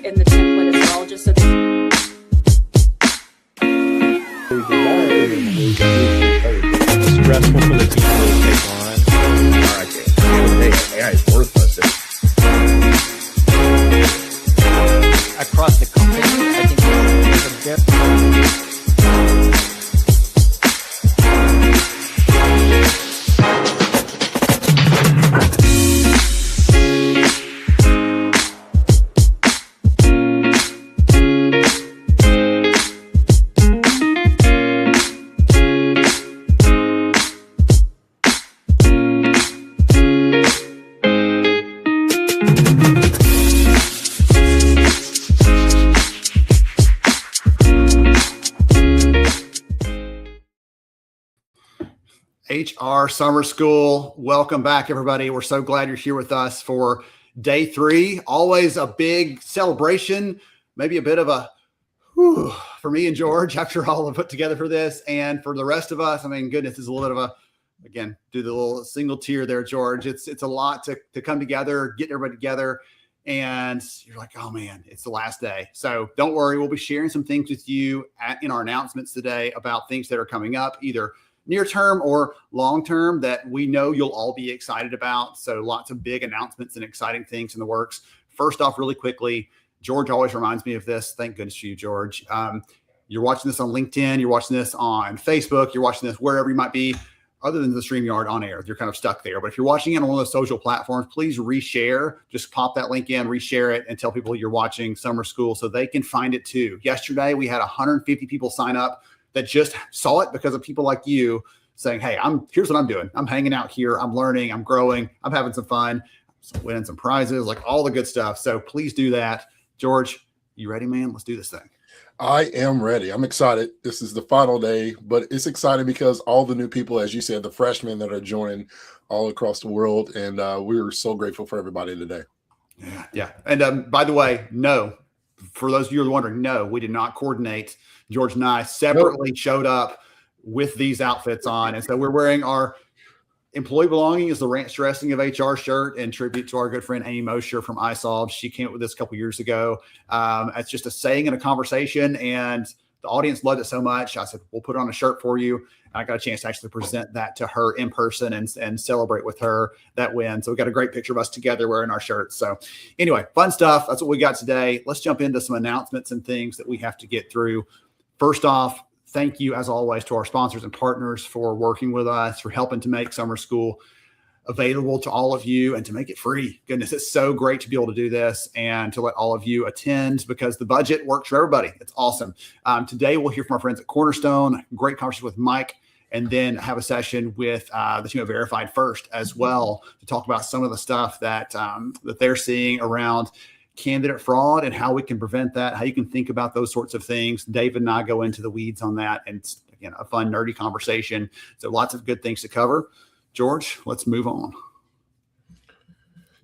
in the template as well, just so that stressful for the people to take on. All right, AI is worthless. Across the company, I think there's a bit. HR Summer School. Welcome back, everybody. We're so glad you're here with us for day 3. Always a big celebration, maybe a bit of a whew, for me and George after all the put together for this. And for the rest of us, I mean, goodness, it's a little bit of a, again, do the little single tear there, George. It's a lot to come together, get everybody together. And you're like, oh man, it's the last day. So don't worry. We'll be sharing some things with you in our announcements today about things that are coming up, either near term or long term, that we know you'll all be excited about. So lots of big announcements and exciting things in the works. First off, really quickly, George always reminds me of this. Thank goodness for you, George. You're watching this on LinkedIn. You're watching this on Facebook. You're watching this wherever you might be, other than the StreamYard on air. You're kind of stuck there. But if you're watching it on one of those social platforms, please reshare. Just pop that link in, reshare it, and tell people you're watching Summer School so they can find it too. Yesterday, we had 150 people sign up that just saw it because of people like you saying, hey, here's what I'm doing. I'm hanging out here. I'm learning. I'm growing. I'm having some fun. Winning some prizes, like all the good stuff. So please do that. George, you ready, man? Let's do this thing. I am ready. I'm excited. This is the final day, but it's exciting because all the new people, as you said, the freshmen that are joining all across the world. And we're so grateful for everybody today. Yeah. And by the way, no, for those of you who are wondering, no, we did not coordinate. George and I separately showed up with these outfits on. And so we're wearing our employee belonging is the ranch dressing of HR shirt in tribute to our good friend Amy Mosher from iSolve. She came up with this a couple years ago. It's just a saying in a conversation, and the audience loved it so much. I said, we'll put it on a shirt for you. And I got a chance to actually present that to her in person and celebrate with her that win. So we got a great picture of us together wearing our shirts. So anyway, fun stuff. That's what we got today. Let's jump into some announcements and things that we have to get through. First off, thank you, as always, to our sponsors and partners for working with us, for helping to make Summer School available to all of you and to make it free. Goodness, it's so great to be able to do this and to let all of you attend because the budget works for everybody. It's awesome. Today, we'll hear from our friends at Cornerstone, great conversation with Mike, and then have a session with the team of Verified First as well to talk about some of the stuff that they're seeing around candidate fraud and how we can prevent that, how you can think about those sorts of things. David and I go into the weeds on that, and it's, again, a fun, nerdy conversation. So lots of good things to cover. George, let's move on.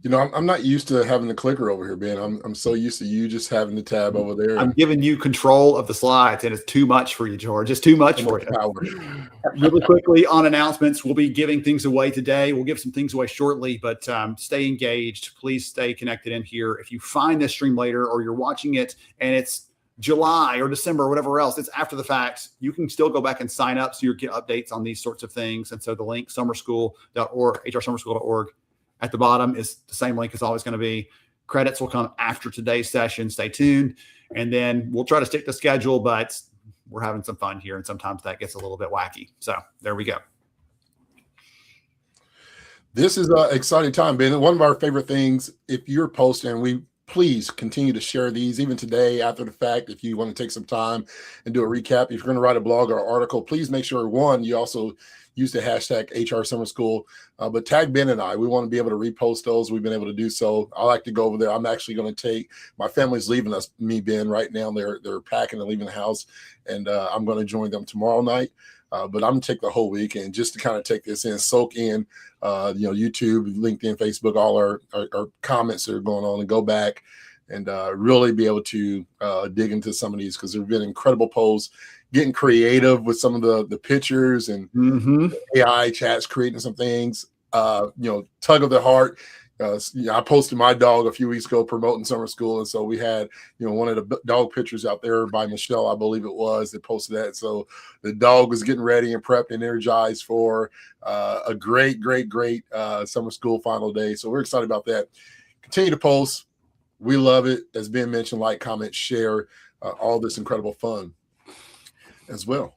You know, I'm not used to having the clicker over here, Ben. I'm so used to you just having the tab over there. I'm giving you control of the slides, and it's too much for you, George. It's too much for you. Really quickly on announcements, we'll be giving things away today. We'll give some things away shortly, but stay engaged. Please stay connected in here. If you find this stream later or you're watching it and it's July or December or whatever else, it's after the fact, you can still go back and sign up so you get updates on these sorts of things. And so the link, summerschool.org, hrsummerschool.org, at the bottom is the same link it's always going to be. Credits will come after today's session. Stay tuned. And then we'll try to stick to schedule, but we're having some fun here. And sometimes that gets a little bit wacky. So there we go. This is an exciting time, Ben. One of our favorite things, if you're posting, we please continue to share these even today after the fact. If you want to take some time and do a recap, if you're going to write a blog or article, please make sure, one, you also use the hashtag HR Summer School, but tag Ben and I. We want to be able to repost those. We've been able to do so. I like to go over there. I'm actually going to take, my family's leaving us, me, Ben, right now. They're packing and leaving the house, and I'm going to join them tomorrow night. But I'm going to take the whole weekend just to kind of take this in, soak in, YouTube, LinkedIn, Facebook, all our comments that are going on, and go back and really be able to dig into some of these, because there have been incredible posts, getting creative with some of the pictures and AI chats, creating some things, tug of the heart. I posted my dog a few weeks ago promoting summer school, and so we had one of the dog pictures out there by Michelle, I believe it was, that posted that. So the dog was getting ready and prepped and energized for a great summer school final day. So we're excited about that. Continue to post. We love it. As Ben mentioned, like, comment, share all this incredible fun as well.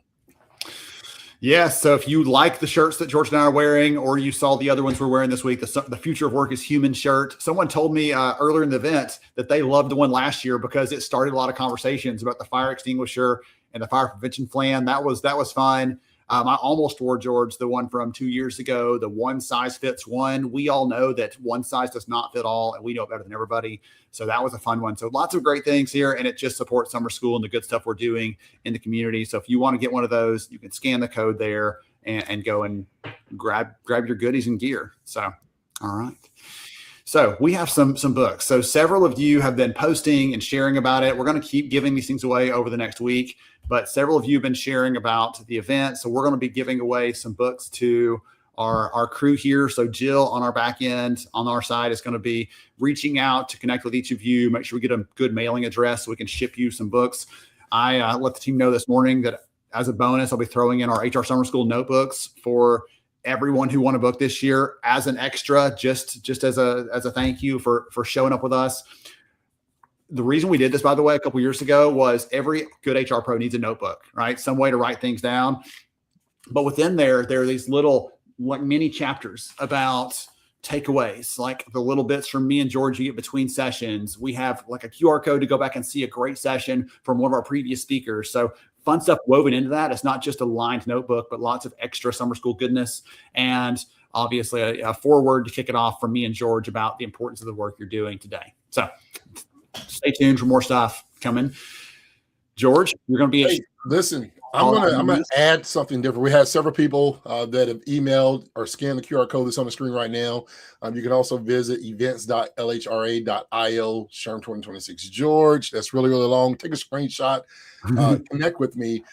Yeah, so if you like the shirts that George and I are wearing, or you saw the other ones we're wearing this week, the Future of Work is Human shirt. Someone told me earlier in the event that they loved the one last year because it started a lot of conversations about the fire extinguisher and the fire prevention plan. That was fun. I almost wore, George, the one from 2 years ago, the one size fits one. We all know that one size does not fit all, and we know it better than everybody. So that was a fun one. So lots of great things here, and it just supports summer school and the good stuff we're doing in the community. So if you want to get one of those, you can scan the code there and go and grab your goodies and gear. So, all right. So we have some books. So several of you have been posting and sharing about it. We're going to keep giving these things away over the next week, but several of you have been sharing about the event. So we're going to be giving away some books to our crew here. So Jill on our back end, on our side, is going to be reaching out to connect with each of you, make sure we get a good mailing address so we can ship you some books. I let the team know this morning that as a bonus, I'll be throwing in our HR Summer School notebooks for everyone who won a book this year as an extra, just as a thank you for showing up with us. The reason we did this, by the way, a couple years ago was every good HR pro needs a notebook, right? Some way to write things down. But within there are these little like mini chapters about takeaways, like the little bits from me and George you get between sessions. We have like a QR code to go back and see a great session from one of our previous speakers. So fun stuff woven into that. It's not just a lined notebook, but lots of extra summer school goodness. And obviously a foreword to kick it off from me and George about the importance of the work you're doing today. So stay tuned for more stuff coming. George, you're going to be... Hey, listen, I'm gonna add something different. We had several people that have emailed or scanned the QR code that's on the screen right now. You can also visit events.lhra.io, SHRM 2026. George, that's really long. Take a screenshot. Connect with me.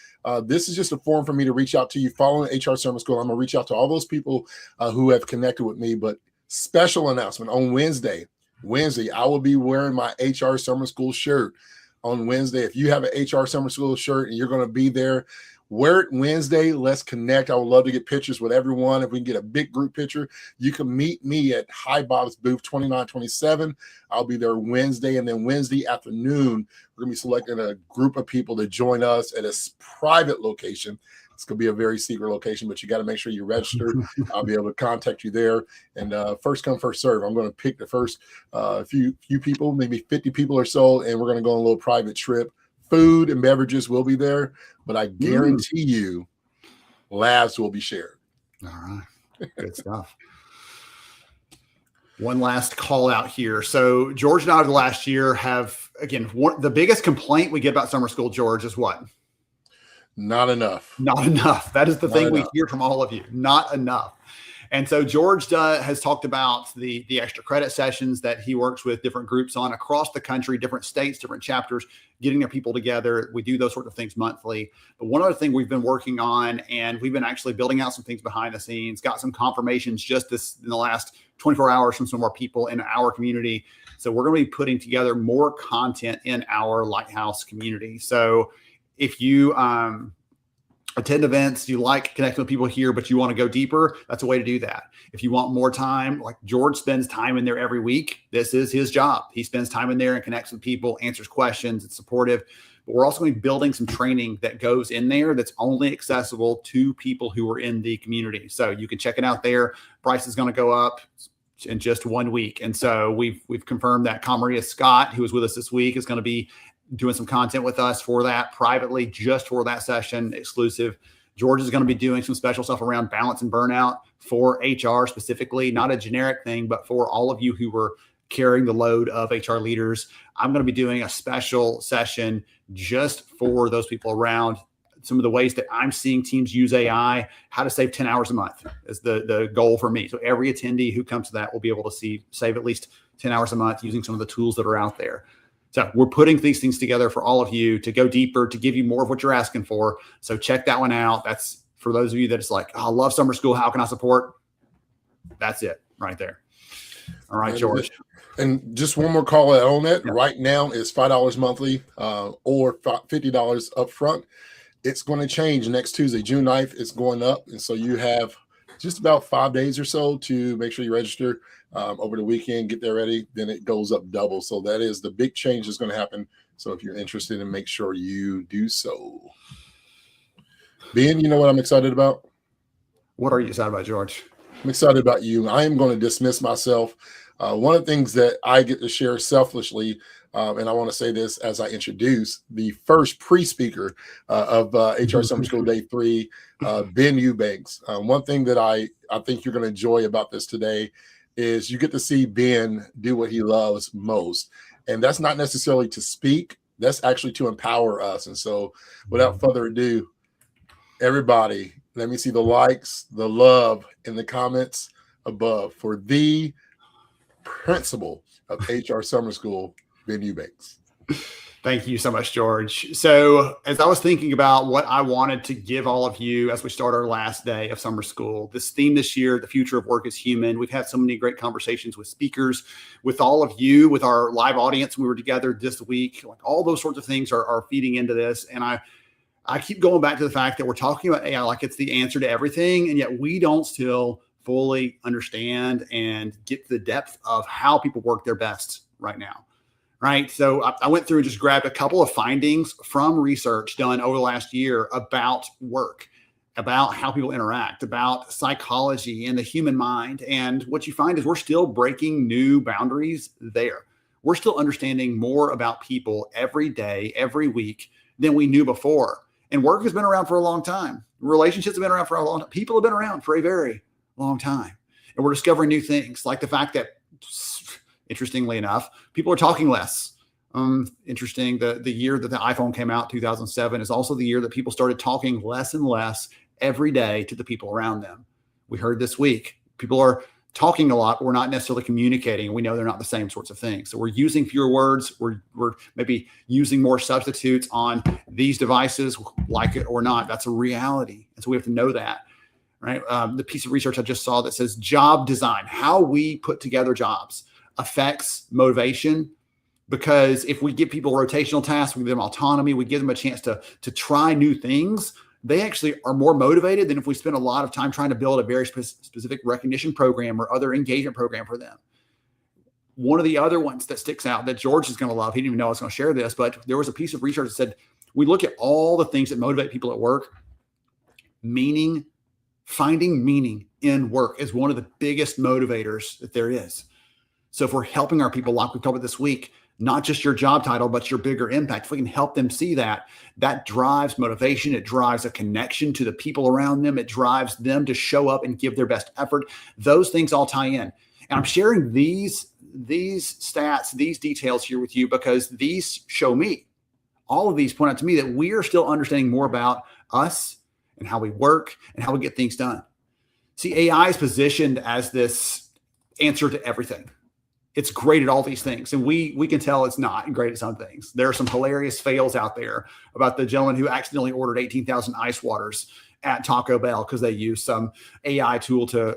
This is just a forum for me to reach out to you following HR Summer School. I'm going to reach out to all those people who have connected with me. But special announcement on Wednesday, I will be wearing my HR Summer School shirt on Wednesday. If you have an HR Summer School shirt and you're going to be there, wear it Wednesday. Let's connect. I would love to get pictures with everyone. If we can get a big group picture, you can meet me at Hi Bob's booth 2927. I'll be there Wednesday. And then Wednesday afternoon, we're going to be selecting a group of people to join us at a private location. It's going to be a very secret location, but you got to make sure you're registered. I'll be able to contact you there. And first come, first serve. I'm going to pick the first few people, maybe 50 people or so, and we're going to go on a little private trip. Food and beverages will be there, but I guarantee you labs will be shared. All right. Good stuff. One last call out here. So George and I over the last year have, again, the biggest complaint we get about summer school, George, is what? Not enough. Not enough. That is the thing we hear from all of you. Not enough. And so George has talked about the extra credit sessions that he works with different groups on across the country, different states, different chapters, getting their people together. We do those sorts of things monthly. But one other thing we've been working on, and we've been actually building out some things behind the scenes, got some confirmations just in the last 24 hours from some of our people in our community. So we're going to be putting together more content in our Lighthouse community. So if you attend events, you like connecting with people here, but you want to go deeper, that's a way to do that. If you want more time, like George spends time in there every week. This is his job. He spends time in there and connects with people, answers questions, it's supportive. But we're also going to be building some training that goes in there that's only accessible to people who are in the community. So you can check it out there. Price is going to go up in just 1 week. And so we've confirmed that Camaria Scott, who was with us this week, is going to be doing some content with us for that privately, just for that session, exclusive. George is going to be doing some special stuff around balance and burnout for HR specifically, not a generic thing, but for all of you who were carrying the load of HR leaders. I'm going to be doing a special session just for those people around some of the ways that I'm seeing teams use AI, how to save 10 hours a month is the goal for me. So every attendee who comes to that will be able to save at least 10 hours a month using some of the tools that are out there. So we're putting these things together for all of you to go deeper, to give you more of what you're asking for. So check that one out. That's for those of you that it's like, oh, I love summer school. How can I support? That's it right there. All right, George. And just one more call out on that. Yeah. Right now it's $5 monthly or $50 up front. It's going to change next Tuesday, June 9th. It's going up. And so you have just about 5 days or so to make sure you register over the weekend, get there ready. Then it goes up double. So that is the big change that's going to happen. So if you're interested, make sure you do so. Ben, you know what I'm excited about? What are you excited about, George? I'm excited about you. I am going to dismiss myself. One of the things that I get to share selfishly, and I want to say this as I introduce the first pre-speaker of HR Summer School Day 3, Ben Eubanks. One thing that I think you're going to enjoy about this today is you get to see Ben do what he loves most. And that's not necessarily to speak. That's actually to empower us. And so without further ado, everybody, let me see the likes, the love in the comments above for the principal of HR Summer School, Ben Eubanks. Thank you so much, George. So as I was thinking about what I wanted to give all of you as we start our last day of summer school, this theme this year, the future of work is human. We've had so many great conversations with speakers, with all of you, with our live audience. We were together this week. Like all those sorts of things are feeding into this. And I keep going back to the fact that we're talking about AI like it's the answer to everything. And yet we don't still fully understand and get to the depth of how people work their best right now. Right. So I went through and just grabbed a couple of findings from research done over the last year about work, about how people interact, about psychology and the human mind. And what you find is we're still breaking new boundaries there. We're still understanding more about people every day, every week than we knew before. And work has been around for a long time. Relationships have been around for a long time. People have been around for a very long time. And we're discovering new things like the fact that, interestingly enough, people are talking less. Interesting. The year that the iPhone came out, 2007, is also the year that people started talking less and less every day to the people around them. We heard this week, people are talking a lot, but we're not necessarily communicating. We know they're not the same sorts of things. So we're using fewer words. We're maybe using more substitutes on these devices, like it or not. That's a reality. And so we have to know that. Right. The piece of research I just saw that says job design, how we put together jobs, affects motivation, because if we give people rotational tasks, we give them autonomy, we give them a chance to try new things, they actually are more motivated than if we spend a lot of time trying to build a very specific recognition program or other engagement program for them. One of the other ones that sticks out that George is going to love, he didn't even know I was going to share this, but there was a piece of research that said, we look at all the things that motivate people at work. Finding meaning in work is one of the biggest motivators that there is. So if we're helping our people, like we talked about this week, not just your job title, but your bigger impact, if we can help them see that, that drives motivation. It drives a connection to the people around them. It drives them to show up and give their best effort. Those things all tie in. And I'm sharing these stats, these details here with you because these show me, all of these point out to me that we are still understanding more about us and how we work and how we get things done. See, AI is positioned as this answer to everything. It's great at all these things. And we can tell it's not great at some things. There are some hilarious fails out there about the gentleman who accidentally ordered 18,000 ice waters at Taco Bell because they used some AI tool to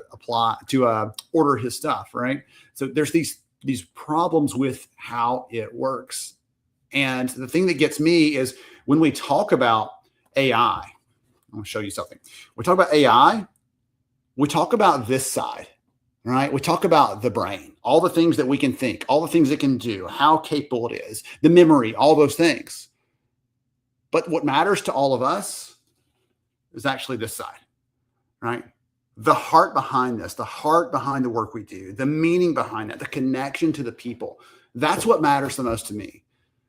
order his stuff, right? So there's these problems with how it works. And the thing that gets me is when we talk about AI, I'm going to show you something. We talk about AI, we talk about this side, right? We talk about the brain, all the things that we can think, all the things it can do, how capable it is, the memory, all those things. But what matters to all of us is actually this side, right? The heart behind this, the heart behind the work we do, the meaning behind that, the connection to the people. That's what matters the most to me.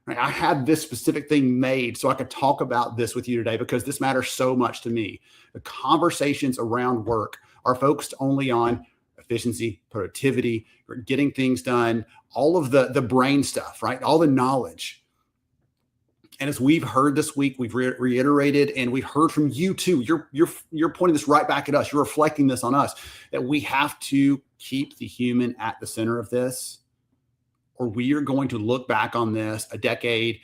Right? I had this specific thing made so I could talk about this with you today because this matters so much to me. The conversations around work are focused only on efficiency, productivity, getting things done, all of the brain stuff, right? All the knowledge. And as we've heard this week, we've reiterated, and we've heard from you too. You're pointing this right back at us. You're reflecting this on us, that we have to keep the human at the center of this, or we are going to look back on this a decade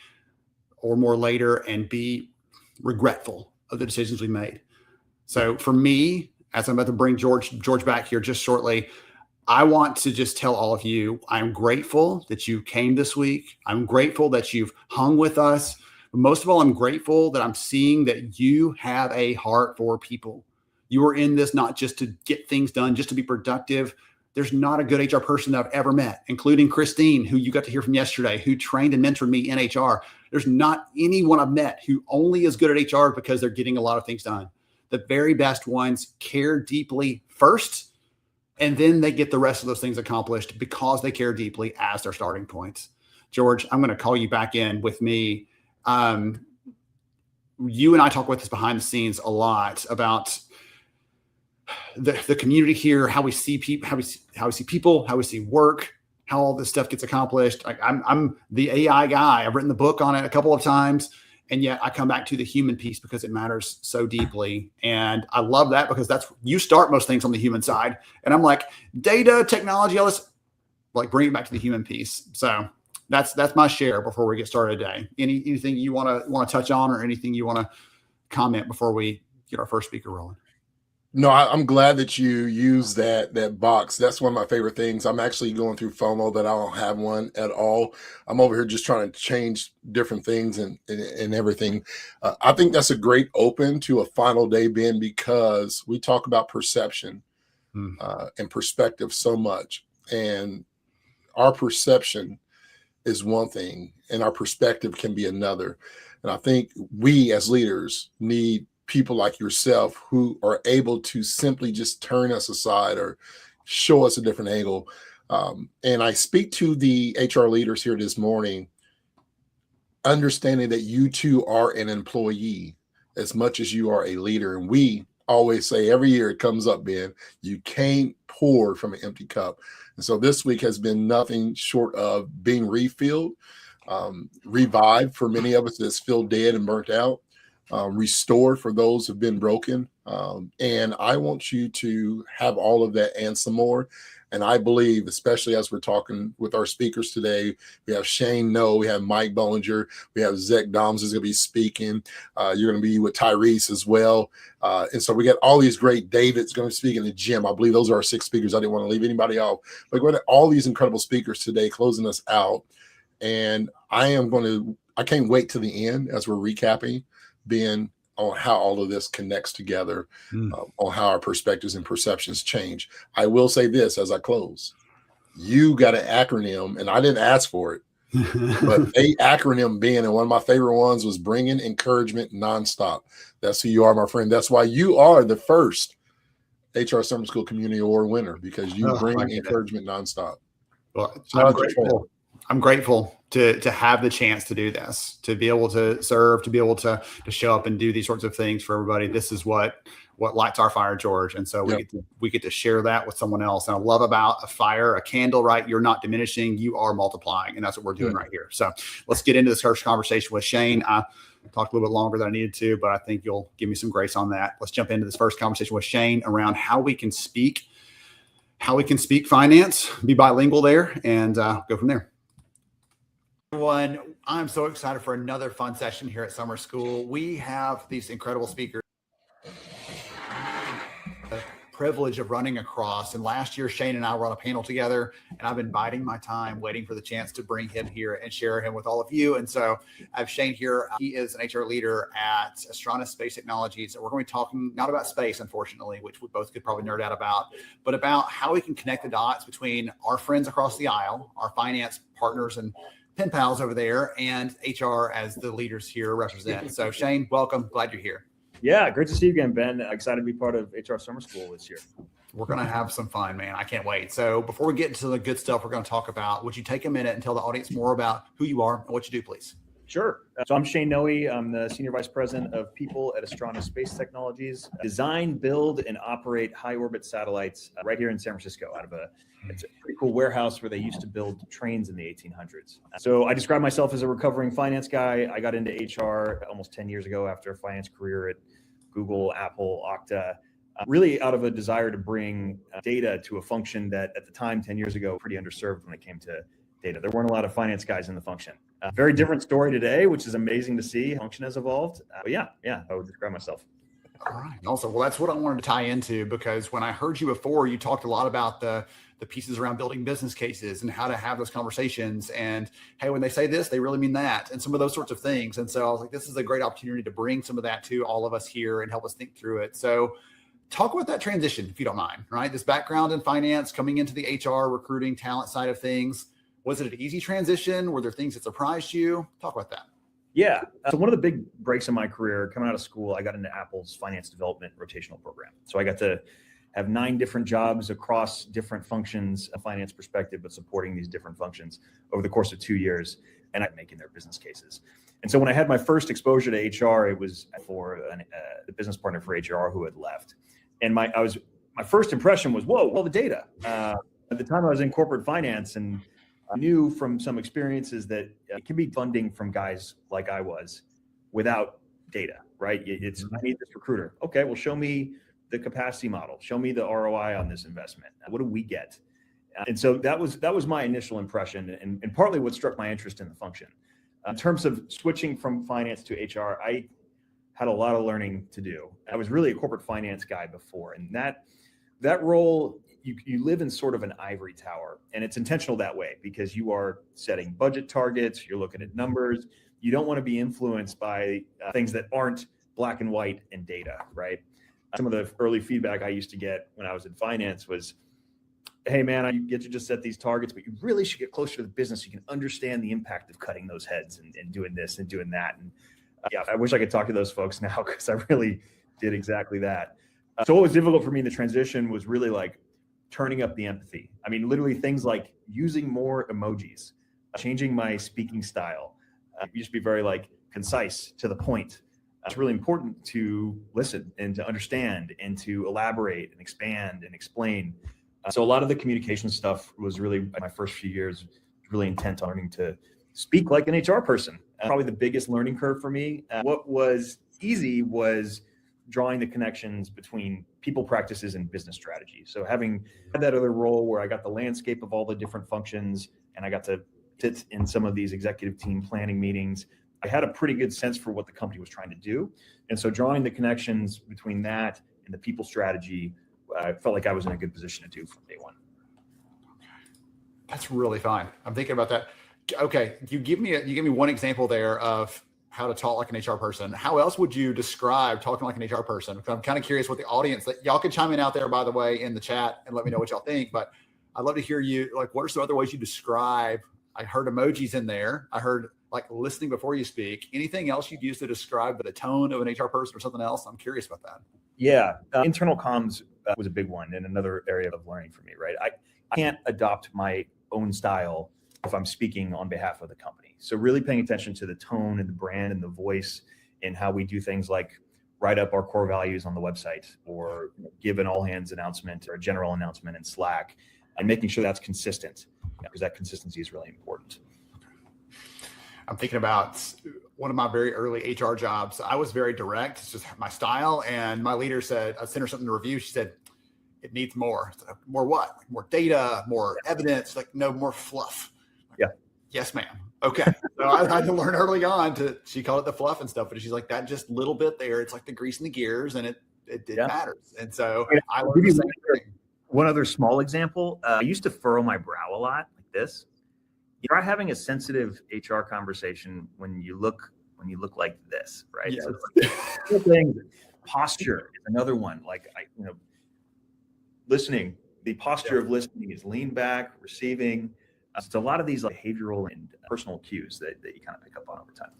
or more later and be regretful of the decisions we made. So for me, as I'm about to bring George back here just shortly, I want to just tell all of you, I'm grateful that you came this week. I'm grateful that you've hung with us. But most of all, I'm grateful that I'm seeing that you have a heart for people. You are in this not just to get things done, just to be productive. There's not a good HR person that I've ever met, including Christine, who you got to hear from yesterday, who trained and mentored me in HR. There's not anyone I've met who only is good at HR because they're getting a lot of things done. The very best ones care deeply first, and then they get the rest of those things accomplished because they care deeply as their starting points. George, I'm going to call you back in with me. You and I talk about this behind the scenes a lot about the community here, how we see people, how we see people, how we see work, how all this stuff gets accomplished. I'm the AI guy. I've written the book on it a couple of times, and yet I come back to the human piece because it matters so deeply. And I love that because you start most things on the human side. And I'm like, data, technology, all this, like bring it back to the human piece. So that's my share before we get started today. Anything you want to touch on, or anything you want to comment before we get our first speaker rolling? No, I'm glad that you use that box. That's one of my favorite things. I'm actually going through FOMO that I don't have one at all. I'm over here just trying to change different things and everything. I think that's a great open to a final day, Ben, because we talk about perception and perspective so much. And our perception is one thing, and our perspective can be another. And I think we as leaders need people like yourself who are able to simply just turn us aside or show us a different angle. And I speak to the HR leaders here this morning, understanding that you too are an employee as much as you are a leader. And we always say every year it comes up, Ben, you can't pour from an empty cup. And so this week has been nothing short of being refilled, revived for many of us that's feel dead and burnt out. Restored for those who've been broken. And I want you to have all of that and some more. And I believe, especially as we're talking with our speakers today, we have Shane No, we have Mike Bollinger, we have Zach Doms is going to be speaking. You're going to be with Tyrese as well. And so we got all these great, David's going to speak in the gym. I believe those are our 6 speakers. I didn't want to leave anybody off. But we got all these incredible speakers today closing us out. And I can't wait to the end as we're recapping, Ben, on how all of this connects together, on how our perspectives and perceptions change. I will say this as I close. You got an acronym, and I didn't ask for it, but a acronym, Ben, and one of my favorite ones was bringing encouragement nonstop. That's who you are, my friend. That's why you are the first HR Summer School Community Award winner, because you bring encouragement nonstop. Well, I'm grateful to have the chance to do this, to be able to serve, to be able to show up and do these sorts of things for everybody. This is what lights our fire, George. And so we get to share that with someone else. And I love about a fire, a candle, right? You're not diminishing, you are multiplying. And that's what we're doing right here. So let's get into this first conversation with Shane. I talked a little bit longer than I needed to, but I think you'll give me some grace on that. Let's jump into this first conversation with Shane around how we can speak finance, be bilingual there, and go from there. Everyone, I'm so excited for another fun session here at Summer School. We have these incredible speakers. The privilege of running across, and last year Shane and I were on a panel together, and I've been biding my time waiting for the chance to bring him here and share him with all of you. And so I have Shane here. He is an HR leader at HRSS Space Technologies. We're going to be talking not about space, unfortunately, which we both could probably nerd out about, but about how we can connect the dots between our friends across the aisle, our finance partners and pen pals over there, and HR as the leaders here represent. So Shane, welcome. Glad you're here. Yeah, great to see you again, Ben. Excited to be part of HR Summer School this year. We're going to have some fun, man. I can't wait. So before we get into the good stuff we're going to talk about, would you take a minute and tell the audience more about who you are and what you do, please? Sure. So I'm Shane Noe. I'm the Senior Vice President of People at HRSS Space Technologies. Design, build, and operate high orbit satellites right here in San Francisco it's a pretty cool warehouse where they used to build trains in the 1800s. So I describe myself as a recovering finance guy. I got into HR almost 10 years ago after a finance career at Google, Apple, Okta, really out of a desire to bring data to a function that at the time, 10 years ago, pretty underserved when it came to data. There weren't a lot of finance guys in the function. Very different story today, which is amazing to see. Function has evolved. But yeah, I would describe myself. All right. Also, well, that's what I wanted to tie into, because when I heard you before, you talked a lot about the pieces around building business cases and how to have those conversations. And hey, when they say this, they really mean that, and some of those sorts of things. And so I was like, this is a great opportunity to bring some of that to all of us here and help us think through it. So talk about that transition, if you don't mind, right? This background in finance, coming into the HR, recruiting, talent side of things. Was it an easy transition? Were there things that surprised you? Talk about that. Yeah. So one of the big breaks in my career, coming out of school, I got into Apple's finance development rotational program. So I got to have 9 different jobs across different functions, a finance perspective, but supporting these different functions over the course of 2 years, and I'm making their business cases. And so when I had my first exposure to HR, it was for the business partner for HR who had left. And my first impression was, whoa, all the data. At the time I was in corporate finance, and I knew from some experiences that it can be funding from guys like I was without data, right? It's, I need this recruiter. Okay, well, show me the capacity model. Show me the ROI on this investment. What do we get? And so that was my initial impression, and partly what struck my interest in the function. In terms of switching from finance to HR, I had a lot of learning to do. I was really a corporate finance guy before, and that role, you live in sort of an ivory tower, and it's intentional that way because you are setting budget targets, you're looking at numbers. You don't want to be influenced by things that aren't black and white and data, right? Some of the early feedback I used to get when I was in finance was, hey man, I get to just set these targets, but you really should get closer to the business so you can understand the impact of cutting those heads and doing this and doing that. And yeah, I wish I could talk to those folks now, because I really did exactly that. So what was difficult for me in the transition was really like turning up the empathy. I mean, literally things like using more emojis, changing my speaking style. It used to be very like concise, to the point. It's really important to listen and to understand and to elaborate and expand and explain. So a lot of the communication stuff was really, my first few years, really intent on learning to speak like an HR person. Probably the biggest learning curve for me. What was easy was drawing the connections between people practices and business strategy. So having had that other role where I got the landscape of all the different functions, and I got to sit in some of these executive team planning meetings, I had a pretty good sense for what the company was trying to do. And so drawing the connections between that and the people strategy, I felt like I was in a good position to do from day one. That's really fine. I'm thinking about that. Okay, you give me one example there of how to talk like an HR person. How else would you describe talking like an HR person? Because I'm kind of curious what the audience, that y'all can chime in out there, by the way, in the chat and let me know what y'all think. But I'd love to hear you, like, what are some other ways you describe? I heard emojis in there. I heard like listening before you speak. Anything else you'd use to describe the tone of an HR person or something else? I'm curious about that. Yeah, internal comms was a big one, and another area of learning for me, right? I can't adopt my own style if I'm speaking on behalf of the company. So really paying attention to the tone and the brand and the voice and how we do things like write up our core values on the website, or give an all hands announcement or a general announcement in Slack, and making sure that's consistent, because that consistency is really important. I'm thinking about one of my very early HR jobs. I was very direct. It's just my style. And my leader said, I sent her something to review. She said, it needs more. Said, more what? More data, more evidence, like no more fluff. Yeah. Yes, ma'am. Okay. So I had to learn early on she called it the fluff and stuff, but she's like, that just little bit there, it's like the grease in the gears, and it matters. And so I learned the same thing. One other small example, I used to furrow my brow a lot like this. Try having a sensitive HR conversation when you look like this, right? Yes. So things, posture is another one. Like listening, the posture of listening is lean back, receiving. It's a lot of these like behavioral and personal cues that you kind of pick up on over time.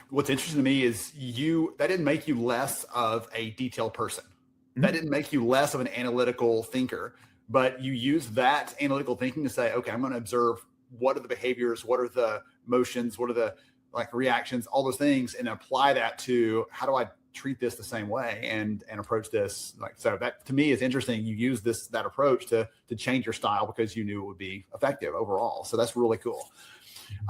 What's interesting to me is that didn't make you less of a detailed person. Mm-hmm. That didn't make you less of an analytical thinker, but you use that analytical thinking to say, okay, I'm going to observe what are the behaviors, what are the motions, what are the like reactions, all those things, and apply that to how do I treat this the same way and approach this. Like, so that to me is interesting. You use that approach to change your style because you knew it would be effective overall. So that's really cool.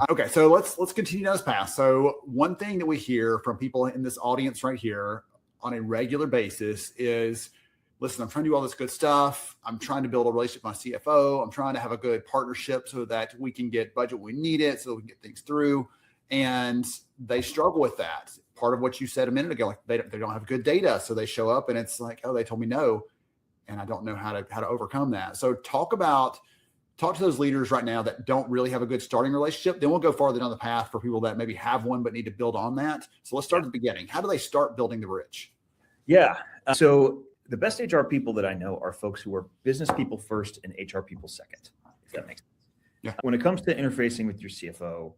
Okay. So let's continue down this path. So one thing that we hear from people in this audience right here on a regular basis is, listen, I'm trying to do all this good stuff. I'm trying to build a relationship with my CFO. I'm trying to have a good partnership so that we can get budget when we need it, so we can get things through. and they struggle with that. Part of what you said a minute ago, like they don't have good data, so they show up and it's like, oh, they told me no, and I don't know how to overcome that. So talk to those leaders right now that don't really have a good starting relationship. Then we'll go farther down the path for people that maybe have one but need to build on that. So let's start at the beginning. How do they start building the bridge? Yeah. So the best HR people that I know are folks who are business people first and HR people second, if that makes sense. Yeah. When it comes to interfacing with your CFO,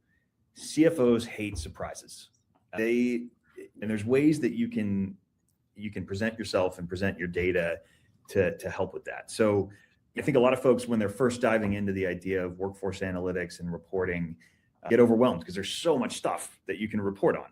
CFOs hate surprises. And there's ways that you can present yourself and present your data to help with that. So I think a lot of folks, when they're first diving into the idea of workforce analytics and reporting, get overwhelmed because there's so much stuff that you can report on.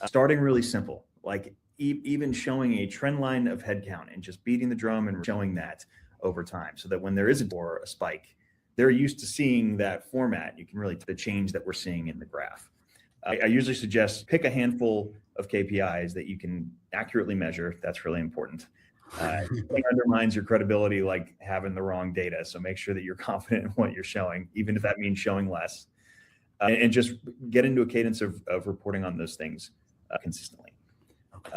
Starting really simple, like even showing a trend line of headcount and just beating the drum and showing that over time, so that when there is a spike, they're used to seeing that format. You can really the change that we're seeing in the graph. I usually suggest pick a handful of KPIs that you can accurately measure. That's really important. It undermines your credibility, like having the wrong data. So make sure that you're confident in what you're showing, even if that means showing less, and just get into a cadence of reporting on those things consistently.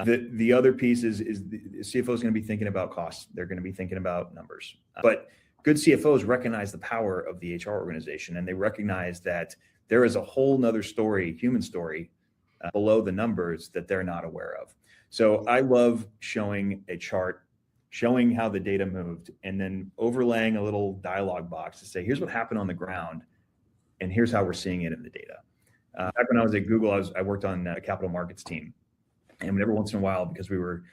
The other piece is the CFO is going to be thinking about costs. They're going to be thinking about numbers. But good CFOs recognize the power of the HR organization, and they recognize that there is a whole nother story, human story, below the numbers that they're not aware of. So I love showing a chart, showing how the data moved, and then overlaying a little dialogue box to say, here's what happened on the ground, and here's how we're seeing it in the data. Back when I was at Google, I worked on a capital markets team. And every once in a while, because we were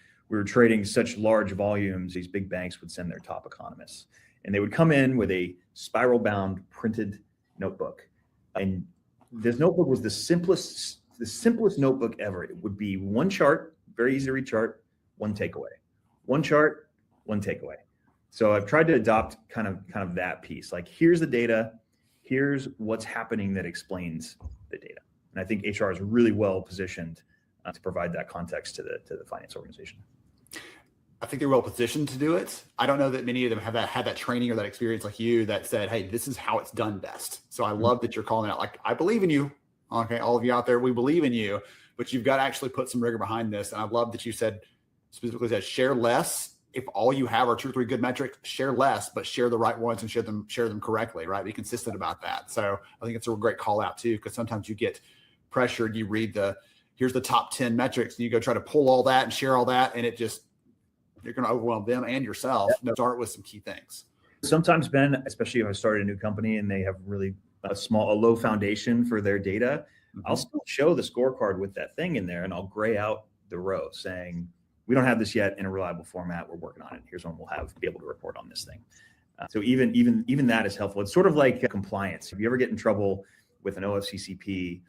trading such large volumes, these big banks would send their top economists. And they would come in with a spiral-bound printed notebook. And this notebook was the simplest notebook ever. It would be one chart, very easy to read chart, one takeaway. One chart, one takeaway. So I've tried to adopt kind of that piece. Like, here's the data, here's what's happening that explains the data. And I think HR is really well positioned to provide that context to the finance organization. I think they're well positioned to do it. I don't know that many of them have had that training or that experience like you that said, hey, this is how it's done best. So I love that you're calling out, like, I believe in you. Okay, all of you out there, we believe in you, but you've got to actually put some rigor behind this. And I love that you specifically said share less. If all you have are 2 or 3 good metrics, share less, but share the right ones and share them correctly, right? Be consistent about that. So I think it's a great call out too, because sometimes you get pressured. You read here's the top 10 metrics, and you go try to pull all that and share all that, and you're going to overwhelm them and yourself. Yeah. Start with some key things. Sometimes, Ben, especially if I started a new company and they have really a low foundation for their data, I'll still show the scorecard with that thing in there, and I'll gray out the row saying, we don't have this yet in a reliable format. We're working on it. Here's when we'll be able to report on this thing. So even that is helpful. It's sort of like compliance. If you ever get in trouble with an OFCCP,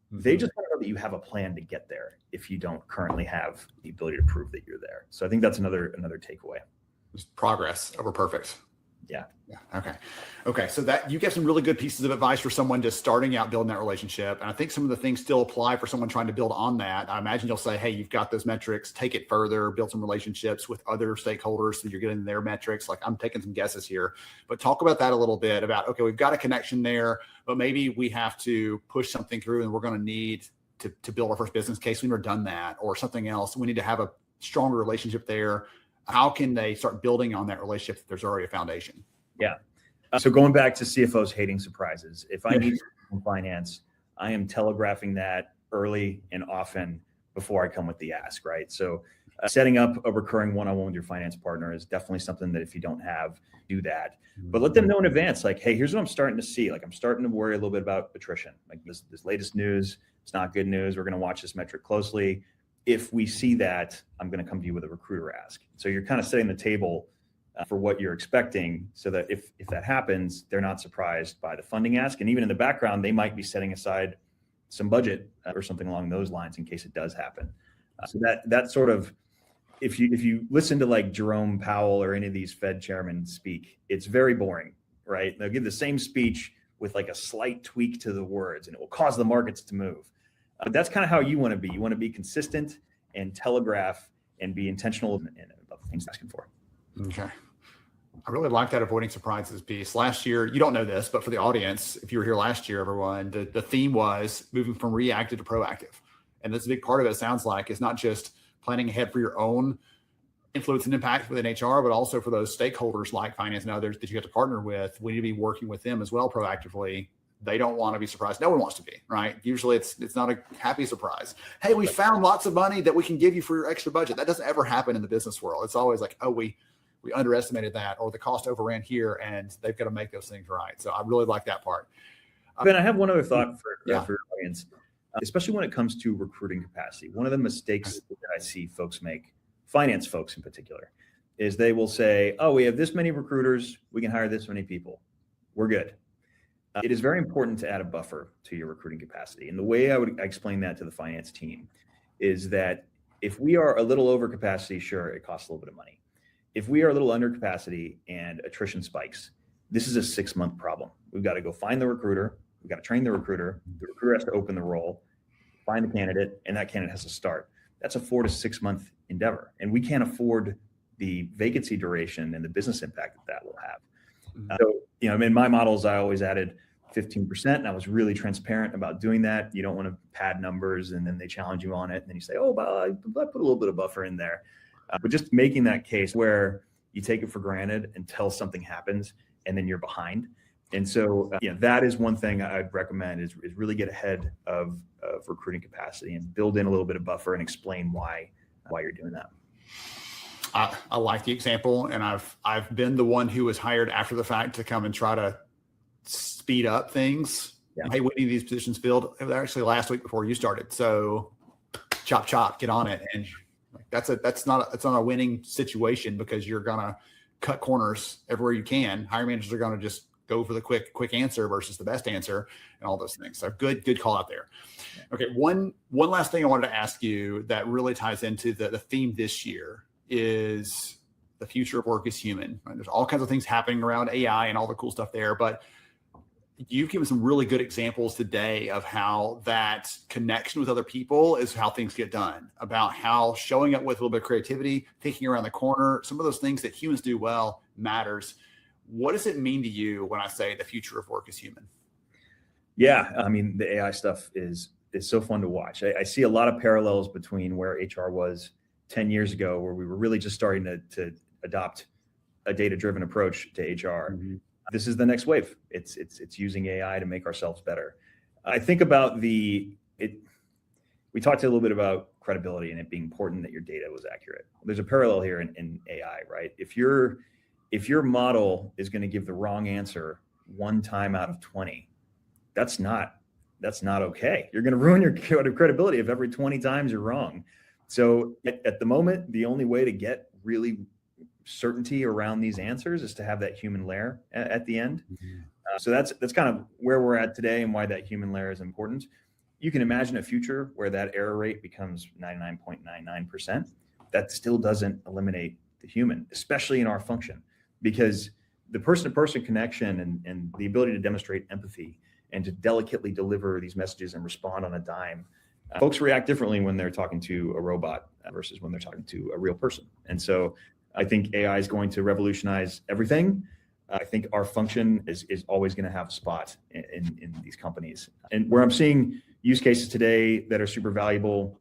they just want to know that you have a plan to get there if you don't currently have the ability to prove that you're there. So I think that's another takeaway. Just progress over perfect. Yeah. Okay. So that you get some really good pieces of advice for someone just starting out building that relationship. And I think some of the things still apply for someone trying to build on that. I imagine you'll say, hey, you've got those metrics, take it further, build some relationships with other stakeholders so you're getting their metrics. Like, I'm taking some guesses here, but talk about that a little bit about, okay, we've got a connection there, but maybe we have to push something through and we're going to need to build our first business case. We've never done that, or something else. We need to have a stronger relationship there. How can they start building on that relationship if there's already a foundation? Yeah. So going back to CFOs hating surprises, if I need from finance, I am telegraphing that early and often before I come with the ask, right? So setting up a recurring one-on-one with your finance partner is definitely something that if you don't have, do that. But let them know in advance, like, hey, here's what I'm starting to see. Like, I'm starting to worry a little bit about attrition. Like, this latest news, it's not good news. We're going to watch this metric closely. If we see that, I'm going to come to you with a recruiter ask. So you're kind of setting the table for what you're expecting, so that if that happens, they're not surprised by the funding ask. And even in the background, they might be setting aside some budget or something along those lines in case it does happen. So that sort of, if you listen to like Jerome Powell or any of these Fed chairmen speak, it's very boring, right? They'll give the same speech with like a slight tweak to the words, and it will cause the markets to move. But that's kind of how you want to be. You want to be consistent and telegraph and be intentional about the things you're asking for. Okay. I really like that avoiding surprises piece. Last year, you don't know this, but for the audience, if you were here last year, everyone, the theme was moving from reactive to proactive. And this big part of it sounds like is not just planning ahead for your own influence and impact within HR, but also for those stakeholders like finance and others that you have to partner with. We need to be working with them as well proactively. They don't want to be surprised. No one wants to be, right? Usually it's not a happy surprise. Hey, we found lots of money that we can give you for your extra budget. That doesn't ever happen in the business world. It's always like, oh, we underestimated that, or the cost overran here, and they've got to make those things right. So I really like that part. Ben, I have one other thought for Yeah. your audience, especially when it comes to recruiting capacity. One of the mistakes that I see folks make, finance folks in particular, is they will say, oh, we have this many recruiters, we can hire this many people, we're good. It is very important to add a buffer to your recruiting capacity. And the way I would explain that to the finance team is that if we are a little over capacity, sure, it costs a little bit of money. If we are a little under capacity and attrition spikes, this is a 6-month problem. We've got to go find the recruiter. We've got to train the recruiter. The recruiter has to open the role, find the candidate, and that candidate has to start. That's a 4 to 6 month endeavor. And we can't afford the vacancy duration and the business impact that will have. So, in my models, I always added 15%, and I was really transparent about doing that. You don't want to pad numbers and then they challenge you on it. And then you say, oh, well, I put a little bit of buffer in there. But just making that case where you take it for granted until something happens and then you're behind. And so, that is one thing I'd recommend is really get ahead of recruiting capacity and build in a little bit of buffer and explain why you're doing that. I like the example, and I've been the one who was hired after the fact to come and try to speed up things. Yeah. Hey, we need these positions filled. It was actually last week before you started. So chop, get on it. And that's not a winning situation, because you're going to cut corners everywhere you can. Hiring managers are going to just go for the quick answer versus the best answer and all those things. So good call out there. Okay. One last thing I wanted to ask you that really ties into the theme this year is the future of work is human. Right? There's all kinds of things happening around AI and all the cool stuff there, but you've given some really good examples today of how that connection with other people is how things get done, about how showing up with a little bit of creativity, thinking around the corner, some of those things that humans do well matters. What does it mean to you when I say the future of work is human? Yeah, the AI stuff is so fun to watch. I see a lot of parallels between where HR was 10 years ago, where we were really just starting to adopt a data-driven approach to HR. Mm-hmm. This is the next wave. It's using AI to make ourselves better. I think about we talked a little bit about credibility and it being important that your data was accurate. There's a parallel here in AI, right? If your model is going to give the wrong answer 1 time out of 20, that's not okay. You're going to ruin your credibility if every 20 times you're wrong. So at the moment, the only way to get really certainty around these answers is to have that human layer at the end. Mm-hmm. So that's kind of where we're at today and why that human layer is important. You can imagine a future where that error rate becomes 99.99%. That still doesn't eliminate the human, especially in our function, because the person-to-person connection and the ability to demonstrate empathy and to delicately deliver these messages and respond on a dime. Folks react differently when they're talking to a robot versus when they're talking to a real person. And so I think AI is going to revolutionize everything. I think our function is always going to have a spot in these companies. And where I'm seeing use cases today that are super valuable,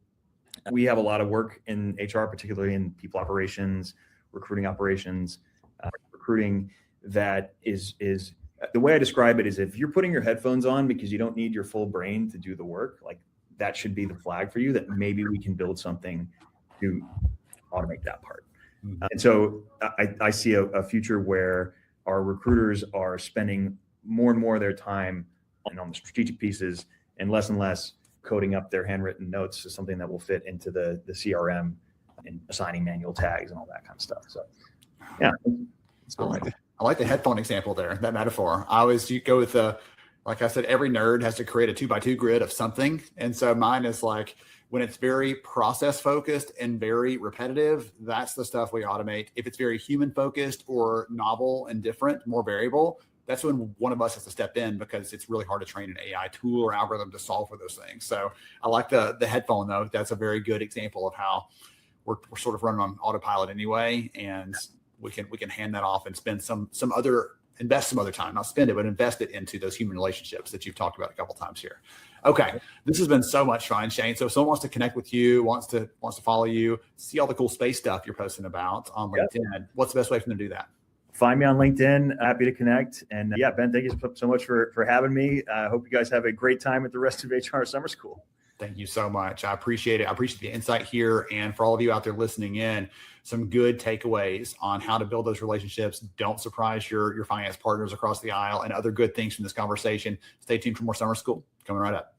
we have a lot of work in HR, particularly in people operations, recruiting operations, recruiting that is the way I describe it is if you're putting your headphones on because you don't need your full brain to do the work, like that should be the flag for you that maybe we can build something to automate that part. And so I see a future where our recruiters are spending more and more of their time on the strategic pieces and less coding up their handwritten notes to something that will fit into the CRM and assigning manual tags and all that kind of stuff. So, yeah. I like the headphone example there, that metaphor. I always go with like I said, every nerd has to create a 2x2 grid of something. And so mine is like, when it's very process focused and very repetitive, that's the stuff we automate. If it's very human focused or novel and different, more variable, that's when one of us has to step in, because it's really hard to train an AI tool or algorithm to solve for those things. So I like the headphone though. That's a very good example of how we're sort of running on autopilot anyway. And we can hand that off and spend invest some other time, not spend it, but invest it into those human relationships that you've talked about a couple times here. Okay. This has been so much fun, Shane. So if someone wants to connect with you, wants to follow you, see all the cool space stuff you're posting about on LinkedIn, what's the best way for them to do that? Find me on LinkedIn. Happy to connect. And Ben, thank you so much for having me. I hope you guys have a great time at the rest of HR Summer School. Thank you so much. I appreciate it. I appreciate the insight here. And for all of you out there listening in, some good takeaways on how to build those relationships. Don't surprise your finance partners across the aisle, and other good things from this conversation. Stay tuned for more Summer School coming right up.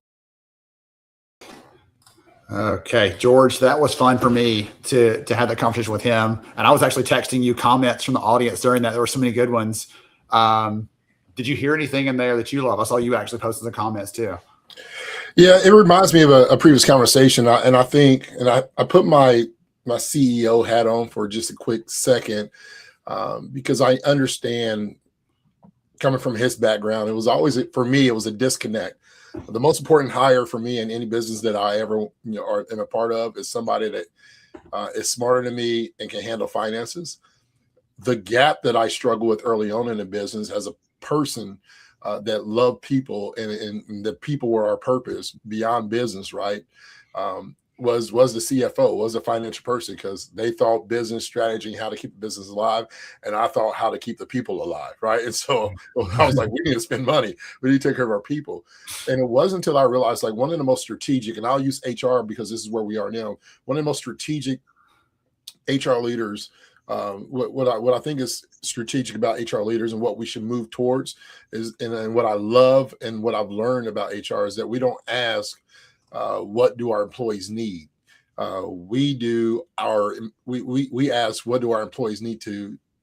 Okay, George, that was fun for me to have that conversation with him. And I was actually texting you comments from the audience during that. There were so many good ones. Did you hear anything in there that you love? I saw you actually posted some comments too. Yeah, it reminds me of a previous conversation. I put my CEO hat on for just a quick second because I understand, coming from his background, it was always, for me, it was a disconnect. The most important hire for me in any business that I ever am a part of is somebody that is smarter than me and can handle finances. The gap that I struggled with early on in the business as a person that loved people and the people were our purpose beyond business, right? Was the CFO, was a financial person, because they thought business strategy and how to keep the business alive, and I thought how to keep the people alive, right? And so I was like, we need to spend money, we need to take care of our people. And it wasn't until I realized, like, one of the most strategic, and I'll use HR because this is where we are now, one of the most strategic HR leaders, what I think is strategic about HR leaders and what we should move towards is, and what I love and what I've learned about HR is that we don't ask, what do our employees need? We ask, what do our employees need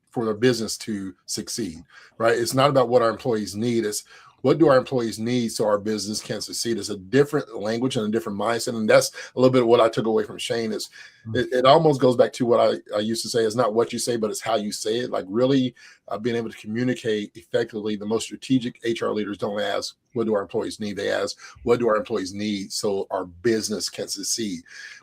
for their business to succeed, right? It's not about what our employees need. It's what do our employees need so our business can succeed? It's a different language and a different mindset. And that's a little bit of what I took away from Shane is it almost goes back to what I used to say. It's not what you say, but it's how you say it. Like really being able to communicate effectively. The most strategic HR leaders don't ask, what do our employees need? They ask, what do our employees need so our business can succeed?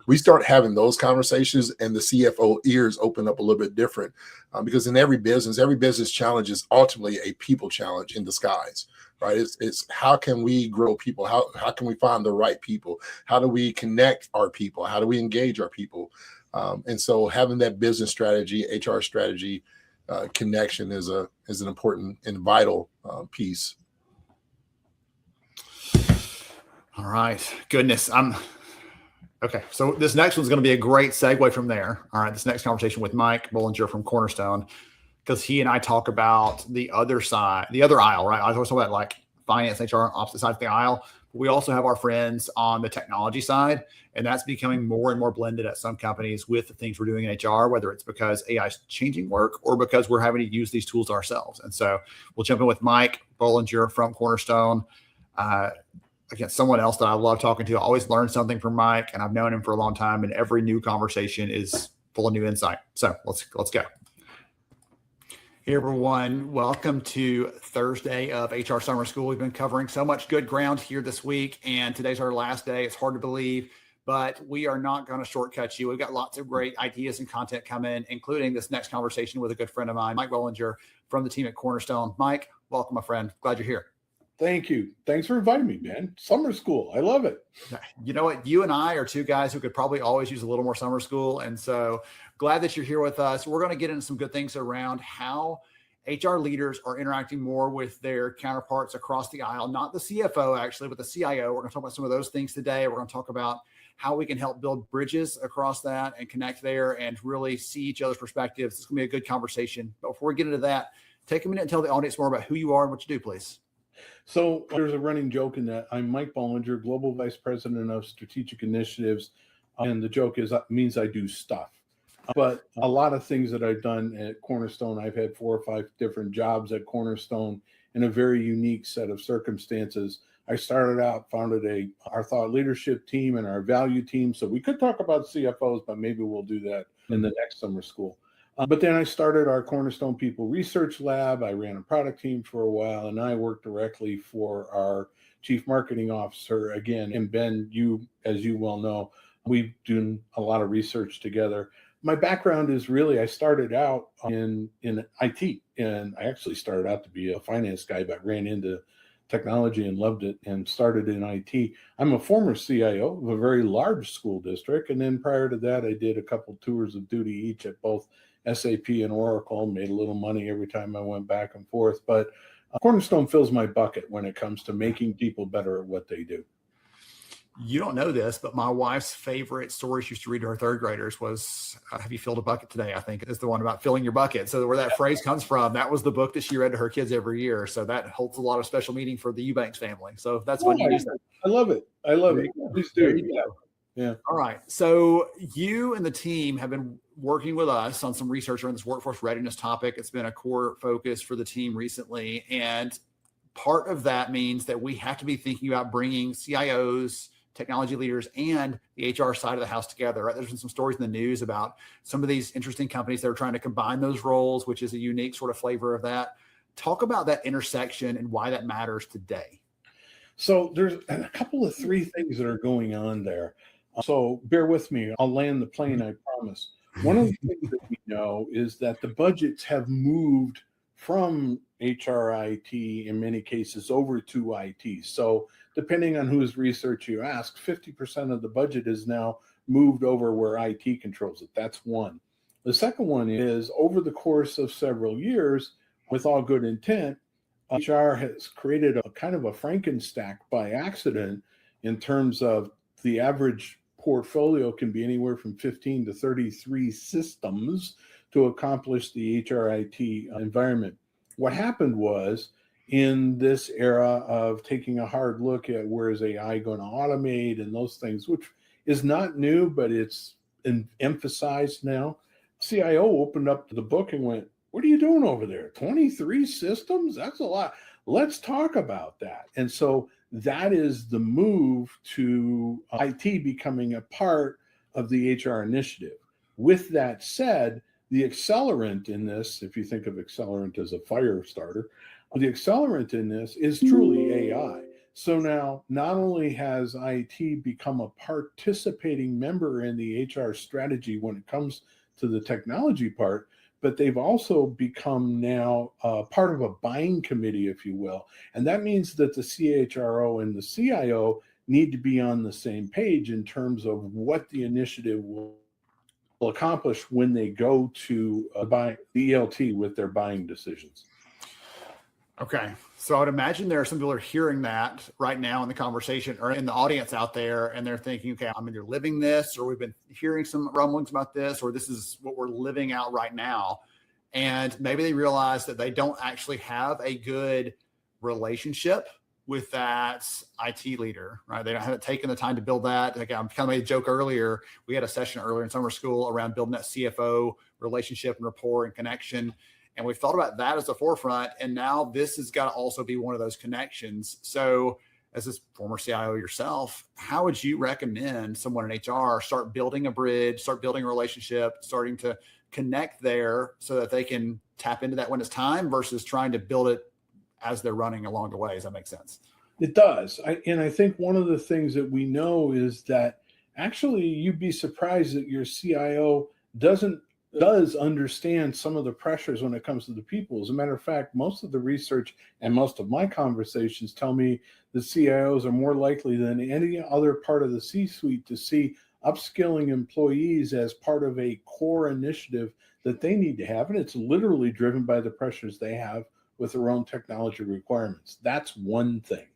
We start having those conversations and the CFO ears open up a little bit different because in every business challenge is ultimately a people challenge in disguise. Right? It's how can we grow people? How can we find the right people? How do we connect our people? How do we engage our people? And so having that business strategy, HR strategy connection is an important and vital piece. All right. Goodness. Okay. So this next one's going to be a great segue from there. All right. This next conversation with Mike Bollinger from Cornerstone, because he and I talk about the other side, the other aisle, right? I was talking about like finance, HR, opposite sides of the aisle. We also have our friends on the technology side, and that's becoming more and more blended at some companies with the things we're doing in HR, whether it's because AI is changing work or because we're having to use these tools ourselves. And so we'll jump in with Mike Bollinger from Cornerstone. Again, someone else that I love talking to. I always learn something from Mike, and I've known him for a long time, and every new conversation is full of new insight. So let's go. Hey everyone, welcome to Thursday of HR Summer School. We've been covering so much good ground here this week, and today's our last day. It's hard to believe, but we are not going to shortcut you. We've got lots of great ideas and content coming, including this next conversation with a good friend of mine, Mike Bollinger from the team at Cornerstone. Mike, welcome, my friend. Glad you're here. Thank you. Thanks for inviting me, man. Summer school. I love it. You know what? You and I are two guys who could probably always use a little more summer school. And so glad that you're here with us. We're going to get into some good things around how HR leaders are interacting more with their counterparts across the aisle, not the CFO actually, but the CIO. We're going to talk about some of those things today. We're going to talk about how we can help build bridges across that and connect there and really see each other's perspectives. It's going to be a good conversation. But before we get into that, take a minute and tell the audience more about who you are and what you do, please. So there's a running joke in that I'm Mike Bollinger, Global Vice President of Strategic Initiatives. And the joke is that means I do stuff. But a lot of things that I've done at Cornerstone, I've had 4 or 5 different jobs at Cornerstone in a very unique set of circumstances. I started out, founded our thought leadership team and our value team. So we could talk about CFOs, but maybe we'll do that in the next summer school. But then I started our Cornerstone People Research Lab. I ran a product team for a while, and I worked directly for our Chief Marketing Officer. Again, and Ben, as you well know, we've done a lot of research together. my background is really, I started out in IT, and I actually started out to be a finance guy, but ran into technology and loved it and started in IT. I'm a former CIO of a very large school district. And then prior to that, I did a couple tours of duty each at both SAP and Oracle, made a little money every time I went back and forth. But Cornerstone fills my bucket when it comes to making people better at what they do. You don't know this, but my wife's favorite story she used to read to her third graders was "Have you filled a bucket today?" I think is the one about filling your bucket. So where that phrase comes from, that was the book that she read to her kids every year. So that holds a lot of special meaning for the Eubanks family. So that's what you use. I love it. I love it. Please do. There you go. Yeah. All right. So you and the team have been working with us on some research around this workforce readiness topic. It's been a core focus for the team recently. And part of that means that we have to be thinking about bringing CIOs, technology leaders, and the HR side of the house together. Right? There's been some stories in the news about some of these interesting companies that are trying to combine those roles, which is a unique sort of flavor of that. Talk about that intersection and why that matters today. So there's a couple of three things that are going on there. So bear with me. I'll land the plane, I promise. One of the things that we know is that the budgets have moved from HRIT in many cases over to IT. So depending on whose research you ask, 50% of the budget is now moved over where IT controls it. That's one. The second one is over the course of several years, with all good intent, HR has created a kind of a Frankenstack by accident in terms of the average portfolio can be anywhere from 15 to 33 systems to accomplish the HRIT environment. What happened was, in this era of taking a hard look at where is AI going to automate and those things, which is not new, but it's emphasized now, CIO opened up the book and went, "What are you doing over there? 23 systems? That's a lot. Let's talk about that." And so that is the move to IT becoming a part of the HR initiative. With that said, the accelerant in this, if you think of accelerant as a fire starter, the accelerant in this is truly AI. So now not only has IT become a participating member in the HR strategy when it comes to the technology part, but they've also become now part of a buying committee, if you will. And that means that the CHRO and the CIO need to be on the same page in terms of what the initiative will accomplish when they go to buy the ELT with their buying decisions. Okay. So I would imagine there are some people who are hearing that right now in the conversation or in the audience out there, and they're thinking, okay, I'm either living this, or we've been hearing some rumblings about this, or this is what we're living out right now. And maybe they realize that they don't actually have a good relationship with that IT leader, right? They haven't taken the time to build that. Like, I'm kind of made a joke earlier. We had a session earlier in summer school around building that CFO relationship and rapport and connection. And we've thought about that as the forefront. And now this has got to also be one of those connections. So as this former CIO yourself, how would you recommend someone in HR start building a bridge, start building a relationship, starting to connect there so that they can tap into that when it's time versus trying to build it as they're running along the way? Does that make sense? It does. And I think one of the things that we know is that actually you'd be surprised that your CIO does understand some of the pressures when it comes to the people. As a matter of fact, most of the research and most of my conversations tell me the CIOs are more likely than any other part of the C-suite to see upskilling employees as part of a core initiative that they need to have. And it's literally driven by the pressures they have with their own technology requirements. That's one thing.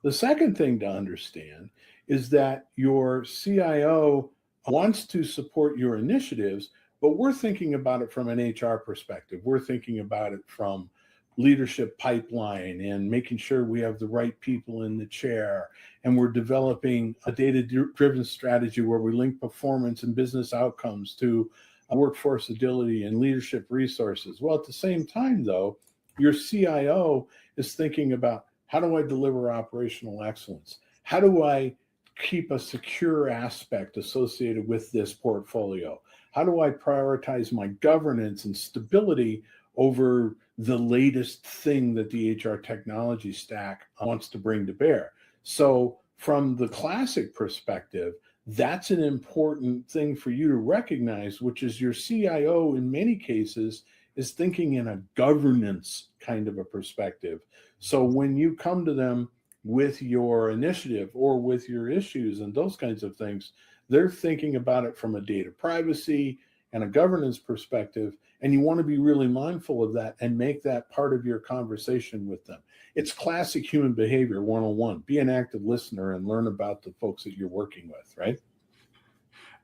The second thing to understand is that your CIO wants to support your initiatives, but we're thinking about it from an HR perspective. We're thinking about it from leadership pipeline and making sure we have the right people in the chair. And we're developing a data-driven strategy where we link performance and business outcomes to workforce agility and leadership resources. Well, at the same time, though, your CIO is thinking about, how do I deliver operational excellence? How do I keep a secure aspect associated with this portfolio? How do I prioritize my governance and stability over the latest thing that the HR technology stack wants to bring to bear? So from the classic perspective, that's an important thing for you to recognize, which is your CIO in many cases is thinking in a governance kind of a perspective. So when you come to them with your initiative or with your issues and those kinds of things, they're thinking about it from a data privacy and a governance perspective, and you want to be really mindful of that and make that part of your conversation with them. It's classic human behavior 101. Be an active listener and learn about the folks that you're working with, right?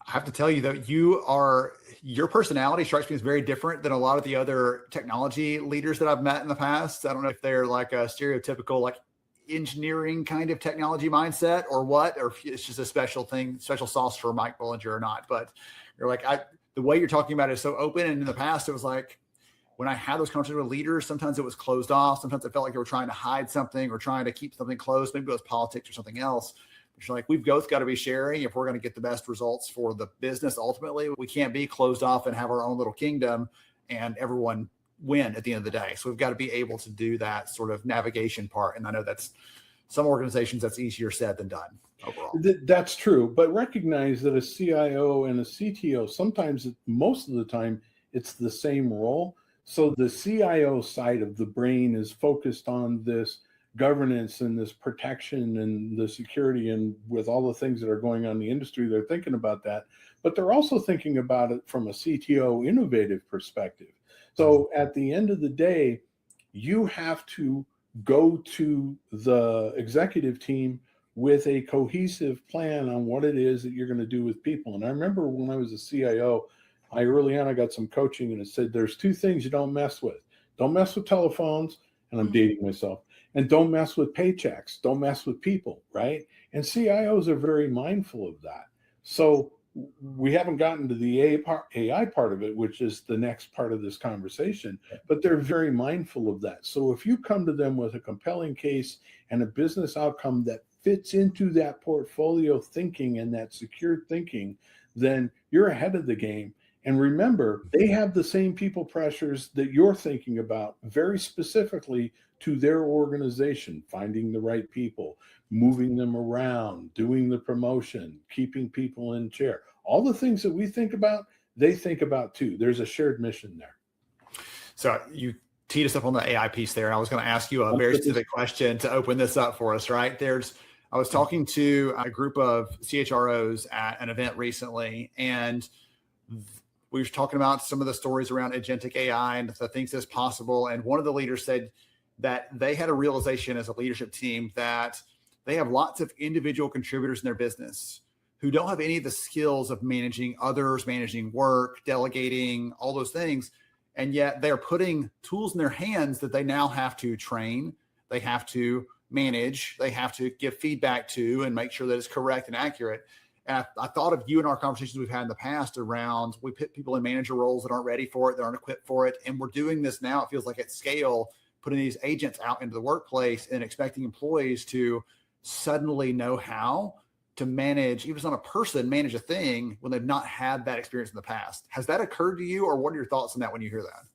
I have to tell you that your personality strikes me as very different than a lot of the other technology leaders that I've met in the past. I don't know if they're like a stereotypical, like engineering kind of technology mindset or what, or if it's just a special thing, special sauce for Mike Bollinger or not. But you're like, the way you're talking about it is so open. And in the past, it was like, when I had those conversations with leaders, sometimes it was closed off. Sometimes it felt like they were trying to hide something or trying to keep something closed. Maybe it was politics or something else. But you're like, we've both got to be sharing if we're going to get the best results for the business. Ultimately, we can't be closed off and have our own little kingdom and everyone win at the end of the day. So we've got to be able to do that sort of navigation part. And I know that's some organizations that's easier said than done overall. That's true. But recognize that a CIO and a CTO, sometimes, most of the time, it's the same role. So the CIO side of the brain is focused on this governance and this protection and the security, and with all the things that are going on in the industry, they're thinking about that. But they're also thinking about it from a CTO innovative perspective. So at the end of the day, you have to go to the executive team with a cohesive plan on what it is that you're going to do with people. And I remember when I was a CIO, early on, I got some coaching, and it said, there's two things you don't mess with. Don't mess with telephones, and I'm dating myself, and don't mess with paychecks. Don't mess with people, right? And CIOs are very mindful of that. So we haven't gotten to the AI part of it, which is the next part of this conversation, but they're very mindful of that. So if you come to them with a compelling case and a business outcome that fits into that portfolio thinking and that secured thinking, then you're ahead of the game. And remember, they have the same people pressures that you're thinking about very specifically to their organization, finding the right people, moving them around, doing the promotion, keeping people in chair. All the things that we think about, they think about too. There's a shared mission there. So you teed us up on the AI piece there. I was going to ask you a very specific question to open this up for us, right? I was talking to a group of CHROs at an event recently, and we were talking about some of the stories around agentic AI and the things that's possible. And one of the leaders said that they had a realization as a leadership team that they have lots of individual contributors in their business who don't have any of the skills of managing others, managing work, delegating, all those things. And yet they're putting tools in their hands that they now have to train, they have to manage, they have to give feedback to and make sure that it's correct and accurate. And I thought of you in our conversations we've had in the past around, we put people in manager roles that aren't ready for it, that aren't equipped for it. And we're doing this now, it feels like at scale, putting these agents out into the workplace and expecting employees to suddenly know how to manage, even if it's not a person, manage a thing when they've not had that experience in the past. Has that occurred to you, or what are your thoughts on that when you hear that?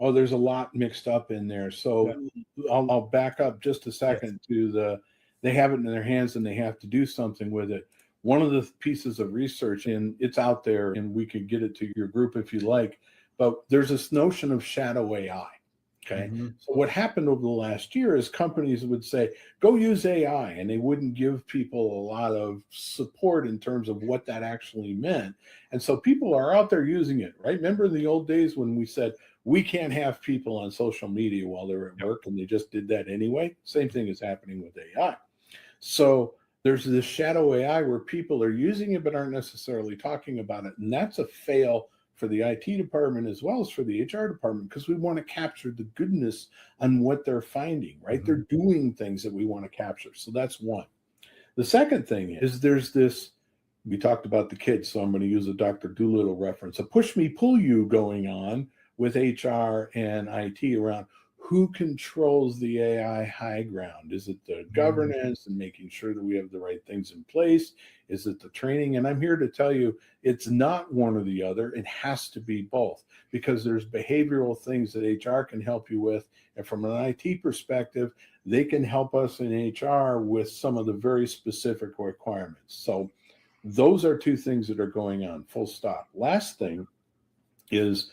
Oh, there's a lot mixed up in there. So yeah. I'll back up just a second to they have it in their hands and they have to do something with it. One of the pieces of research, and it's out there, and we could get it to your group if you like, but there's this notion of shadow AI. Okay. Mm-hmm. So what happened over the last year is companies would say, go use AI, and they wouldn't give people a lot of support in terms of what that actually meant. And so people are out there using it, right? Remember in the old days when we said, we can't have people on social media while they're at work, and they just did that anyway? Same thing is happening with AI. So there's this shadow AI where people are using it but aren't necessarily talking about it. And that's a fail for the IT department as well as for the HR department, because we want to capture the goodness on what they're finding, right? Mm-hmm. They're doing things that we want to capture. So that's one. The second thing is there's this, we talked about the kids, so I'm going to use a Dr. Dolittle reference, a push me, pull you going on with HR and IT around who controls the AI high ground. Is it the governance and making sure that we have the right things in place? Is it the training? And I'm here to tell you, it's not one or the other. It has to be both, because there's behavioral things that HR can help you with. And from an IT perspective, they can help us in HR with some of the very specific requirements. So Those are two things that are going on, full stop. Last thing is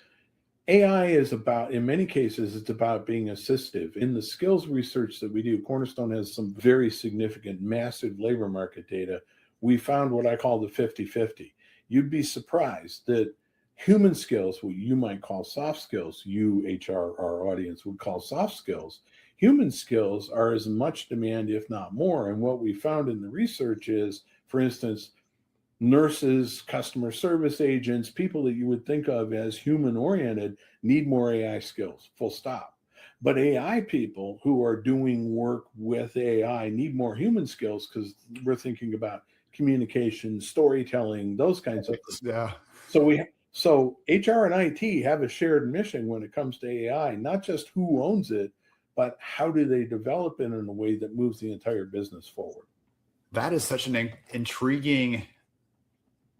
AI is about, in many cases, it's about being assistive. In the skills research that we do, Cornerstone has some very significant, massive labor market data. We found what I call the 50-50. You'd be surprised that human skills, what you might call soft skills, you, HR, our audience would call soft skills, human skills are as much demand, if not more. And what we found in the research is, for instance, nurses, customer service agents, people that you would think of as human oriented need more AI skills, full stop. But AI people who are doing work with AI need more human skills because we're thinking about communication, storytelling, those kinds of things. Yeah. So HR and IT have a shared mission when it comes to AI, not just who owns it, but how do they develop it in a way that moves the entire business forward. That is such an intriguing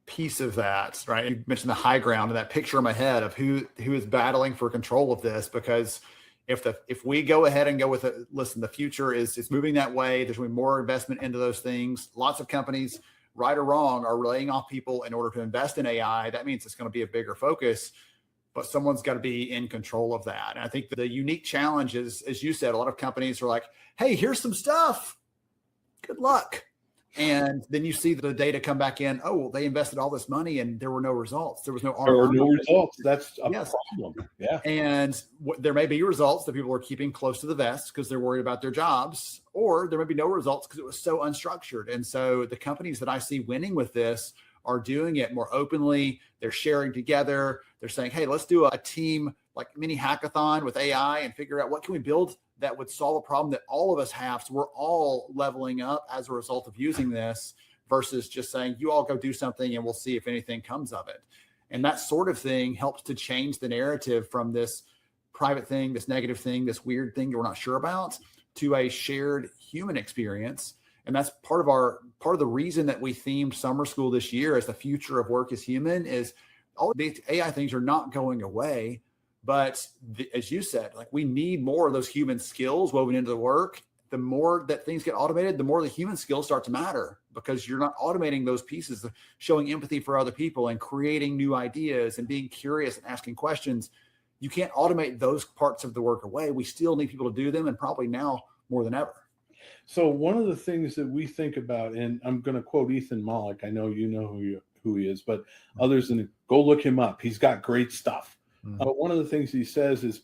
piece of that, right? You mentioned the high ground and that picture in my head of who is battling for control of this, because if we go ahead and go with it, listen, the future is moving that way. There's going to be more investment into those things. Lots of companies, right or wrong, are laying off people in order to invest in AI. That means it's going to be a bigger focus, but someone's got to be in control of that. And I think the unique challenge is, as you said, a lot of companies are like, hey, here's some stuff. Good luck. And then you see the data come back in. Oh, well, they invested all this money and there were no results. There was no ROI. There were no results. That's a problem. Yeah. And there may be results that people are keeping close to the vest because they're worried about their jobs, or there may be no results because it was so unstructured. And so the companies that I see winning with this are doing it more openly. They're sharing together. They're saying, hey, let's do a team like mini hackathon with AI and figure out what can we build that would solve a problem that all of us have. So we're all leveling up as a result of using this, versus just saying, you all go do something and we'll see if anything comes of it. And that sort of thing helps to change the narrative from this private thing, this negative thing, this weird thing that we're not sure about, to a shared human experience. And that's part of the reason that we themed summer school this year as the future of work is human. Is all these AI things are not going away. But as you said, like, we need more of those human skills woven into the work. The more that things get automated, the more the human skills start to matter, because you're not automating those pieces of showing empathy for other people and creating new ideas and being curious and asking questions. You can't automate those parts of the work away. We still need people to do them, and probably now more than ever. So one of the things that we think about, and I'm going to quote Ethan Mollick. I know you know who he is, but others, and go look him up. He's got great stuff. But one of the things he says is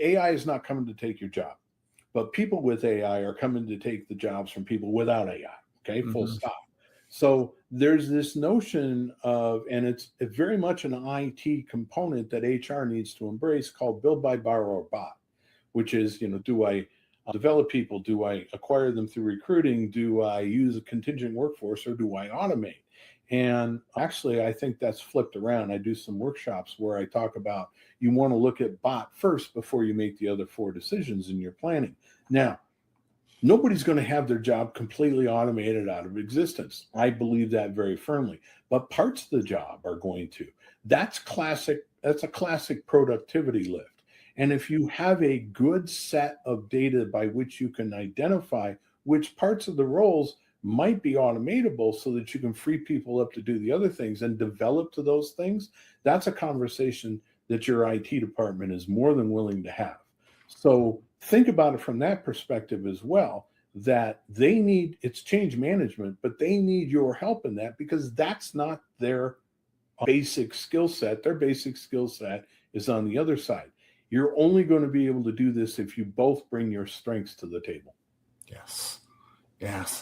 AI is not coming to take your job, but people with AI are coming to take the jobs from people without AI. Okay, full stop. So there's this notion of, and it's very much an IT component that HR needs to embrace, called build, buy, borrow, or bot, which is, do I develop people? Do I acquire them through recruiting? Do I use a contingent workforce, or do I automate? And actually, I think that's flipped around. I do some workshops where I talk about, you want to look at bot first before you make the other 4 decisions in your planning. Now, nobody's going to have their job completely automated out of existence. I believe that very firmly. But parts of the job are going to. That's classic. That's a classic productivity lift. And if you have a good set of data by which you can identify which parts of the roles might be automatable so that you can free people up to do the other things and develop to those things, that's a conversation that your IT department is more than willing to have. So think about it from that perspective as well, that it's change management, but they need your help in that, because that's not their basic skill set. Their basic skill set is on the other side. You're only going to be able to do this if you both bring your strengths to the table. Yes.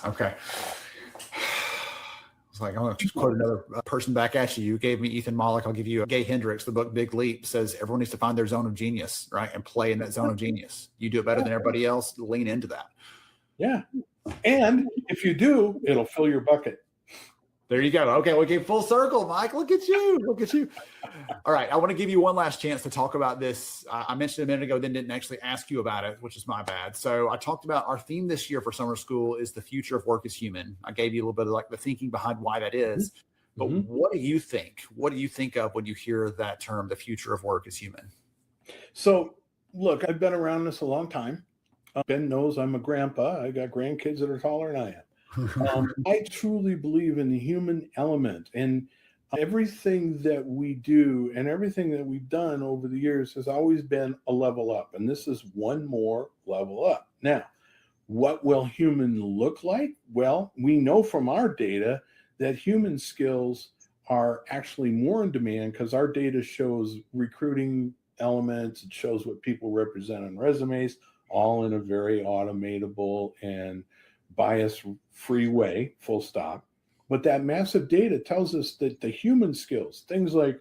Okay. It's like, I'm going to just quote another person back at you. You gave me Ethan Mollick. I'll give you Gay Hendricks. The book Big Leap says everyone needs to find their zone of genius, right? And play in that zone of genius. You do it better than everybody else. Lean into that. Yeah. And if you do, it'll fill your bucket. There you go. Okay, we came full circle, Mike. Look at you. All right, I want to give you one last chance to talk about this. I mentioned a minute ago, then didn't actually ask you about it, which is my bad. So I talked about our theme this year for summer school is the future of work is human. I gave you a little bit of like the thinking behind why that is. But what do you think? What do you think of when you hear that term, the future of work is human? So look, I've been around this a long time. Ben knows I'm a grandpa. I got grandkids that are taller than I am. I truly believe in the human element, and everything that we do and everything that we've done over the years has always been a level up, and this is one more level up. Now, what will human look like? Well, we know from our data that human skills are actually more in demand because our data shows recruiting elements, it shows what people represent on resumes, all in a very automatable and bias free way, full stop. But that massive data tells us that the human skills, things like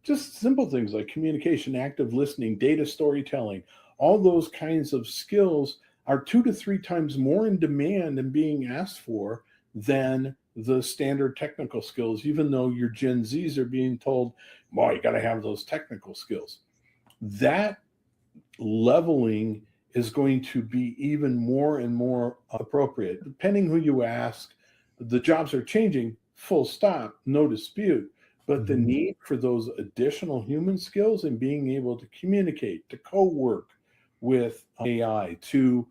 just simple things like communication, active listening, data storytelling, all those kinds of skills are 2 to 3 times more in demand and being asked for than the standard technical skills, even though your Gen Zs are being told, well, you got to have those technical skills. That leveling is going to be even more and more appropriate. Depending who you ask, the jobs are changing, full stop, no dispute. But the need for those additional human skills and being able to communicate, to co-work with AI, to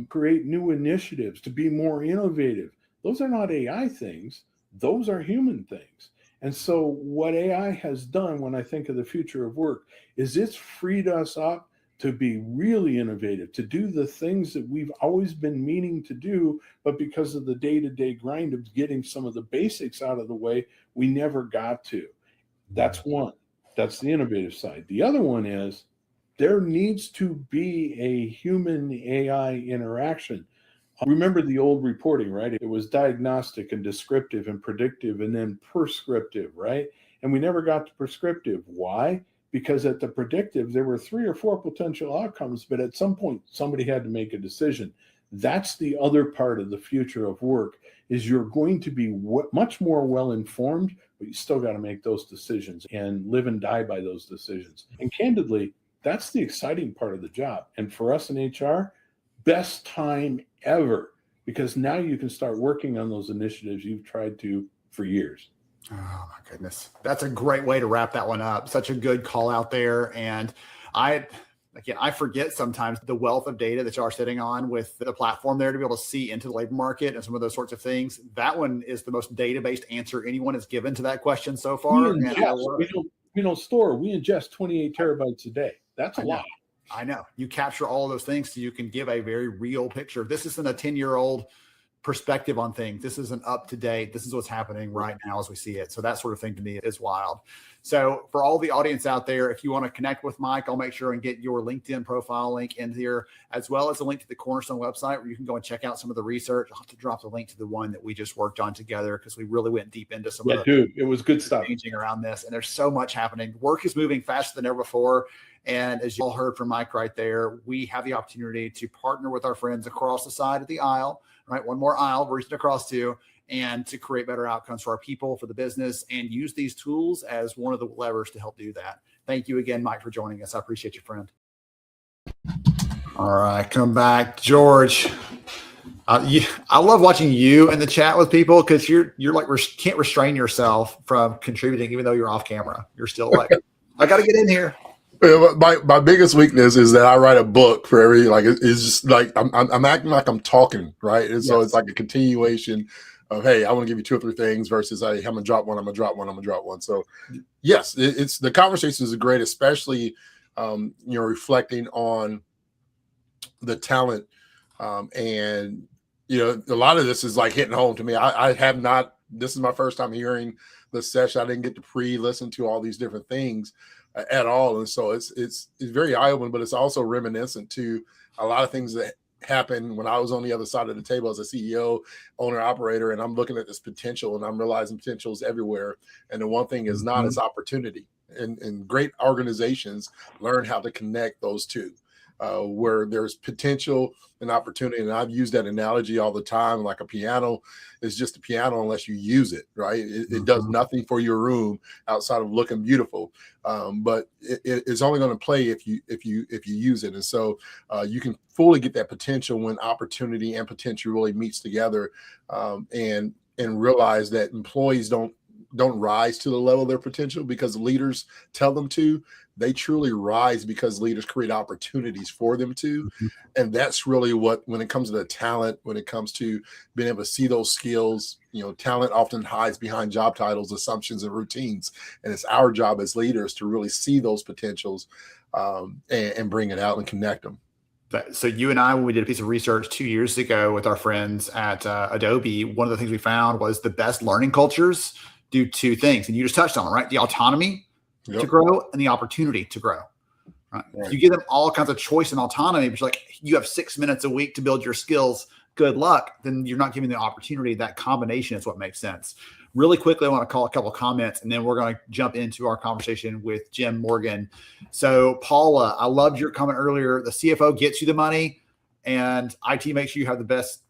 create new initiatives, to be more innovative, those are not AI things, those are human things. And so what AI has done when I think of the future of work is it's freed us up to be really innovative, to do the things that we've always been meaning to do, but because of the day-to-day grind of getting some of the basics out of the way, we never got to. That's one. That's the innovative side. The other one is there needs to be a human AI interaction. Remember the old reporting, right? It was diagnostic and descriptive and predictive and then prescriptive, right? And we never got to prescriptive. Why? Because at the predictive, there were 3 or 4 potential outcomes, but at some point, somebody had to make a decision. That's the other part of the future of work, is you're going to be much more well-informed, but you still got to make those decisions and live and die by those decisions. And candidly, that's the exciting part of the job. And for us in HR, best time ever, because now you can start working on those initiatives you've tried to for years. Oh my goodness. That's a great way to wrap that one up. Such a good call out there. And I forget sometimes the wealth of data that y'all are sitting on with the platform there to be able to see into the labor market and some of those sorts of things. That one is the most data-based answer anyone has given to that question so far. We don't store, we ingest 28 terabytes a day. That's a lot. I know. You capture all of those things so you can give a very real picture. This isn't a 10-year-old perspective on things. This isn't up to date. This is what's happening right now as we see it. So that sort of thing to me is wild. So for all the audience out there, if you want to connect with Mike, I'll make sure and get your LinkedIn profile link in here, as well as a link to the Cornerstone website where you can go and check out some of the research. I'll have to drop the link to the one that we just worked on together because we really went deep into some of the it was good stuff changing around this. And there's so much happening. Work is moving faster than ever before. And as you all heard from Mike right there, we have the opportunity to partner with our friends across the side of the aisle, right? One more aisle we're reaching across to, and to create better outcomes for our people, for the business, and use these tools as one of the levers to help do that. Thank you again, Mike, for joining us. I appreciate you, friend. All right, come back. George. I love watching you in the chat with people because you're like, can't restrain yourself from contributing, even though you're off camera. You're still like, I got to get in here. My biggest weakness is that I write a book for every, like, it's just like I'm acting like I'm talking, right? And so it's like a continuation of, hey, I want to give you 2 or 3 things versus, hey, I'm gonna drop one, I'm gonna drop one, I'm gonna drop one. So yes, it's the conversations are great, especially reflecting on the talent, and a lot of this is like hitting home to me. I have not. This is my first time hearing the session. I didn't get to pre-listen to all these different things at all, and so it's very eye-opening, but it's also reminiscent to a lot of things that happened when I was on the other side of the table as a CEO, owner, operator, and I'm looking at this potential and I'm realizing potential is everywhere. And the one thing is not, it's opportunity. And great organizations learn how to connect those two. Where there's potential and opportunity. And I've used that analogy all the time, like a piano is just a piano unless you use it, right? It does nothing for your room outside of looking beautiful. But it's only going to play if you use it. And so you can fully get that potential when opportunity and potential really meets together, and realize that employees don't don't rise to the level of their potential because leaders tell them to. They truly rise because leaders create opportunities for them to. And that's really what, when it comes to the talent, when it comes to being able to see those skills, talent often hides behind job titles, assumptions, and routines. And it's our job as leaders to really see those potentials and bring it out and connect them. So you and I, when we did a piece of research 2 years ago with our friends at Adobe, one of the things we found was the best learning cultures do two things. And you just touched on it, right? The autonomy to grow and the opportunity to grow. Right? If you give them all kinds of choice and autonomy, but you're like, you have 6 minutes a week to build your skills, good luck, then you're not giving the opportunity. That combination is what makes sense. Really quickly, I want to call a couple of comments, and then we're going to jump into our conversation with Jim Morgan. So, Paula, I loved your comment earlier. The CFO gets you the money, and IT makes sure you have the best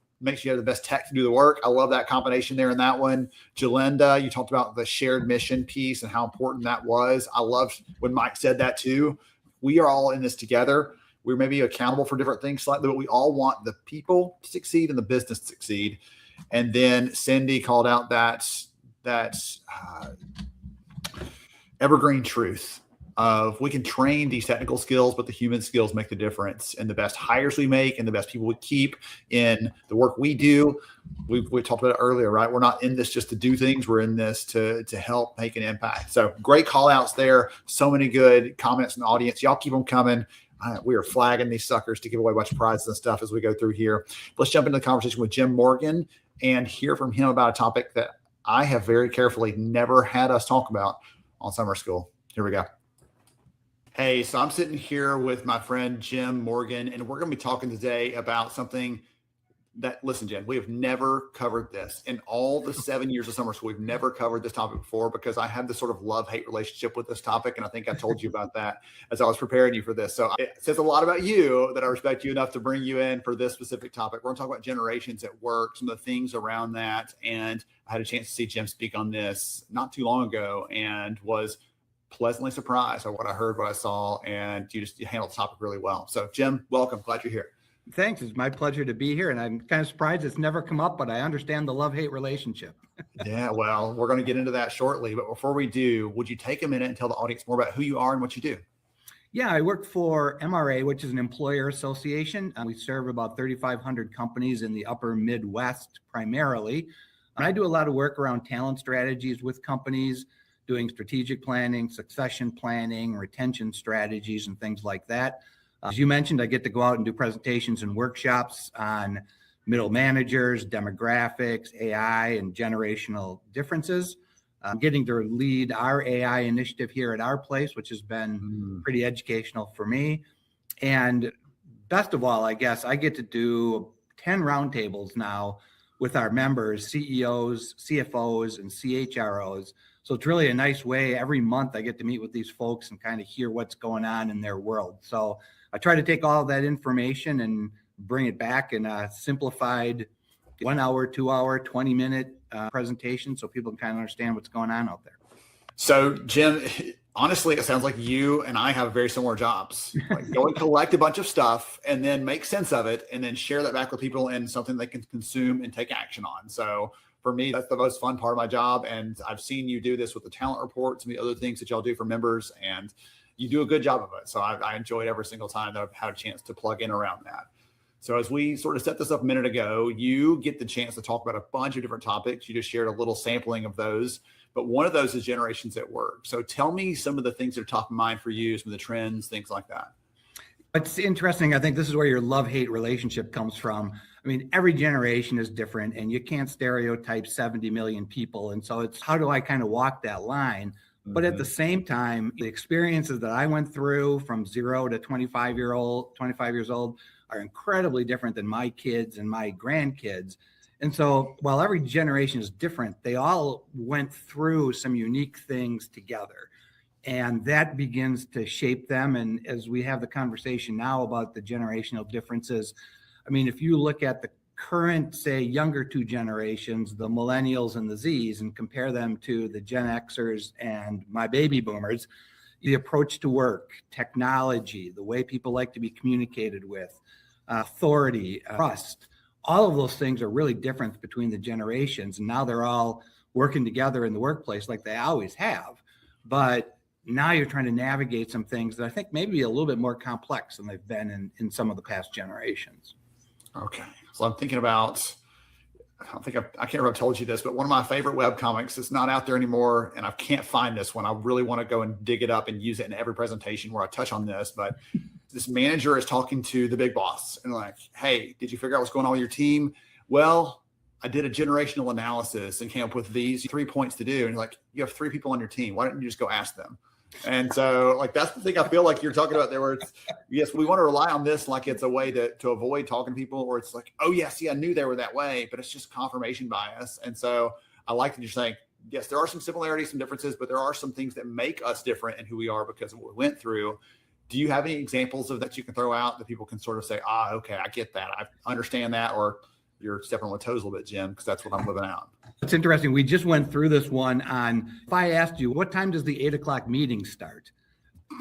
tech to do the work. I love that combination there in that one. Jalinda, you talked about the shared mission piece and how important that was. I loved when Mike said that too. We are all in this together. We're maybe accountable for different things slightly, but we all want the people to succeed and the business to succeed. And then Cindy called out that evergreen truth of we can train these technical skills, but the human skills make the difference. And the best hires we make and the best people we keep in the work we do, we talked about it earlier, right? We're not in this just to do things. We're in this to help make an impact. So great call outs there. So many good comments in the audience. Y'all keep them coming. We are flagging these suckers to give away a bunch of prizes and stuff as we go through here. Let's jump into the conversation with Jim Morgan and hear from him about a topic that I have very carefully never had us talk about on summer school. Here we go. Hey, so I'm sitting here with my friend Jim Morgan, and we're going to be talking today about something that, listen, Jim, we have never covered this. In all the 7 years of summer school, we've never covered this topic before because I have this sort of love-hate relationship with this topic, and I think I told you about that as I was preparing you for this. So it says a lot about you that I respect you enough to bring you in for this specific topic. We're going to talk about generations at work, some of the things around that, and I had a chance to see Jim speak on this not too long ago and was pleasantly surprised by what I heard, what I saw, and you handled the topic really well. So Jim, welcome. Glad you're here. Thanks. It's my pleasure to be here. And I'm kind of surprised it's never come up, but I understand the love-hate relationship. Yeah, well, we're going to get into that shortly. But before we do, would you take a minute and tell the audience more about who you are and what you do? Yeah, I work for MRA, which is an employer association. We serve about 3,500 companies in the upper Midwest primarily. And I do a lot of work around talent strategies with companies, doing strategic planning, succession planning, retention strategies, and things like that. As you mentioned, I get to go out and do presentations and workshops on middle managers, demographics, AI, and generational differences. I'm getting to lead our AI initiative here at our place, which has been pretty educational for me. And best of all, I guess, I get to do 10 roundtables now with our members, CEOs, CFOs, and CHROs. So it's really a nice way. Every month I get to meet with these folks and kind of hear what's going on in their world. So I try to take all of that information and bring it back in a simplified 1 hour, 2 hour, 20-minute presentation so people can kind of understand what's going on out there. So Jim, honestly, it sounds like you and I have very similar jobs. Like go and collect a bunch of stuff and then make sense of it and then share that back with people in something they can consume and take action on. So for me, that's the most fun part of my job. And I've seen you do this with the talent reports and the other things that y'all do for members, and you do a good job of it. So I enjoyed every single time that I've had a chance to plug in around that. So as we sort of set this up a minute ago, you get the chance to talk about a bunch of different topics. You just shared a little sampling of those, but one of those is generations at work. So tell me some of the things that are top of mind for you, some of the trends, things like that. It's interesting. I think this is where your love-hate relationship comes from. I mean, every generation is different and you can't stereotype 70 million people. And so it's how do I kind of walk that line? But at the same time, the experiences that I went through from 0 to 25 years old are incredibly different than my kids and my grandkids. And so while every generation is different, they all went through some unique things together. And that begins to shape them. And as we have the conversation now about the generational differences, I mean, if you look at the current, say, younger two generations, the millennials and the Zs, and compare them to the Gen Xers and my baby boomers, the approach to work, technology, the way people like to be communicated with, authority, trust, all of those things are really different between the generations. And now they're all working together in the workplace like they always have. But now you're trying to navigate some things that I think maybe a little bit more complex than they've been in some of the past generations. Okay. So I'm thinking about, I can't remember if I told you this, but one of my favorite web comics is not out there anymore. And I can't find this one. I really want to go and dig it up and use it in every presentation where I touch on this. But this manager is talking to the big boss and like, hey, did you figure out what's going on with your team? Well, I did a generational analysis and came up with these 3 points to do. And you're like, you have 3 people on your team. Why don't you just go ask them? And so like, that's the thing I feel like you're talking about there where it's, yes, we want to rely on this like it's a way to avoid talking to people, or it's like, oh yeah, see, I knew they were that way, but it's just confirmation bias. And so I like that you're saying, yes, there are some similarities, some differences, but there are some things that make us different in who we are because of what we went through. Do you have any examples of that you can throw out that people can sort of say, okay, I get that. I understand that. Or you're stepping on my toes a little bit, Jim, because that's what I'm living out. It's interesting. We just went through this one on, if I asked you, what time does the 8 o'clock meeting start?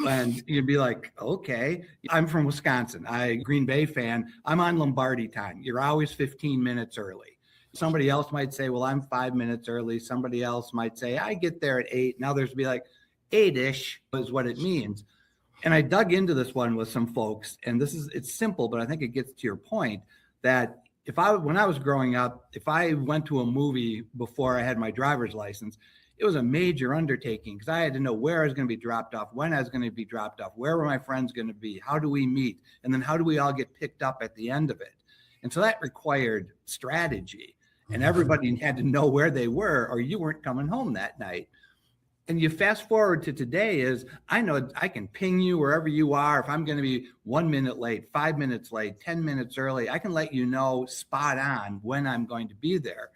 And you'd be like, okay, I'm from Wisconsin. Green Bay fan. I'm on Lombardi time. You're always 15 minutes early. Somebody else might say, well, I'm 5 minutes early. Somebody else might say, I get there at 8. Now there's be like 8-ish is what it means. And I dug into this one with some folks, and it's simple, but I think it gets to your point that when I was growing up, if I went to a movie before I had my driver's license, it was a major undertaking because I had to know where I was going to be dropped off, when I was going to be dropped off, where were my friends going to be, how do we meet, and then how do we all get picked up at the end of it. And so that required strategy, and everybody had to know where they were or you weren't coming home that night. And you fast forward to today is, I know I can ping you wherever you are. If I'm going to be 1 minute late, 5 minutes late, 10 minutes early, I can let you know spot on when I'm going to be there.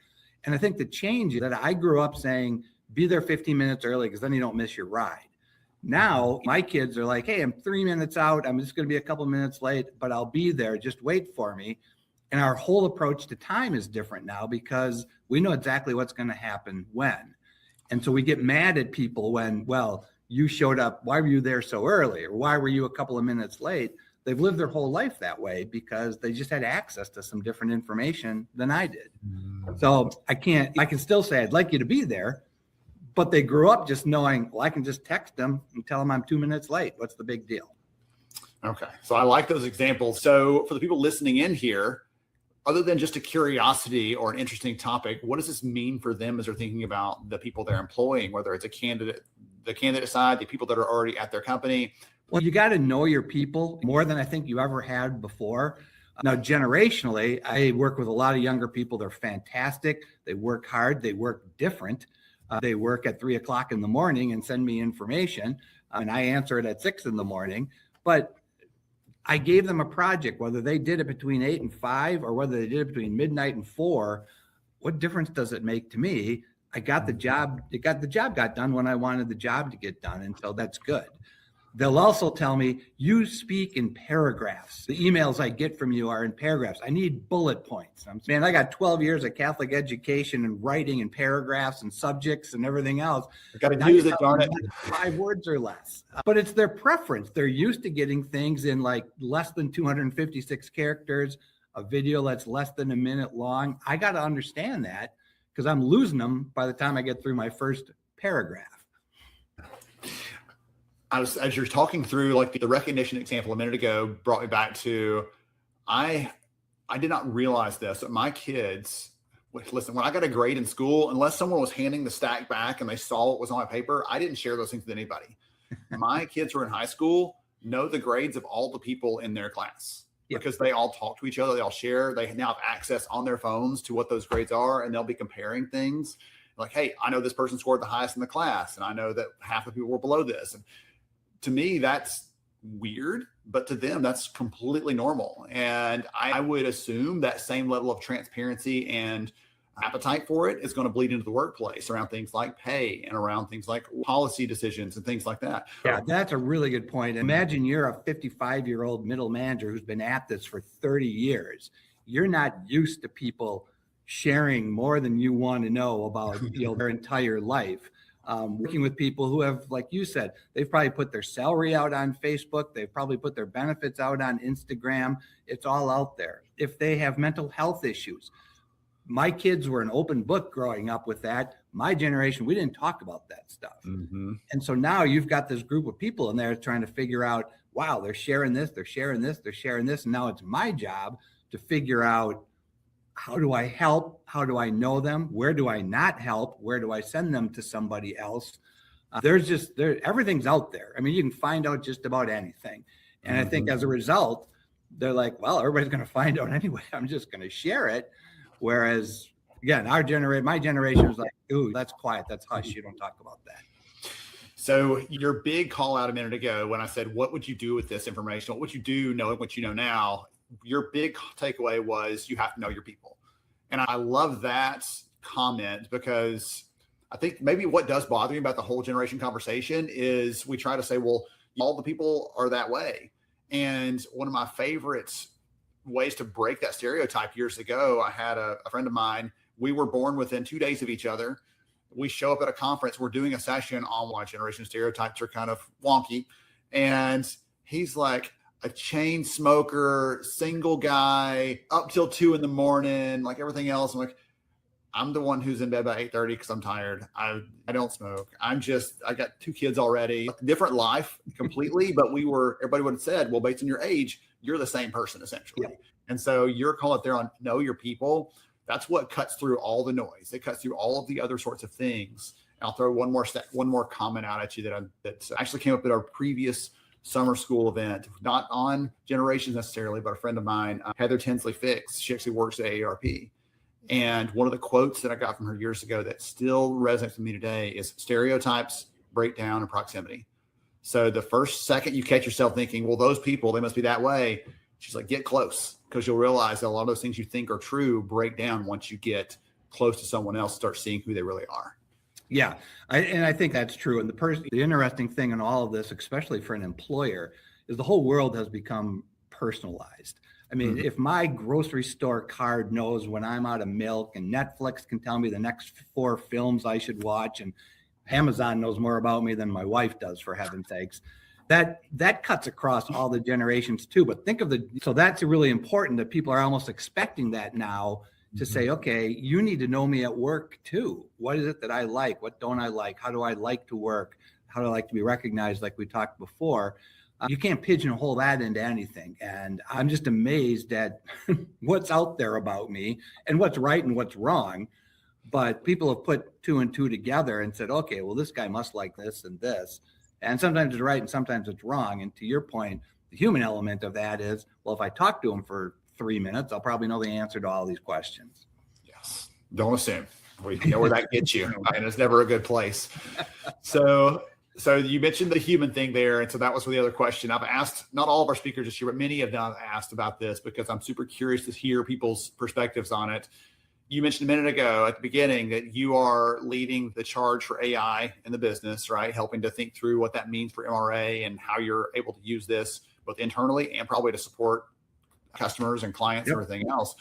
And I think the change is that I grew up saying, be there 15 minutes early because then you don't miss your ride. Now my kids are like, hey, I'm 3 minutes out. I'm just going to be a couple minutes late, but I'll be there. Just wait for me. And our whole approach to time is different now because we know exactly what's going to happen when. And so we get mad at people when, well, you showed up, why were you there so early? Or why were you a couple of minutes late? They've lived their whole life that way because they just had access to some different information than I did. So I can still say I'd like you to be there, but they grew up just knowing, well, I can just text them and tell them I'm 2 minutes late. What's the big deal? Okay. So I like those examples. So for the people listening in here, other than just a curiosity or an interesting topic, what does this mean for them as they're thinking about the people they're employing, whether it's the candidate side, the people that are already at their company? Well, you got to know your people more than I think you ever had before. Now, generationally, I work with a lot of younger people. They're fantastic. They work hard. They work different. They work at 3 o'clock in the morning and send me information, and I answer it at 6 in the morning. But I gave them a project, whether they did it between 8 and 5 or whether they did it between midnight and 4. What difference does it make to me? I got the job. The job got done when I wanted the job to get done. And so that's good. They'll also tell me, you speak in paragraphs. The emails I get from you are in paragraphs. I need bullet points. I got 12 years of Catholic education and writing and paragraphs and subjects and everything else. I got to use it, darn it. 5 words or less. But it's their preference. They're used to getting things in like less than 256 characters, a video that's less than a minute long. I got to understand that because I'm losing them by the time I get through my first paragraph. As you're talking through, like the recognition example a minute ago brought me back to, I did not realize this, but my kids, listen, when I got a grade in school, unless someone was handing the stack back and they saw what was on my paper, I didn't share those things with anybody. My kids who are in high school know the grades of all the people in their class because they all talk to each other. They all share. They now have access on their phones to what those grades are, and they'll be comparing things like, hey, I know this person scored the highest in the class, and I know that half the people were below this. And to me, that's weird, but to them, that's completely normal. And I would assume that same level of transparency and appetite for it is going to bleed into the workplace around things like pay and around things like policy decisions and things like that. Yeah, that's a really good point. Imagine you're a 55-year-old middle manager who's been at this for 30 years. You're not used to people sharing more than you want to know about their entire life. Working with people who have, like you said, they've probably put their salary out on Facebook. They've probably put their benefits out on Instagram. It's all out there. If they have mental health issues, my kids were an open book growing up with that. My generation, we didn't talk about that stuff. Mm-hmm. And so now you've got this group of people in there trying to figure out, wow, they're sharing this, they're sharing this, they're sharing this. And now it's my job to figure out, how do I help? How do I know them? Where do I not help? Where do I send them to somebody else? Everything's out there. I mean, you can find out just about anything. And I think as a result, they're like, well, everybody's going to find out anyway. I'm just going to share it. Whereas, again, my generation was like, ooh, that's quiet. That's hush. You don't talk about that. So your big call out a minute ago when I said, what would you do with this information? What would you do knowing what you know now? Your big takeaway was you have to know your people. And I love that comment, because I think maybe what does bother me about the whole generation conversation is we try to say, well, all the people are that way. And one of my favorite ways to break that stereotype years ago, I had a friend of mine, we were born within 2 days of each other. We show up at a conference, we're doing a session on why generation stereotypes are kind of wonky. And he's like, a chain smoker, single guy, up till 2 a.m, like everything else. I'm like, I'm the one who's in bed by 8:30 because I'm tired. I don't smoke. I got 2 kids already, different life completely. But everybody would have said, well, based on your age, you're the same person essentially. Yeah. And so your call out there on know your people, that's what cuts through all the noise. It cuts through all of the other sorts of things. And I'll throw one more comment out at you that actually came up at our previous summer school event, not on generations necessarily, but a friend of mine, Heather Tinsley Fix, she actually works at AARP. And one of the quotes that I got from her years ago that still resonates with me today is stereotypes, breakdown, and proximity. So the first second you catch yourself thinking, well, those people, they must be that way. She's like, get close, because you'll realize that a lot of those things you think are true break down once you get close to someone else, start seeing who they really are. Yeah, I think that's true. And the interesting thing in all of this, especially for an employer, is the whole world has become personalized. I mean, if my grocery store card knows when I'm out of milk, and Netflix can tell me the next 4 films I should watch, and Amazon knows more about me than my wife does, for heaven's sakes, that cuts across all the generations too. But so that's really important, that people are almost expecting that now, to say, okay, you need to know me at work too. What is it that I like? What don't I like? How do I like to work? How do I like to be recognized, like we talked before? You can't pigeonhole that into anything. And I'm just amazed at what's out there about me and what's right and what's wrong. But people have put 2 and 2 together and said, okay, well, this guy must like this and this. And sometimes it's right and sometimes it's wrong. And to your point, the human element of that is, well, if I talk to him for 3 minutes, I'll probably know the answer to all these questions. Yes. Don't assume. We know where that gets you. And it's never a good place. So you mentioned the human thing there. And so that was the other question. I've asked, not all of our speakers this year, but many of them have asked about this, because I'm super curious to hear people's perspectives on it. You mentioned a minute ago at the beginning that you are leading the charge for AI in the business, right? Helping to think through what that means for MRA and how you're able to use this both internally and probably to support customers and clients and everything else.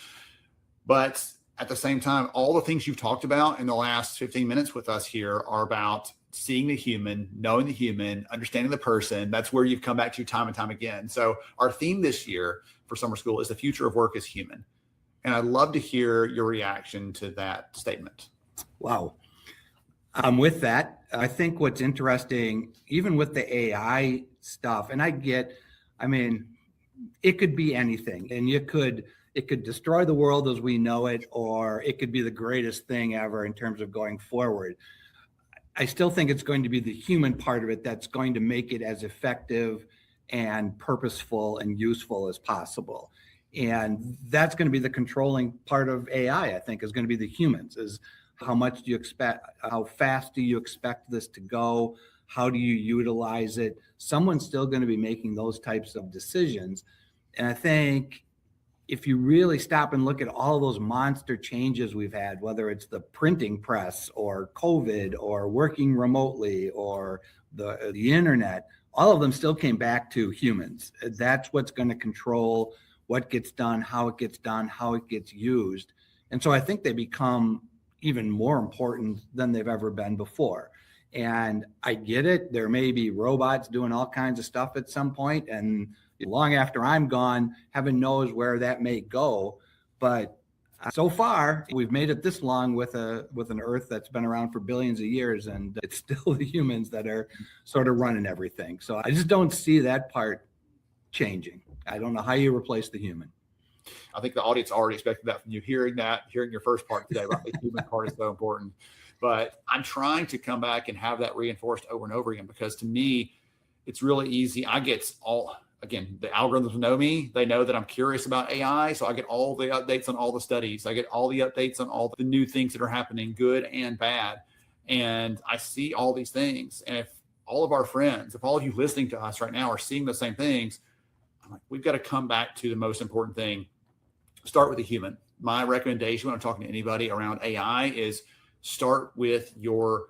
But at the same time, all the things you've talked about in the last 15 minutes with us here are about seeing the human, knowing the human, understanding the person. That's where you've come back to time and time again. So our theme this year for summer school is the future of work is human. And I'd love to hear your reaction to that statement. Wow. With that, I think what's interesting, even with the AI stuff, and I mean, it could be anything, and it could destroy the world as we know it, or it could be the greatest thing ever in terms of going forward. I still think it's going to be the human part of it that's going to make it as effective and purposeful and useful as possible. And that's going to be the controlling part of AI, I think, is going to be the humans. Is how much do you expect? How fast do you expect this to go? How do you utilize it? Someone's still going to be making those types of decisions. And I think if you really stop and look at all those monster changes we've had, whether it's the printing press or COVID or working remotely or the internet, all of them still came back to humans. That's what's going to control what gets done, how it gets used. And so I think they become even more important than they've ever been before. And I get it. There may be robots doing all kinds of stuff at some point, and long after I'm gone, heaven knows where that may go. But So far, we've made it this long with an Earth that's been around for billions of years, and it's still the humans that are sort of running everything. So I just don't see that part changing. I don't know how you replace the human. I think the audience already expected that from you. Hearing your first part today about the human part is so important. But I'm trying to come back and have that reinforced over and over again, because to me, it's really easy. I get the algorithms know me. They know that I'm curious about AI. So I get all the updates on all the studies. I get all the updates on all the new things that are happening, good and bad. And I see all these things. And if all of our friends, if all of you listening to us right now are seeing the same things, I'm like, we've got to come back to the most important thing. Start with the human. My recommendation when I'm talking to anybody around AI is start with your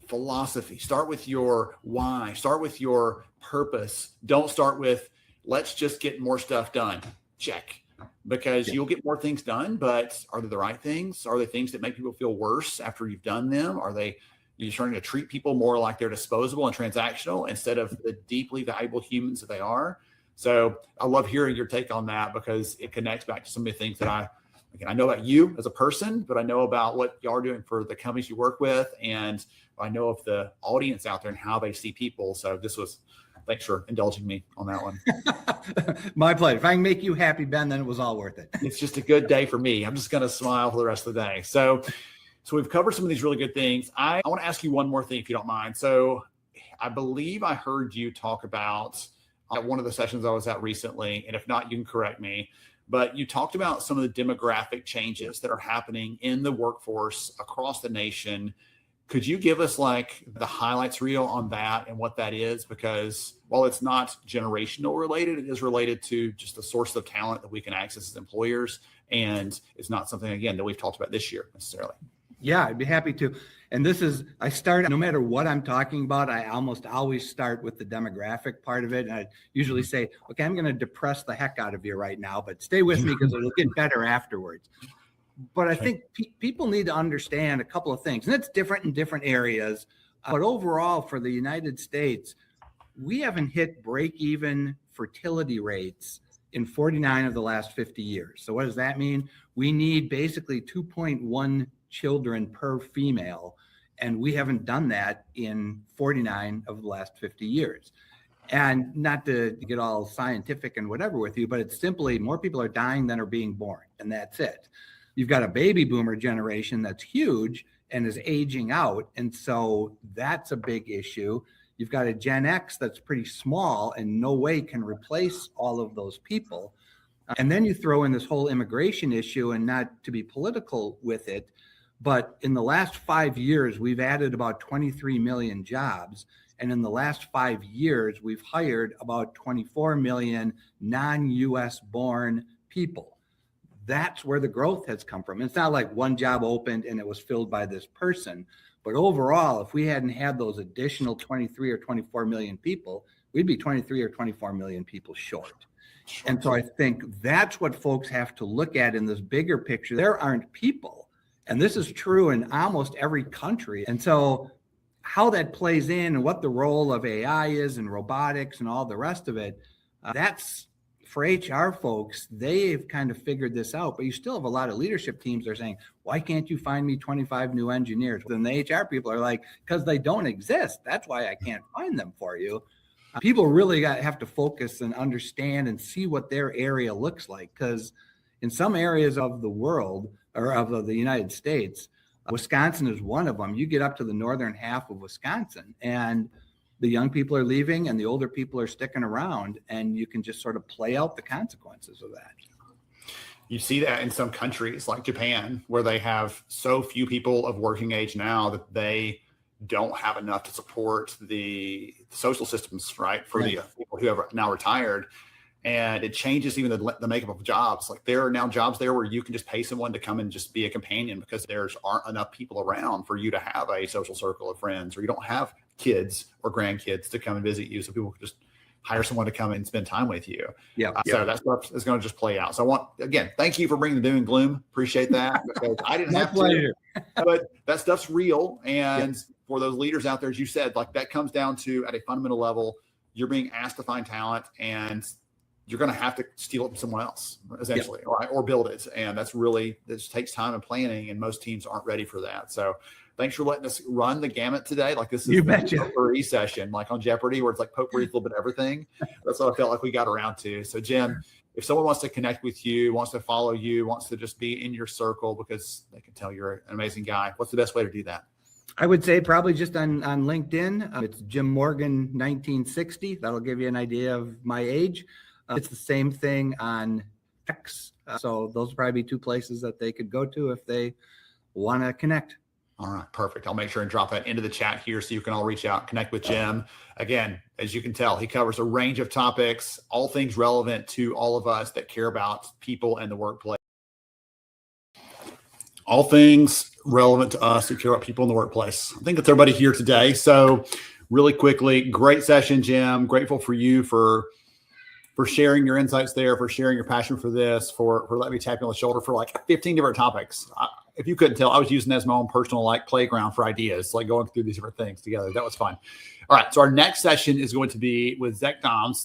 philosophy, start with your why, start with your purpose. Don't start with, let's just get more stuff done. Check. Because you'll get more things done, but are they the right things? Are they things that make people feel worse after you've done them? Are they, you're starting to treat people more like they're disposable and transactional instead of the deeply valuable humans that they are? So I love hearing your take on that, because it connects back to some of the things that I know about you as a person, but I know about what you are doing for the companies you work with. And I know of the audience out there and how they see people. So thanks for indulging me on that one. My pleasure. If I can make you happy, Ben, then it was all worth it. It's just a good day for me. I'm just going to smile for the rest of the day. So we've covered some of these really good things. I want to ask you one more thing, if you don't mind. So I believe I heard you talk about at one of the sessions I was at recently, and if not, you can correct me, but you talked about some of the demographic changes that are happening in the workforce across the nation. Could you give us like the highlights reel on that and what that is? Because while it's not generational related, it is related to just the source of talent that we can access as employers. And it's not something, again, that we've talked about this year necessarily. Yeah, I'd be happy to. And I start, no matter what I'm talking about, I almost always start with the demographic part of it. And I usually say, okay, I'm going to depress the heck out of you right now, but stay with me because it'll get better afterwards. But I think people need to understand a couple of things, and it's different in different areas. But overall, for the United States, we haven't hit break-even fertility rates in 49 of the last 50 years. So what does that mean? We need basically 2.1 children per female, and we haven't done that in 49 of the last 50 years. And not to get all scientific and whatever with you, but it's simply more people are dying than are being born, and that's it. You've got a baby boomer generation that's huge and is aging out, and so that's a big issue. You've got a Gen X that's pretty small and no way can replace all of those people. And then you throw in this whole immigration issue, and not to be political with it, but in the last 5 years, we've added about 23 million jobs. And in the last 5 years, we've hired about 24 million non-US born people. That's where the growth has come from. It's not like one job opened and it was filled by this person. But overall, if we hadn't had those additional 23 or 24 million people, we'd be 23 or 24 million people short. And so I think that's what folks have to look at in this bigger picture. There aren't people. And this is true in almost every country. And so how that plays in and what the role of AI is and robotics and all the rest of it, that's for HR folks. They've kind of figured this out, but you still have a lot of leadership teams that are saying, why can't you find me 25 new engineers? Then the HR people are like, because they don't exist. That's why I can't find them for you. People really have to focus and understand and see what their area looks like, because in some areas of the world or of the United States, Wisconsin is one of them. You get up to the northern half of Wisconsin and the young people are leaving and the older people are sticking around, and you can just sort of play out the consequences of that. You see that in some countries like Japan, where they have so few people of working age now that they don't have enough to support the social systems, right, for the people who have now retired. And it changes even the makeup of jobs. Like there are now jobs there where you can just pay someone to come and just be a companion, because there aren't enough people around for you to have a social circle of friends, or you don't have kids or grandkids to come and visit you. So people can just hire someone to come and spend time with you. So that stuff is going to just play out. So thank you for bringing the doom and gloom. Appreciate that, because I didn't have to, but that stuff's real. And for those leaders out there, as you said, like that comes down to, at a fundamental level, you're being asked to find talent, and you're going to have to steal it from someone else essentially, right? Or build it. And this takes time and planning, and most teams aren't ready for that. So thanks for letting us run the gamut today. Like this is You the betcha. potpourri session, like on Jeopardy, where it's like potpourri, a little bit of everything. That's what I felt like we got around to. So Jim, if someone wants to connect with you, wants to follow you, wants to just be in your circle because they can tell you're an amazing guy, what's the best way to do that? I would say probably just on LinkedIn. It's Jim Morgan 1960. That'll give you an idea of my age. It's the same thing on X. So those would probably be two places that they could go to if they want to connect. All right, perfect. I'll make sure and drop that into the chat here so you can all reach out and connect with Jim. Again, as you can tell, he covers a range of topics, all things relevant to all of us that care about people and the workplace. All things relevant to us who care about people in the workplace. I think that's everybody here today. So really quickly, great session, Jim. Grateful for you for sharing your insights there, for sharing your passion for this, for letting me tap you on the shoulder for like 15 different topics. If you couldn't tell, I was using that as my own personal like playground for ideas, like going through these different things together. That was fun. All right. So our next session is going to be with Zach Doms.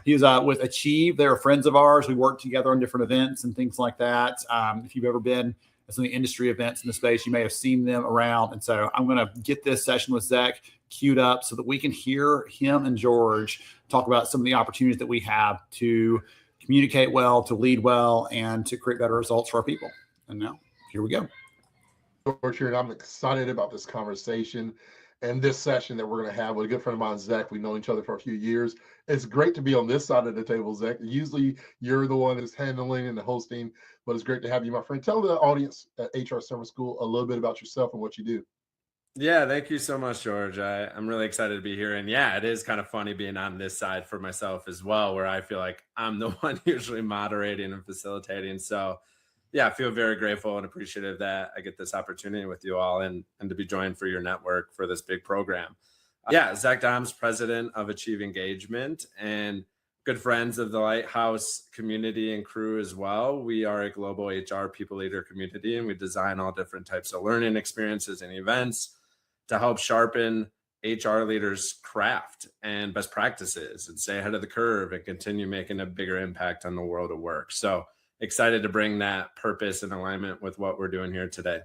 He's with Achieve. They're friends of ours. We work together on different events and things like that. If you've ever been at some of the industry events in the space, you may have seen them around. And so I'm going to get this session with Zach queued up so that we can hear him and George talk about some of the opportunities that we have to communicate well, to lead well, and to create better results for our people. And now, here we go. George here, and I'm excited about this conversation and this session that we're going to have with a good friend of mine, Zach. We've known each other for a few years. It's great to be on this side of the table, Zach. Usually you're the one that's handling and the hosting, but it's great to have you, my friend. Tell the audience at HR Summer School a little bit about yourself and what you do. Yeah, thank you so much, George. I'm really excited to be here. And yeah, it is kind of funny being on this side for myself as well, where I feel like I'm the one usually moderating and facilitating. So yeah, I feel very grateful and appreciative that I get this opportunity with you all and to be joined for your network for this big program. Yeah, Zach Doms, president of Achieve Engagement and good friends of the Lighthouse community and crew as well. We are a global HR people leader community, and we design all different types of learning experiences and events to help sharpen HR leaders' craft and best practices and stay ahead of the curve and continue making a bigger impact on the world of work. So excited to bring that purpose and alignment with what we're doing here today.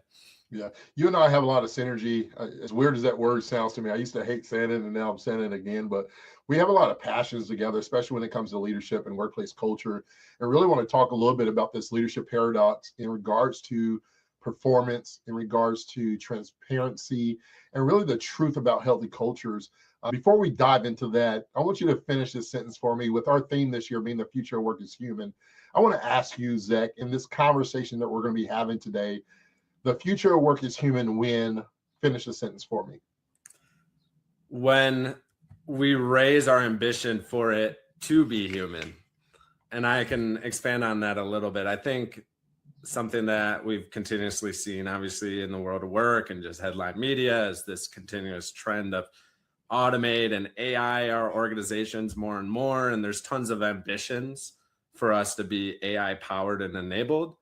Yeah, you and I have a lot of synergy. As weird as that word sounds to me, I used to hate saying it and now I'm saying it again, but we have a lot of passions together, especially when it comes to leadership and workplace culture. And really want to talk a little bit about this leadership paradox in regards to performance, in regards to transparency, and really the truth about healthy cultures. Before we dive into that, I want you to finish this sentence for me. With our theme this year being the future of work is human, I want to ask you, Zach, in this conversation that we're going to be having today, the future of work is human when, finish the sentence for me. When we raise our ambition for it to be human. And I can expand on that a little bit. I think something that we've continuously seen, obviously, in the world of work and just headline media is this continuous trend of automate and AI our organizations more and more. And there's tons of ambitions for us to be AI powered and enabled,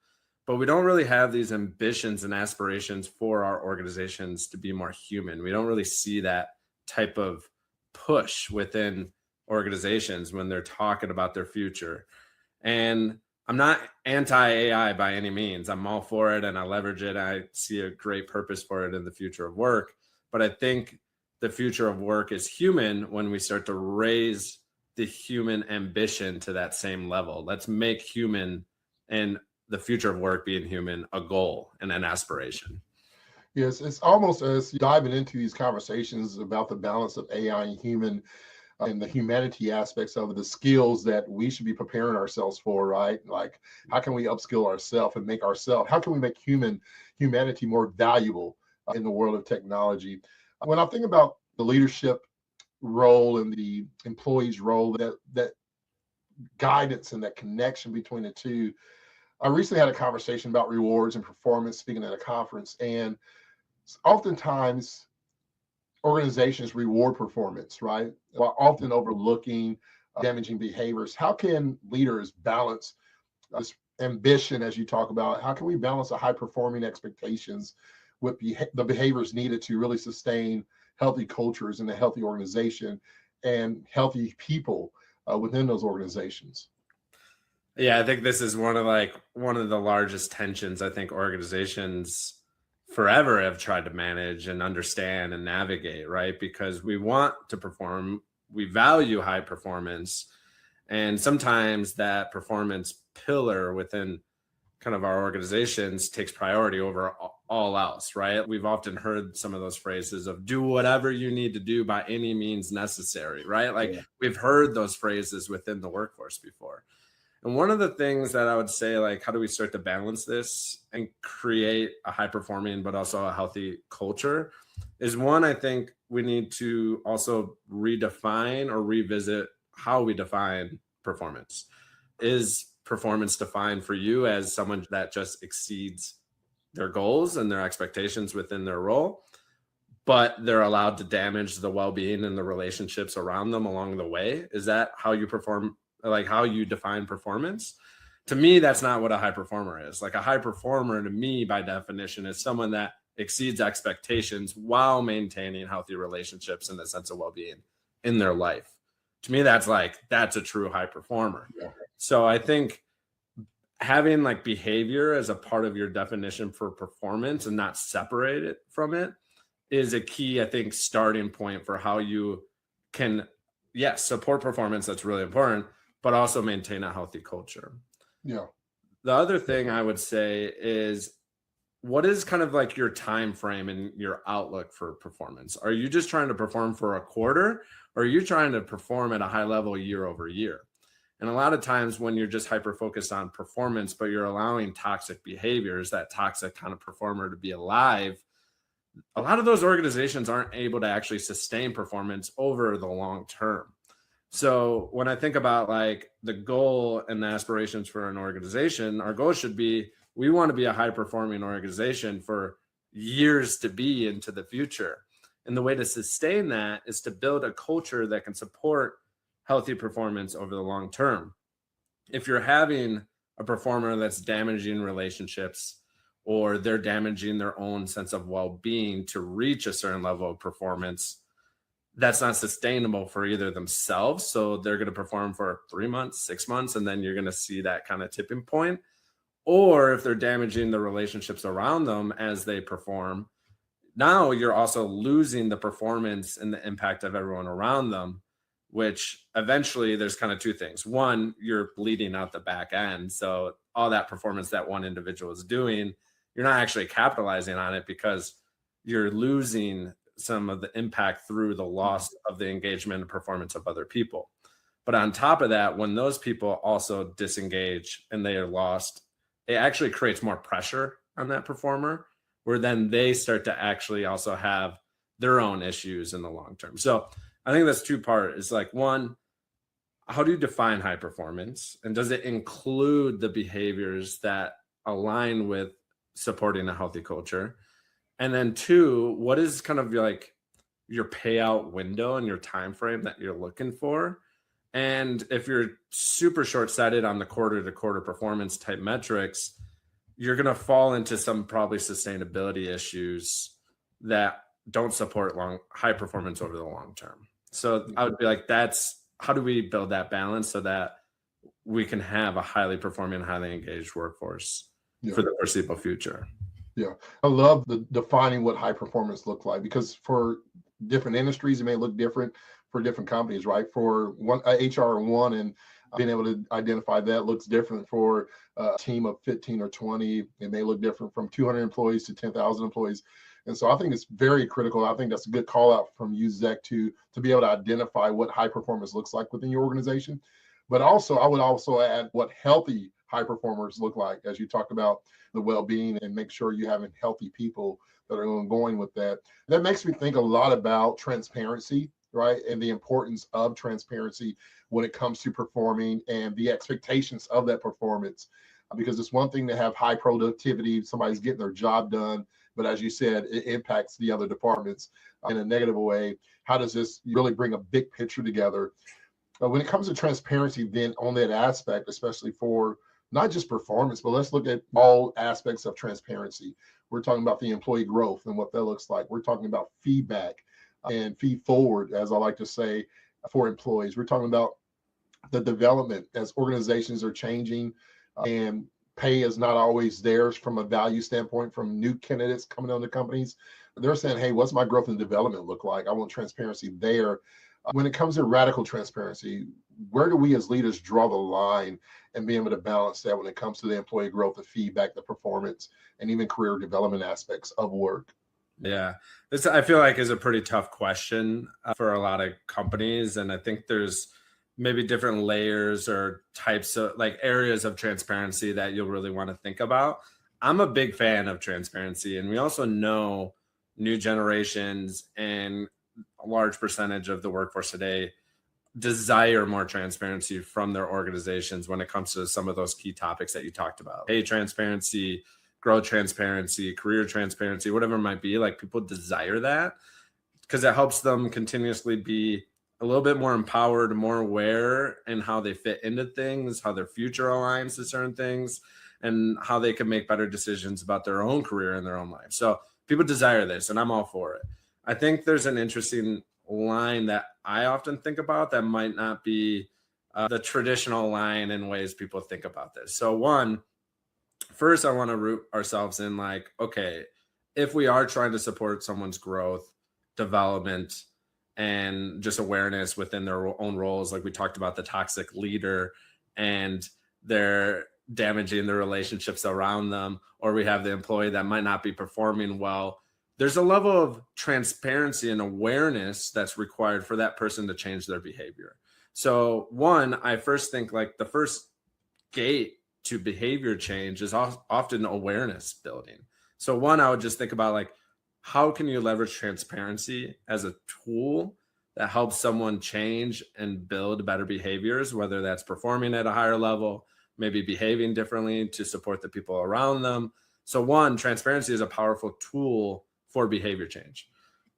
but we don't really have these ambitions and aspirations for our organizations to be more human. We don't really see that type of push within organizations when they're talking about their future. And I'm not anti-AI by any means. I'm all for it and I leverage it. I see a great purpose for it in the future of work. But I think the future of work is human when we start to raise the human ambition to that same level. Let's make human and the future of work being human a goal and an aspiration. Yes, it's almost as diving into these conversations about the balance of AI and human and the humanity aspects of it, the skills that we should be preparing ourselves for, right? Like, how can we upskill ourselves and make ourselves, how can we make humanity more valuable in the world of technology? When I think about the leadership role and the employee's role, that guidance and that connection between the two, I recently had a conversation about rewards and performance speaking at a conference, and oftentimes organizations reward performance, right? While often overlooking damaging behaviors. How can leaders balance this ambition, as you talk about? How can we balance the high performing expectations with the behaviors needed to really sustain healthy cultures in a healthy organization and healthy people within those organizations? Yeah, I think this is one of the largest tensions I think organizations forever have tried to manage and understand and navigate, right? Because we want to perform, we value high performance, and sometimes that performance pillar within kind of our organizations takes priority over all else, right? We've often heard some of those phrases of do whatever you need to do by any means necessary, right? Like we've heard those phrases within the workforce before. And one of the things that I would say, like, how do we start to balance this and create a high performing, but also a healthy culture is one, I think we need to also redefine or revisit how we define performance. Is performance defined for you as someone that just exceeds their goals and their expectations within their role, but they're allowed to damage the well-being and the relationships around them along the way? Is that how you perform, like how you define performance? To me, that's not what a high performer is. Like a high performer to me, by definition, is someone that exceeds expectations while maintaining healthy relationships and a sense of well-being in their life. To me, that's a true high performer. Yeah. So I think having like behavior as a part of your definition for performance and not separate it from it is a key, I think, starting point for how you can, yes, support performance. That's really important, but also maintain a healthy culture. Yeah. The other thing I would say is, what is kind of like your time frame and your outlook for performance? Are you just trying to perform for a quarter, or are you trying to perform at a high level year over year? And a lot of times when you're just hyper focused on performance, but you're allowing toxic behaviors, that toxic kind of performer to be alive, a lot of those organizations aren't able to actually sustain performance over the long term. So when I think about like the goal and the aspirations for an organization, our goal should be, we want to be a high performing organization for years to be into the future. And the way to sustain that is to build a culture that can support healthy performance over the long term. If you're having a performer that's damaging relationships, or they're damaging their own sense of well-being to reach a certain level of performance, that's not sustainable for either themselves. So they're going to perform for 3 months, 6 months, and then you're going to see that kind of tipping point. Or if they're damaging the relationships around them as they perform, now you're also losing the performance and the impact of everyone around them, which eventually there's kind of two things. One, you're bleeding out the back end. So all that performance that one individual is doing, you're not actually capitalizing on it because you're losing some of the impact through the loss of the engagement and performance of other people. But on top of that, when those people also disengage and they are lost, it actually creates more pressure on that performer, where then they start to actually also have their own issues in the long term. So I think that's two part. It's like, one, how do you define high performance? And does it include the behaviors that align with supporting a healthy culture? And then two, what is kind of like your payout window and your time frame that you're looking for? And if you're super short-sighted on the quarter-to-quarter performance type metrics, you're going to fall into some probably sustainability issues that don't support high performance over the long term. So I would be like, that's how do we build that balance so that we can have a highly performing, highly engaged workforce for the foreseeable future? Yeah, I love the defining what high performance look like, because for different industries, it may look different for different companies, right? For one HR1 and being able to identify that looks different for a team of 15 or 20. It may look different from 200 employees to 10,000 employees. And so I think it's very critical. I think that's a good call out from you, Zach, to be able to identify what high performance looks like within your organization. But also, I would also add what healthy high performers look like, as you talked about the well-being, and make sure you're having healthy people that are going with that. That makes me think a lot about transparency, right? And the importance of transparency when it comes to performing and the expectations of that performance. Because it's one thing to have high productivity, somebody's getting their job done, but as you said, it impacts the other departments in a negative way. How does this really bring a big picture together? When it comes to transparency, then on that aspect, especially for not just performance, but let's look at all aspects of transparency. We're talking about the employee growth and what that looks like. We're talking about feedback and feed forward, as I like to say, for employees. We're talking about the development as organizations are changing, and pay is not always theirs from a value standpoint from new candidates coming on the companies. They're saying, hey, what's my growth and development look like? I want transparency there. When it comes to radical transparency, where do we as leaders draw the line and be able to balance that when it comes to the employee growth, the feedback, the performance, and even career development aspects of work? Yeah, this I feel like is a pretty tough question for a lot of companies. And I think there's maybe different layers or types of like areas of transparency that you'll really want to think about. I'm a big fan of transparency. And we also know new generations and a large percentage of the workforce today desire more transparency from their organizations when it comes to some of those key topics that you talked about. Pay transparency, growth transparency, career transparency, whatever it might be. Like people desire that because it helps them continuously be a little bit more empowered, more aware in how they fit into things, how their future aligns to certain things, and how they can make better decisions about their own career and their own life. So people desire this, and I'm all for it. I think there's an interesting line that I often think about that might not be the traditional line in ways people think about this. So first, I want to root ourselves in like, okay, if we are trying to support someone's growth, development, and just awareness within their own roles, like we talked about the toxic leader and they're damaging the relationships around them, or we have the employee that might not be performing well, there's a level of transparency and awareness that's required for that person to change their behavior. So I first think like the first gate to behavior change is often awareness building. So I would just think about like, how can you leverage transparency as a tool that helps someone change and build better behaviors, whether that's performing at a higher level, maybe behaving differently to support the people around them. So transparency is a powerful tool for behavior change.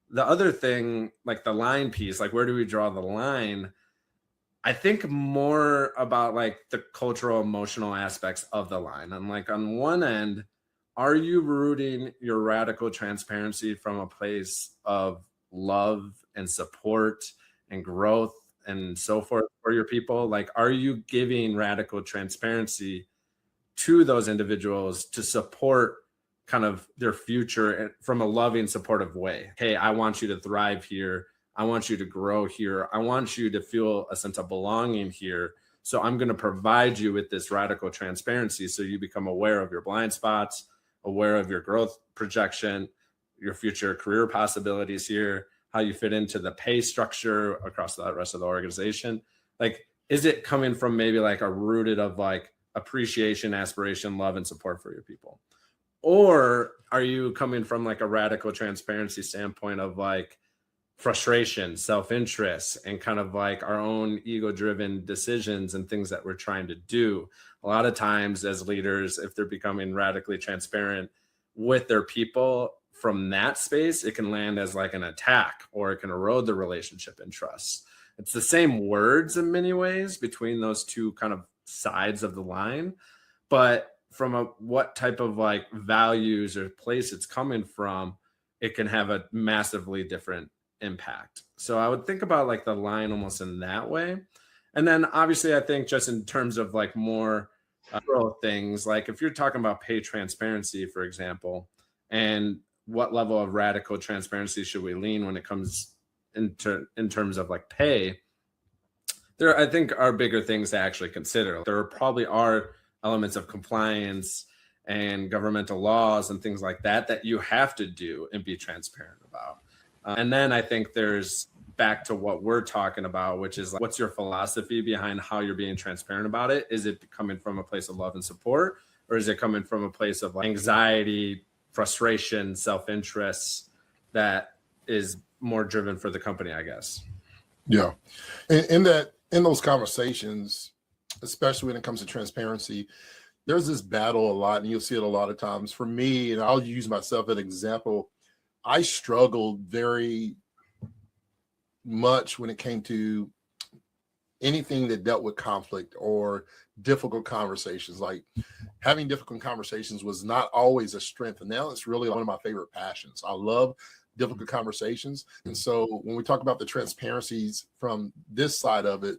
The other thing, like the line piece, like where do we draw the line? I think more about like the cultural, emotional aspects of the line. And like on one end, are you rooting your radical transparency from a place of love and support and growth and so forth for your people? Like, are you giving radical transparency to those individuals to support kind of their future from a loving, supportive way? Hey, I want you to thrive here. I want you to grow here. I want you to feel a sense of belonging here. So I'm going to provide you with this radical transparency so you become aware of your blind spots, aware of your growth projection, your future career possibilities here, how you fit into the pay structure across the rest of the organization. Like, is it coming from maybe like a rooted of like appreciation, aspiration, love, and support for your people? Or are you coming from like a radical transparency standpoint of like frustration, self-interest, and kind of like our own ego-driven decisions and things that we're trying to do? A lot of times as leaders, if they're becoming radically transparent with their people from that space, it can land as like an attack, or it can erode the relationship and trust. It's the same words in many ways between those two kind of sides of the line, but from what type of like values or place it's coming from, it can have a massively different impact. So I would think about like the line almost in that way. And then obviously I think just in terms of like more things, like if you're talking about pay transparency, for example, and what level of radical transparency should we lean when it comes in terms of like pay, there I think are bigger things to actually consider. There probably are elements of compliance and governmental laws and things like that you have to do and be transparent about. And then I think there's back to what we're talking about, which is like, what's your philosophy behind how you're being transparent about it? Is it coming from a place of love and support, or is it coming from a place of like anxiety, frustration, self-interest that is more driven for the company, I guess? Yeah. In those conversations, especially when it comes to transparency, there's this battle a lot, and you'll see it a lot of times. For me, and I'll use myself as an example, I struggled very much when it came to anything that dealt with conflict or difficult conversations. Like having difficult conversations was not always a strength, and now it's really one of my favorite passions. I love difficult conversations. And so when we talk about the transparencies from this side of it,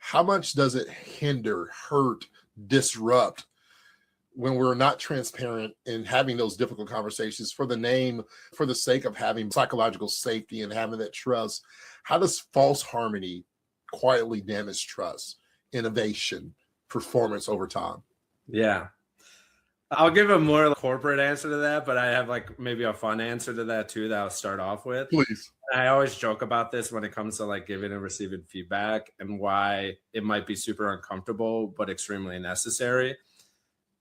how much does it hinder, hurt, disrupt when we're not transparent in having those difficult conversations for the sake of having psychological safety and having that trust? How does false harmony quietly damage trust, innovation, performance over time? Yeah. I'll give a more corporate answer to that, but I have like maybe a fun answer to that too that I'll start off with. Please. I always joke about this when it comes to like giving and receiving feedback and why it might be super uncomfortable, but extremely necessary.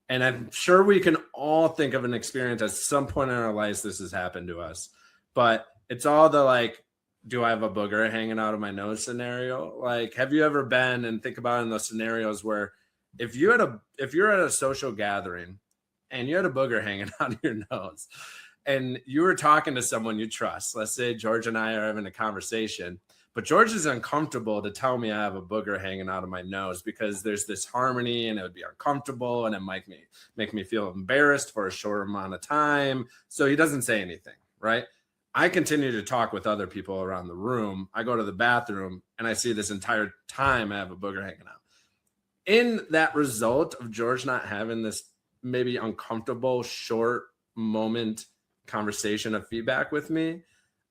And I'm sure we can all think of an experience at some point in our lives this has happened to us, but it's all the like, do I have a booger hanging out of my nose scenario? Like, have you ever been and think about in those scenarios where if you're at a social gathering and you had a booger hanging out of your nose and you were talking to someone you trust, let's say George and I are having a conversation, but George is uncomfortable to tell me I have a booger hanging out of my nose because there's this harmony and it would be uncomfortable and it might make me feel embarrassed for a short amount of time. So he doesn't say anything, right? I continue to talk with other people around the room. I go to the bathroom and I see this entire time I have a booger hanging out. In that result of George not having this maybe uncomfortable short moment conversation of feedback with me,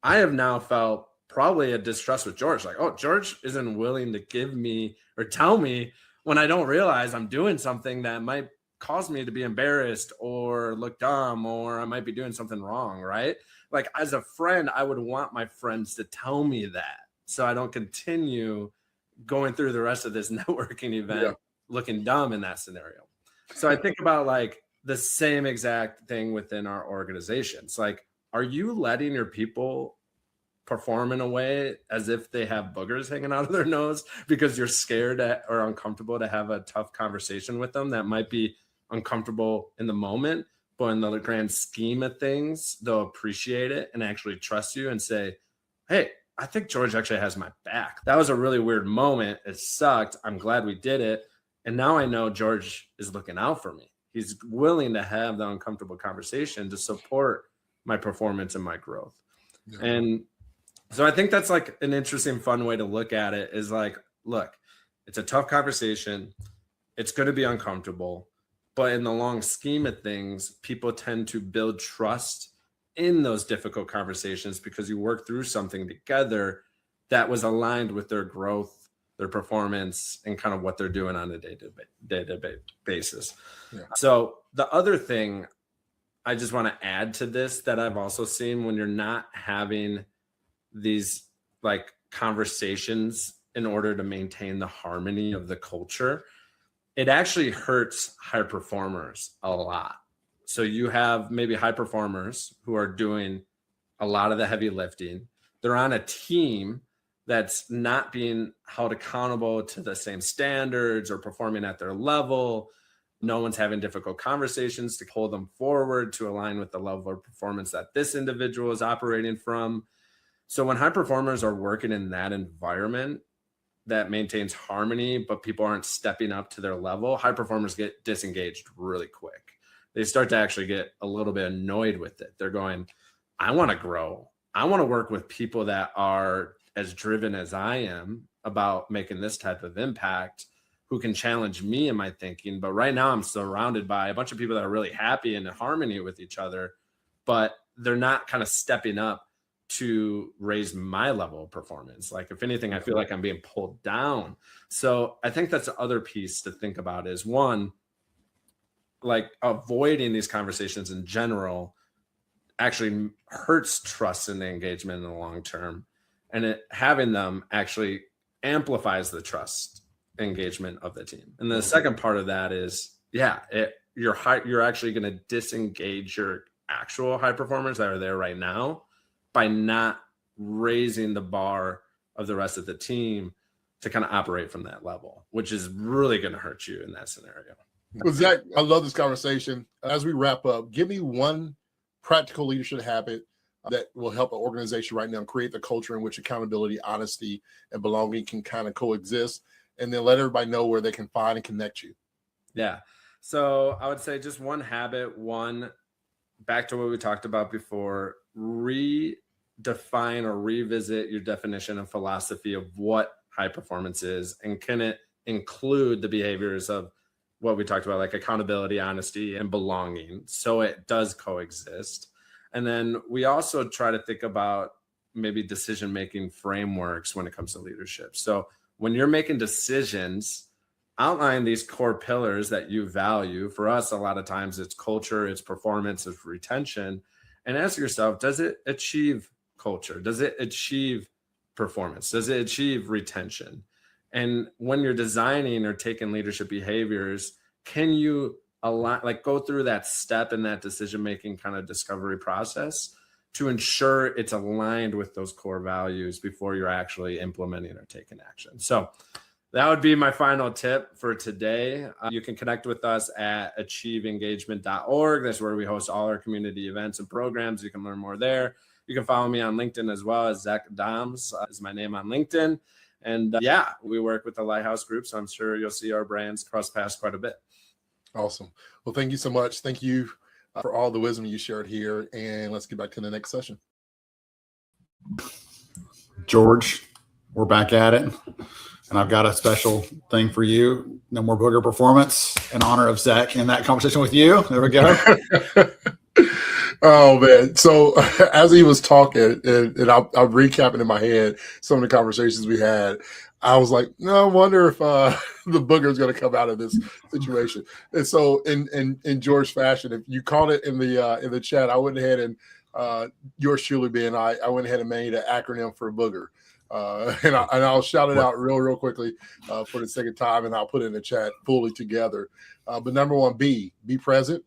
I have now felt probably a distrust with George. Like, oh, George isn't willing to give me or tell me when I don't realize I'm doing something that might cause me to be embarrassed or look dumb, or I might be doing something wrong, right? Like as a friend, I would want my friends to tell me that so I don't continue going through the rest of this networking event looking dumb in that scenario. So I think about like the same exact thing within our organizations. Like, are you letting your people perform in a way as if they have boogers hanging out of their nose because you're scared or uncomfortable to have a tough conversation with them that might be uncomfortable in the moment, but in the grand scheme of things, they'll appreciate it and actually trust you and say, hey, I think George actually has my back. That was a really weird moment. It sucked. I'm glad we did it. And now I know George is looking out for me. He's willing to have the uncomfortable conversation to support my performance and my growth. Yeah. And so I think that's like an interesting, fun way to look at it is like, look, it's a tough conversation. It's going to be uncomfortable. But in the long scheme of things, people tend to build trust in those difficult conversations because you work through something together that was aligned with their growth, their performance, and kind of what they're doing on a day-to-day basis. Yeah. So the other thing I just want to add to this that I've also seen when you're not having these like conversations in order to maintain the harmony of the culture, it actually hurts high performers a lot. So you have maybe high performers who are doing a lot of the heavy lifting. They're on a team that's not being held accountable to the same standards or performing at their level. No one's having difficult conversations to pull them forward to align with the level of performance that this individual is operating from. So when high performers are working in that environment that maintains harmony, but people aren't stepping up to their level, high performers get disengaged really quick. They start to actually get a little bit annoyed with it. They're going, I want to grow. I want to work with people that are as driven as I am about making this type of impact, who can challenge me in my thinking. But right now I'm surrounded by a bunch of people that are really happy and in harmony with each other, but they're not kind of stepping up to raise my level of performance. Like if anything, I feel like I'm being pulled down. So I think that's the other piece to think about is one, like avoiding these conversations in general actually hurts trust and engagement in the long term. And having them actually amplifies the trust engagement of the team. And the second part of that is, you're actually going to disengage your actual high performers that are there right now by not raising the bar of the rest of the team to kind of operate from that level, which is really going to hurt you in that scenario. Well, Zach, I love this conversation. As we wrap up, give me one practical leadership habit that will help an organization right now create the culture in which accountability, honesty, and belonging can kind of coexist, and then let everybody know where they can find and connect you. Yeah. So I would say just one habit, back to what we talked about before, redefine or revisit your definition and philosophy of what high performance is? And can it include the behaviors of what we talked about, like accountability, honesty, and belonging, so it does coexist? And then we also try to think about maybe decision-making frameworks when it comes to leadership. So when you're making decisions, outline these core pillars that you value. For us, a lot of times it's culture, it's performance, it's retention. And ask yourself, does it achieve culture? Does it achieve performance? Does it achieve retention? And when you're designing or taking leadership behaviors, can you go through that step in that decision-making kind of discovery process to ensure it's aligned with those core values before you're actually implementing or taking action? So that would be my final tip for today. You can connect with us at achieveengagement.org. That's where we host all our community events and programs. You can learn more there. You can follow me on LinkedIn as well, as Zach Doms is my name on LinkedIn. And we work with the Lighthouse Group, so I'm sure you'll see our brands cross paths quite a bit. Awesome. Well, thank you so much. Thank you for all the wisdom you shared here. And let's get back to the next session. George, we're back at it. And I've got a special thing for you. No more booger performance in honor of Zach in that conversation with you. There we go. Oh, man. So as he was talking, and I'm recapping in my head some of the conversations we had, I was like, no, I wonder if the booger is going to come out of this situation. And so in George fashion, if you caught it in the chat, I went ahead and yours truly being I went ahead and made an acronym for booger. And I'll shout it out real quickly for the second time, and I'll put it in the chat fully together. But number one, be present.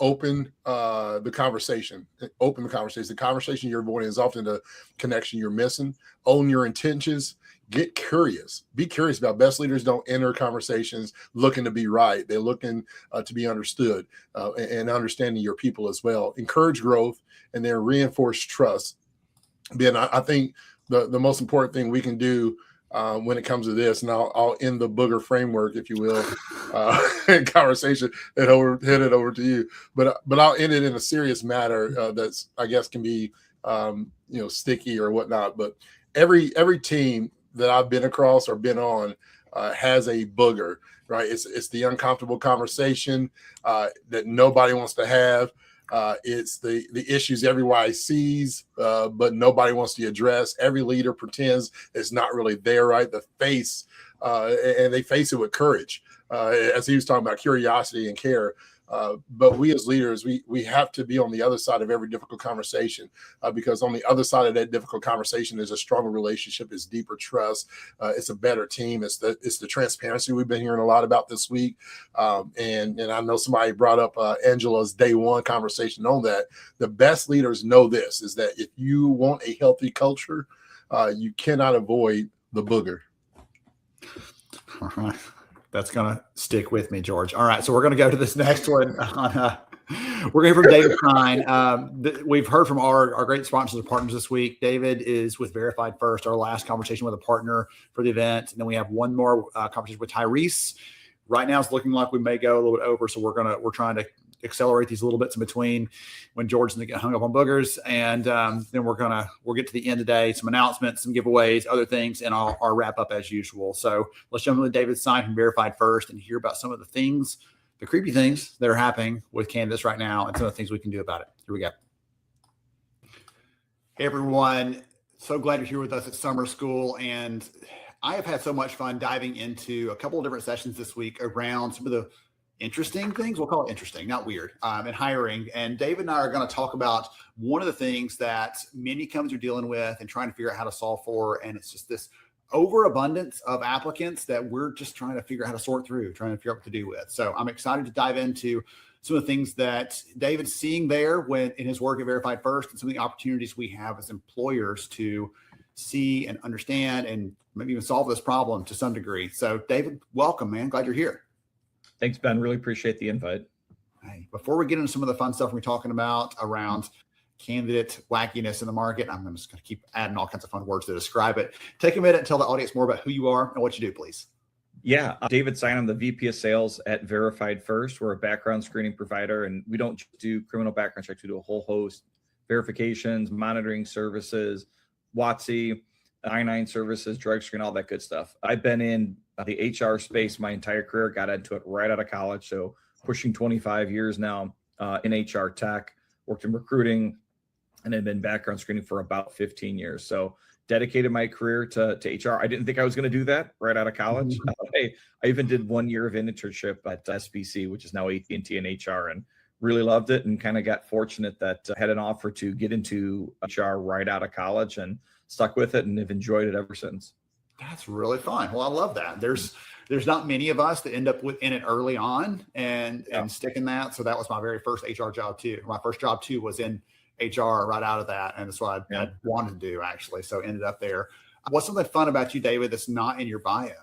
Open the conversation. Open the conversation. The conversation you're avoiding is often the connection you're missing. Own your intentions. Get curious. Be curious about. Best leaders don't enter conversations looking to be right. They're looking to be understood and understanding your people as well. Encourage growth and then reinforce trust. Ben, I think the most important thing we can do when it comes to this, and I'll end the booger framework, if you will, in conversation and hand it over to you. But I'll end it in a serious matter that's, I guess, can be sticky or whatnot. But every team that I've been across or been on has a booger, right? It's the uncomfortable conversation that nobody wants to have. It's the issues everybody sees, but nobody wants to address. Every leader pretends it's not really there, right? The face, and they face it with courage, as he was talking about curiosity and care. But we as leaders, we have to be on the other side of every difficult conversation, because on the other side of that difficult conversation is a stronger relationship, it's deeper trust, it's a better team, it's the transparency we've been hearing a lot about this week. And I know somebody brought up Angela's day one conversation on that. The best leaders know this, is that if you want a healthy culture, you cannot avoid the booger. All right. That's going to stick with me, George. All right. So we're going to go to this next one. We're going to hear from David Pine. We've heard from our great sponsors and partners this week. David is with Verified First, our last conversation with a partner for the event. And then we have one more conversation with Tyrese. Right now it's looking like we may go a little bit over. So we're trying to accelerate these little bits in between when George's going to get hung up on boogers. And then we'll get to the end today, some announcements, some giveaways, other things, and I'll wrap up as usual. So let's jump into David Stein from Verified First and hear about some of the things, the creepy things that are happening with candidates right now and some of the things we can do about it. Here we go. Hey, everyone. So glad you're here with us at summer school. And I have had so much fun diving into a couple of different sessions this week around some of the interesting things. We'll call it interesting, not weird, and hiring. And David and I are going to talk about one of the things that many companies are dealing with and trying to figure out how to solve for. And it's just this overabundance of applicants that we're just trying to figure out how to sort through, trying to figure out what to do with. So I'm excited to dive into some of the things that David's seeing there when in his work at Verified First, and some of the opportunities we have as employers to see and understand and maybe even solve this problem to some degree. So David, welcome, man. Glad you're here. Thanks, Ben. Really appreciate the invite. Hey, before we get into some of the fun stuff we're talking about around candidate wackiness in the market, I'm just going to keep adding all kinds of fun words to describe it. Take a minute and tell the audience more about who you are and what you do, please. Yeah, David Stein. I'm the VP of Sales at Verified First. We're a background screening provider, and we don't just do criminal background checks. We do a whole host, verifications, monitoring services, WOTC, I-9 services, drug screen, all that good stuff. I've been in the HR space my entire career, got into it right out of college. So pushing 25 years now in HR tech, worked in recruiting, and then been background screening for about 15 years. So dedicated my career to HR. I didn't think I was going to do that right out of college. I even did 1 year of internship at SBC, which is now AT&T in HR, and really loved it, and kind of got fortunate that I had an offer to get into HR right out of college, and stuck with it and have enjoyed it ever since. That's really fun. Well, I love that. There's not many of us that end up in it early on and stick in that. So that was my very first HR job too. My first job too was in HR right out of that. And that's what I wanted to do actually. So ended up there. What's something fun about you, David, that's not in your bio,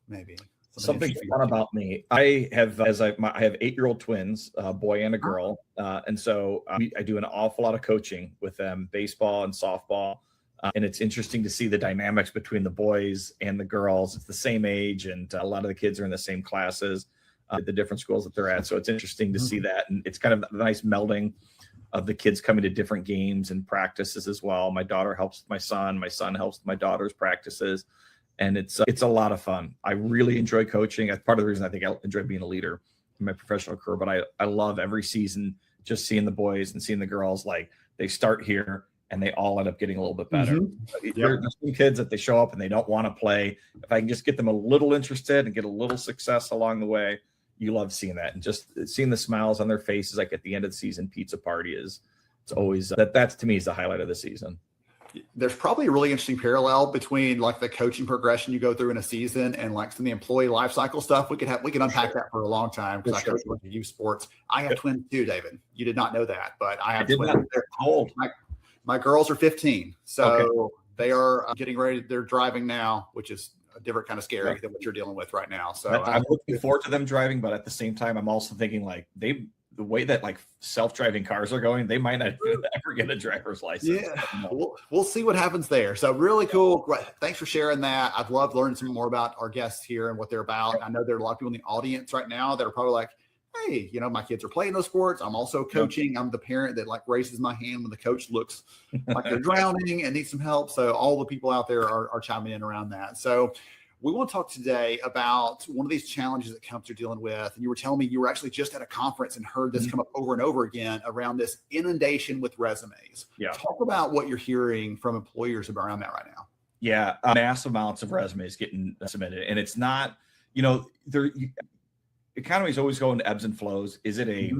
maybe? Something fun about me. I have 8-year-old twins, a boy and a girl. And so I do an awful lot of coaching with them, baseball and softball. And it's interesting to see the dynamics between the boys and the girls. It's the same age, and a lot of the kids are in the same classes at the different schools that they're at. So it's interesting to see that. And it's kind of a nice melding of the kids coming to different games and practices as well. My daughter helps my son helps my daughter's practices. And it's a lot of fun. I really enjoy coaching. That's part of the reason I think I enjoy being a leader in my professional career. But I love every season just seeing the boys and seeing the girls, like they start here and they all end up getting a little bit better. There's some kids that they show up and they don't want to play. If I can just get them a little interested and get a little success along the way, you love seeing that. And just seeing the smiles on their faces, like at the end of the season pizza party, it's always that's to me is the highlight of the season. There's probably a really interesting parallel between like the coaching progression you go through in a season and like some of the employee life cycle stuff. We can unpack that for a long time because I coach youth sports. I have twins too, David. You did not know that, but I have twins. They're old. My girls are 15, so they are getting ready. They're driving now, which is a different kind of scary than what you're dealing with right now. So I'm looking forward to them driving, but at the same time, I'm also thinking like the way that like self-driving cars are going, they might not ever get a driver's license. Yeah, we'll see what happens there. So really cool. Thanks for sharing that. I've loved learning some more about our guests here and what they're about. I know there are a lot of people in the audience right now that are probably like, hey, my kids are playing those sports. I'm also coaching. I'm the parent that like raises my hand when the coach looks like they're drowning and needs some help. So all the people out there are chiming in around that. So we want to talk today about one of these challenges that companies are dealing with. And you were telling me you were actually just at a conference and heard this come up over and over again around this inundation with resumes. Yeah. Talk about what you're hearing from employers around that right now. Yeah. Mass amounts of resumes getting submitted. And it's not, economy is always going to ebbs and flows. Is it a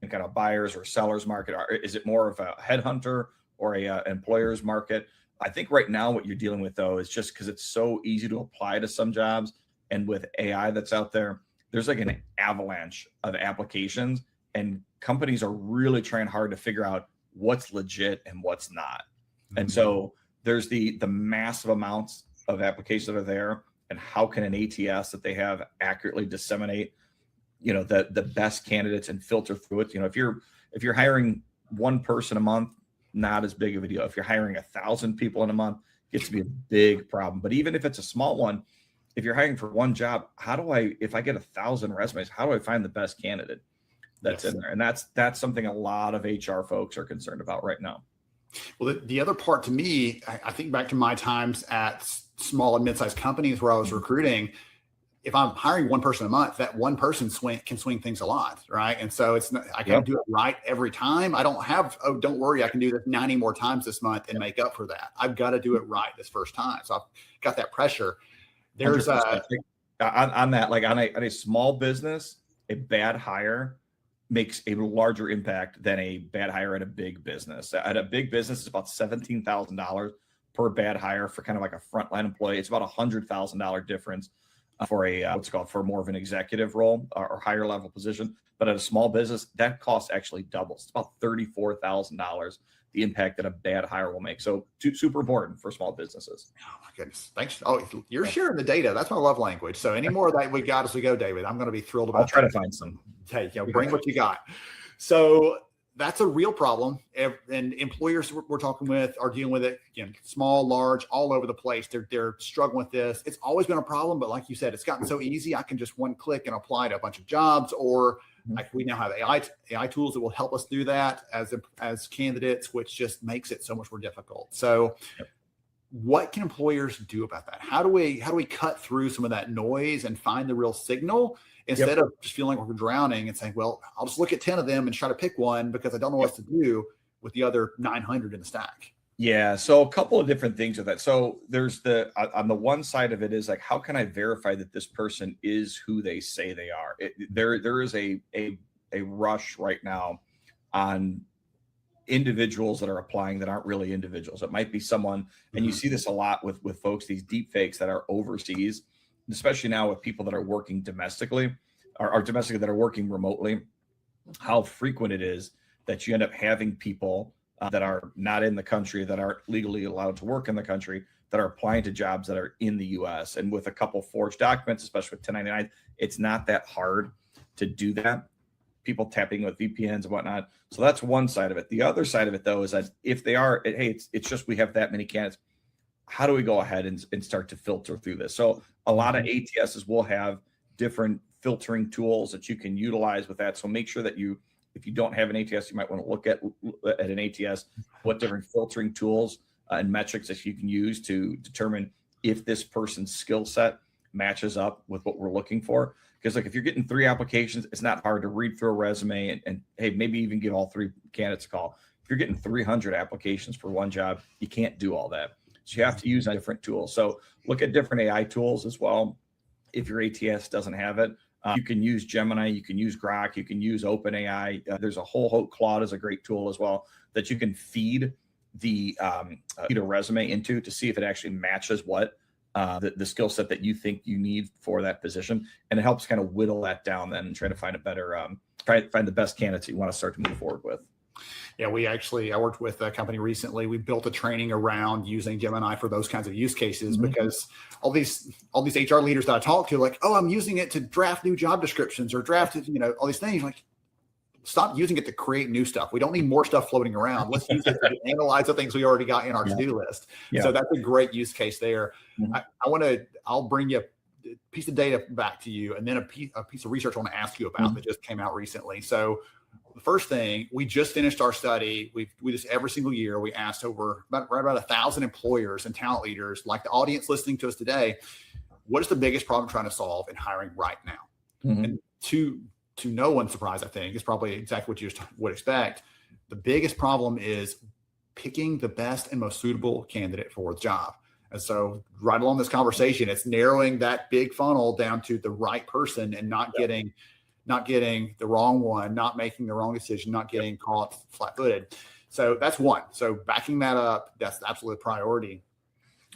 kind of buyer's or seller's market? Or is it more of a headhunter or a employer's market? I think right now what you're dealing with, though, is just because it's so easy to apply to some jobs, and with AI that's out there, there's like an avalanche of applications, and companies are really trying hard to figure out what's legit and what's not. And so there's the massive amounts of applications that are there, and how can an ATS that they have accurately disseminate the best candidates and filter through it. If you're hiring one person a month, not as big of a deal. If you're hiring 1,000 people in a month, it gets to be a big problem. But even if it's a small one, if you're hiring for one job, if I get 1,000 resumes, how do I find the best candidate that's in there? And that's something a lot of HR folks are concerned about right now. Well, the other part to me, I think back to my times at small and mid-sized companies where I was recruiting. If I'm hiring one person a month, that one person can swing things a lot, right? And so I can't do it right every time. I don't have, don't worry, I can do this 90 more times this month and make up for that. I've got to do it right this first time. So I've got that pressure. There's on that, like on a small business, a bad hire makes a larger impact than a bad hire at a big business. At a big business, it's about $17,000 per bad hire for kind of like a frontline employee. It's about $100,000 difference for for more of an executive role or higher level position. But at a small business, that cost actually doubles. It's about $34,000, the impact that a bad hire will make. So super important for small businesses. Oh my goodness. Thanks. Oh, you're sharing the data. That's my love language. So any more of that we got as we go, David, I'm going to be thrilled about. I'll try to find some. Hey, bring what you got. So that's a real problem. And employers we're talking with are dealing with it, again, small, large, all over the place. They're struggling with this. It's always been a problem, but like you said, it's gotten so easy. I can just one click and apply to a bunch of jobs, or like we now have AI tools that will help us do that as candidates, which just makes it so much more difficult. So what can employers do about that? How do we cut through some of that noise and find the real signal instead of just feeling like we're drowning and saying, well, I'll just look at 10 of them and try to pick one because I don't know what to do with the other 900 in the stack. Yeah. So a couple of different things with that. So there's on the one side of it is like, how can I verify that this person is who they say they are? There is a rush right now on individuals that are applying that aren't really individuals. It might be someone, and you see this a lot with folks, these deep fakes that are overseas, especially now with people that are working domestically or domestically that are working remotely, how frequent it is that you end up having people that are not in the country, that aren't legally allowed to work in the country, that are applying to jobs that are in the US. And with a couple forged documents, especially with 1099, it's not that hard to do that. People tapping with VPNs and whatnot. So that's one side of it. The other side of it, though, is that if they are, hey, it's just we have that many candidates, how do we go ahead and start to filter through this? So a lot of ATSs will have different filtering tools that you can utilize with that. So make sure that if you don't have an ATS, you might want to look at an ATS, what different filtering tools and metrics that you can use to determine if this person's skill set matches up with what we're looking for. Because like if you're getting 3 applications, it's not hard to read through a resume and hey, maybe even give all 3 candidates a call. If you're getting 300 applications for one job, you can't do all that. So you have to use different tools. So look at different AI tools as well. If your ATS doesn't have it, you can use Gemini, you can use Grok, you can use OpenAI. There's a whole Claude is a great tool as well that you can feed feed a resume into to see if it actually matches what the skill set that you think you need for that position. And it helps kind of whittle that down then and try to find a better, try to find the best candidates you want to start to move forward with. Yeah, I worked with a company recently. We built a training around using Gemini for those kinds of use cases because all these HR leaders that I talk to, like, oh, I'm using it to draft new job descriptions or draft, all these things. Like, stop using it to create new stuff. We don't need more stuff floating around. Let's use it to analyze the things we already got in our to-do list. Yeah. So that's a great use case there. I'll bring you a piece of data back to you and then a piece of research I want to ask you about that just came out recently. So the first thing, we just finished our study. We just every single year, we asked over about 1,000 employers and talent leaders, like the audience listening to us today, what is the biggest problem trying to solve in hiring right now? And to no one's surprise, I think, is probably exactly what you would expect. The biggest problem is picking the best and most suitable candidate for the job. And so right along this conversation, it's narrowing that big funnel down to the right person and not getting the wrong one, not making the wrong decision, not getting caught flat-footed. So that's one. So backing that up, that's absolute priority.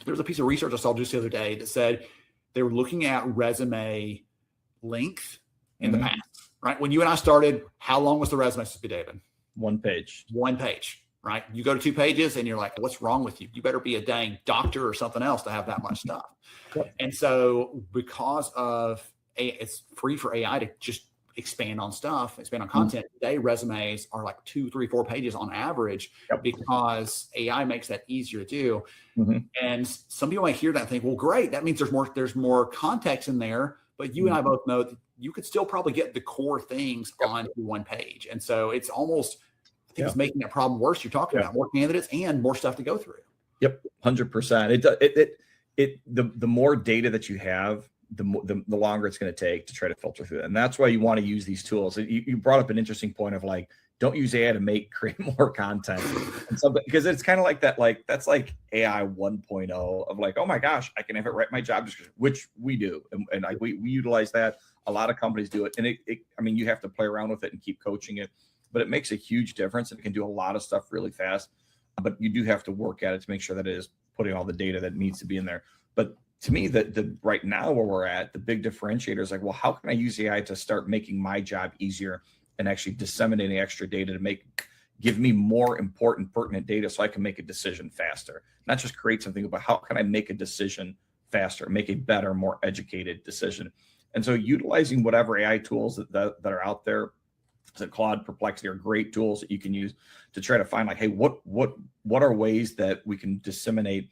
There's a piece of research I saw just the other day that said they were looking at resume length in the past, right? When you and I started, how long was the resume supposed to be, David? 1 page. 1 page, right? You go to 2 pages and you're like, what's wrong with you? You better be a dang doctor or something else to have that much stuff. And so because of it's free for AI to just expand on content. Today, resumes are like 2, 3, 4 pages on average because AI makes that easier to do. And some people might hear that and think, well, great. That means there's more context in there. But you and I both know that you could still probably get the core things on 1 page. And so it's almost, I think it's making that problem worse. You're talking about more candidates and more stuff to go through. Yep. 100%. The more data that you have, the longer it's going to take to try to filter through that. And that's why you want to use these tools. You brought up an interesting point of like, don't use AI to create more content and something, because it's kind of like that, like that's like AI 1.0 of like, oh my gosh, I can have it write my job description, which we do. And we utilize that. A lot of companies do it. And I mean, you have to play around with it and keep coaching it, but it makes a huge difference. And it can do a lot of stuff really fast, but you do have to work at it to make sure that it is putting all the data that needs to be in there. But to me, the right now where we're at, the big differentiator is like, well, how can I use AI to start making my job easier and actually disseminating extra data to give me more important, pertinent data so I can make a decision faster, not just create something, but how can I make a decision faster, make a better, more educated decision? And so utilizing whatever AI tools that are out there, the Claude, Perplexity are great tools that you can use to try to find like, hey, what are ways that we can disseminate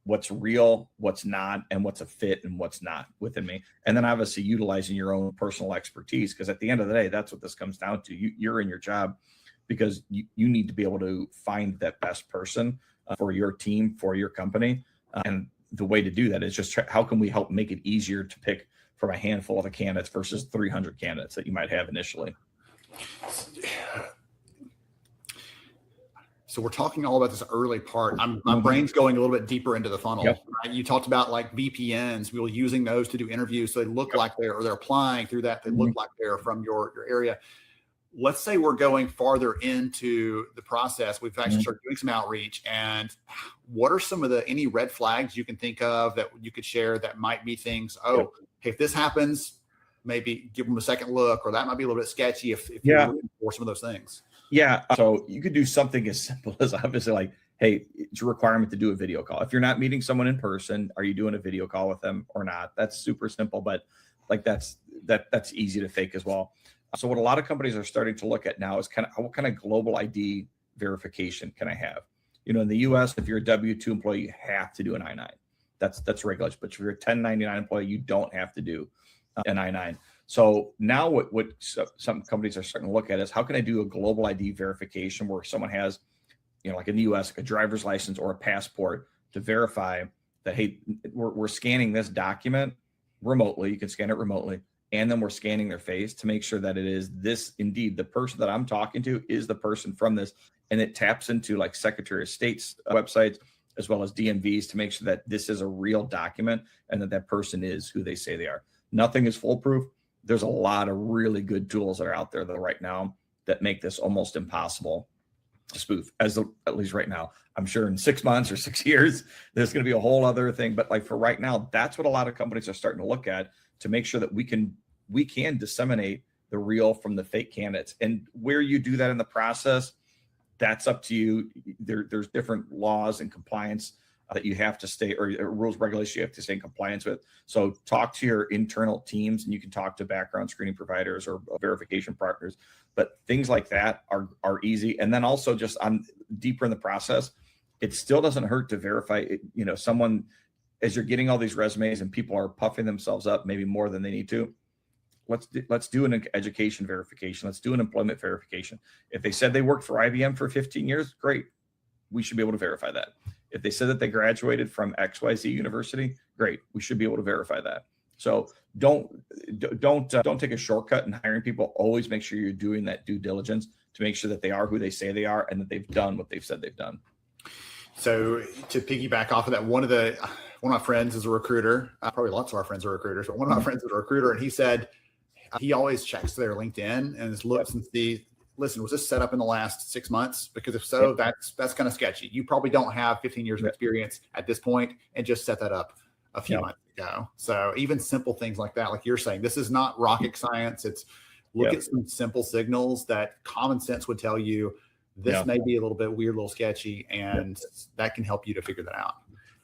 what's real, what's not, and what's a fit and what's not within me. And then obviously utilizing your own personal expertise, because at the end of the day, that's what this comes down to. You're in your job because you need to be able to find that best person for your team, for your company. And the way to do that is just how can we help make it easier to pick from a handful of the candidates versus 300 candidates that you might have initially. So we're talking all about this early part. My brain's going a little bit deeper into the funnel. Yep. Right? You talked about like VPNs. We were using those to do interviews, so they look like they're applying through that. They look like they're from your area. Let's say we're going farther into the process. We've actually started doing some outreach. And what are some of any red flags you can think of that you could share that might be things? Oh, hey, if this happens, maybe give them a second look, or that might be a little bit sketchy if you're looking for some of those things. Yeah. So you could do something as simple as obviously like, hey, it's a requirement to do a video call. If you're not meeting someone in person, are you doing a video call with them or not? That's super simple, but like that's easy to fake as well. So what a lot of companies are starting to look at now is what kind of global ID verification can I have? You know, in the US, if you're a W-2 employee, you have to do an I-9. That's regulation. But if you're a 1099 employee, you don't have to do an I-9. So now what some companies are starting to look at is how can I do a global ID verification where someone has, you know, like in the US, like a driver's license or a passport to verify that, hey, we're scanning this document remotely. You can scan it remotely. And then we're scanning their face to make sure that it is this indeed the person that I'm talking to is the person from this. And it taps into like Secretary of State's websites as well as DMVs to make sure that this is a real document and that person is who they say they are. Nothing is foolproof. There's a lot of really good tools that are out there though right now that make this almost impossible to spoof, at least right now. I'm sure in 6 months or 6 years, there's going to be a whole other thing. But like for right now, that's what a lot of companies are starting to look at to make sure that we can disseminate the real from the fake candidates. And where you do that in the process, that's up to you. There's different laws and compliance that you have to stay, or rules, regulations you have to stay in compliance with. So talk to your internal teams, and you can talk to background screening providers or verification partners. But things like that are easy. And then also just on deeper in the process, it still doesn't hurt to verify, you know, someone, as you're getting all these resumes and people are puffing themselves up maybe more than they need to, let's do an education verification. Let's do an employment verification. If they said they worked for IBM for 15 years, great. We should be able to verify that. If they said that they graduated from XYZ university, great. We should be able to verify that. So don't take a shortcut in hiring people. Always make sure you're doing that due diligence to make sure that they are who they say they are and that they've done what they've said they've done. So to piggyback off of that, one of my friends is a recruiter. Probably lots of our friends are recruiters, but one of my friends is a recruiter, and he said he always checks their LinkedIn and looks and sees, listen, was this set up in the last 6 months? Because if so, that's kind of sketchy. You probably don't have 15 years of experience at this point and just set that up a few months ago. So even simple things like that, like you're saying, this is not rocket science. It's look at some simple signals that common sense would tell you this may be a little bit weird, a little sketchy, and that can help you to figure that out.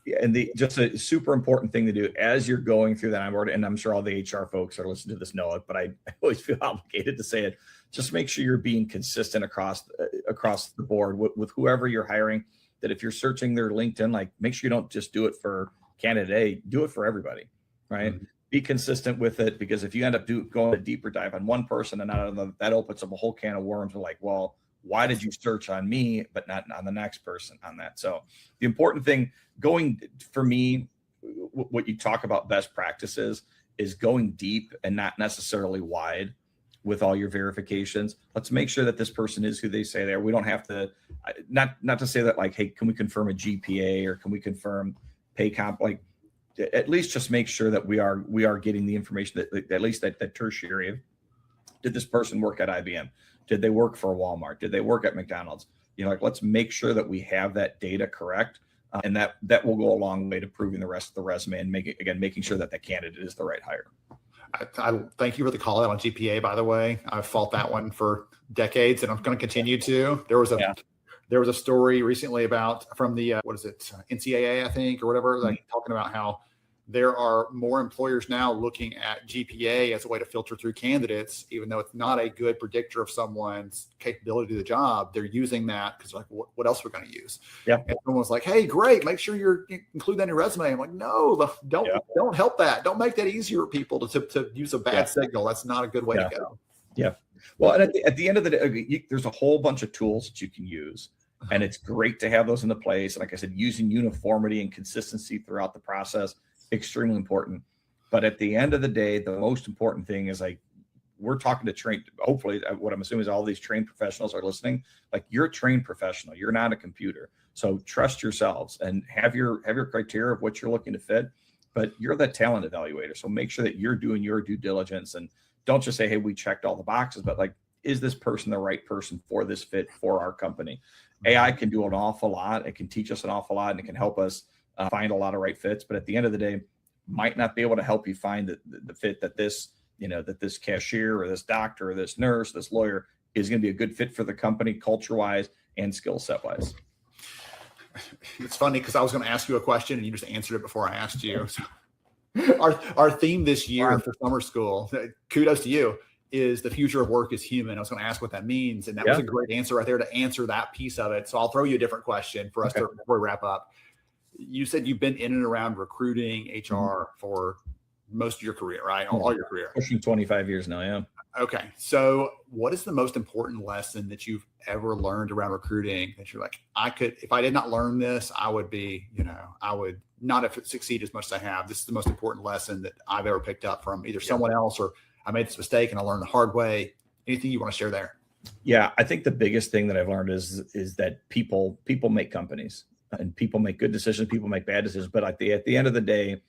Yeah, and just a super important thing to do as you're going through that. I'm sure all the HR folks are listening to this know it, but I always feel obligated to say it. Just make sure you're being consistent across the board with whoever you're hiring. That if you're searching their LinkedIn, like make sure you don't just do it for candidate A, do it for everybody, right? Mm-hmm. Be consistent with it, because if you end up going a deeper dive on one person and not on another, that opens up a whole can of worms. We're like, well, why did you search on me, but not on the next person on that? So the important thing for me, what you talk about best practices is going deep and not necessarily wide with all your verifications. Let's make sure that this person is who they say they are. We don't have to, not to say that like, hey, can we confirm a GPA or can we confirm pay comp? Like at least just make sure that we are getting the information that at least that tertiary. Did this person work at IBM? Did they work for Walmart? Did they work at McDonald's? You know, like let's make sure that we have that data correct, and that will go a long way to proving the rest of the resume and making sure that candidate is the right hire. I thank you for the call out on GPA. By the way, I've fought that one for decades, and I'm going to continue to. There was a story recently from the NCAA, I think, or whatever, like talking about how there are more employers now looking at GPA as a way to filter through candidates, even though it's not a good predictor of someone's capability to do the job. They're using that because like, what else we're going to use? Yeah. And someone was like, hey, great, make sure you include that in your resume. I'm like, no, don't help that. Don't make that easier for people to use a bad signal. That's not a good way to go. Yeah. Well, and at the end of the day, there's a whole bunch of tools that you can use And it's great to have those into place. And like I said, using uniformity and consistency throughout the process, extremely important. But at the end of the day, the most important thing is like, we're talking to trained, hopefully what I'm assuming is all these trained professionals are listening. Like, you're a trained professional, you're not a computer. So trust yourselves and have your criteria of what you're looking to fit, but you're the talent evaluator. So make sure that you're doing your due diligence and don't just say, hey, we checked all the boxes, but like, is this person the right person for this fit for our company? AI can do an awful lot. It can teach us an awful lot and it can help us find a lot of right fits. But at the end of the day, might not be able to help you find the fit that this, that this cashier or this doctor or this nurse, this lawyer is going to be a good fit for the company, culture-wise and skill set-wise. It's funny because I was going to ask you a question and you just answered it before I asked you. So our theme this year for summer school, kudos to you, is the future of work is human. I was going to ask what that means. And that was a great answer right there to answer that piece of it. So I'll throw you a different question for us before we wrap up. You said you've been in and around recruiting HR for most of your career, right? All your career. Pushing 25 years now, yeah. Okay. So what is the most important lesson that you've ever learned around recruiting that you're like, if I did not learn this, I would be, I would not have succeeded as much as I have. This is the most important lesson that I've ever picked up from either someone else or I made this mistake and I learned the hard way. Anything you want to share there? Yeah, I think the biggest thing that I've learned is that people make companies and people make good decisions, people make bad decisions. But at the end of the day,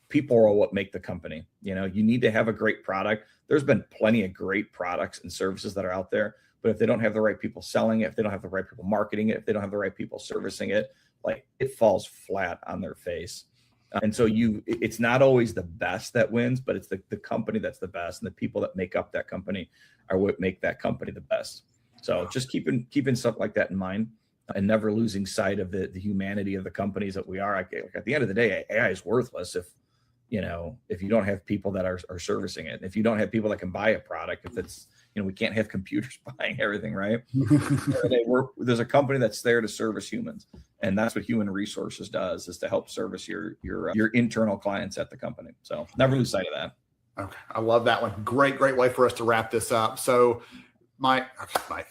people are what make the company. You need to have a great product. There's been plenty of great products and services that are out there, but if they don't have the right people selling it, if they don't have the right people marketing it, if they don't have the right people servicing it, like, it falls flat on their face. And so it's not always the best that wins, but it's the company that's the best, and the people that make up that company are what make that company the best. So just keeping stuff like that in mind and never losing sight of the humanity of the companies that we are. At the end of the day, AI is worthless if you don't have people that are servicing it. If you don't have people that can buy a product, if it's, we can't have computers buying everything, right? There's a company that's there to service humans. And that's what human resources does, is to help service your internal clients at the company. So never lose sight of that. Okay. I love that one. Great way for us to wrap this up. So my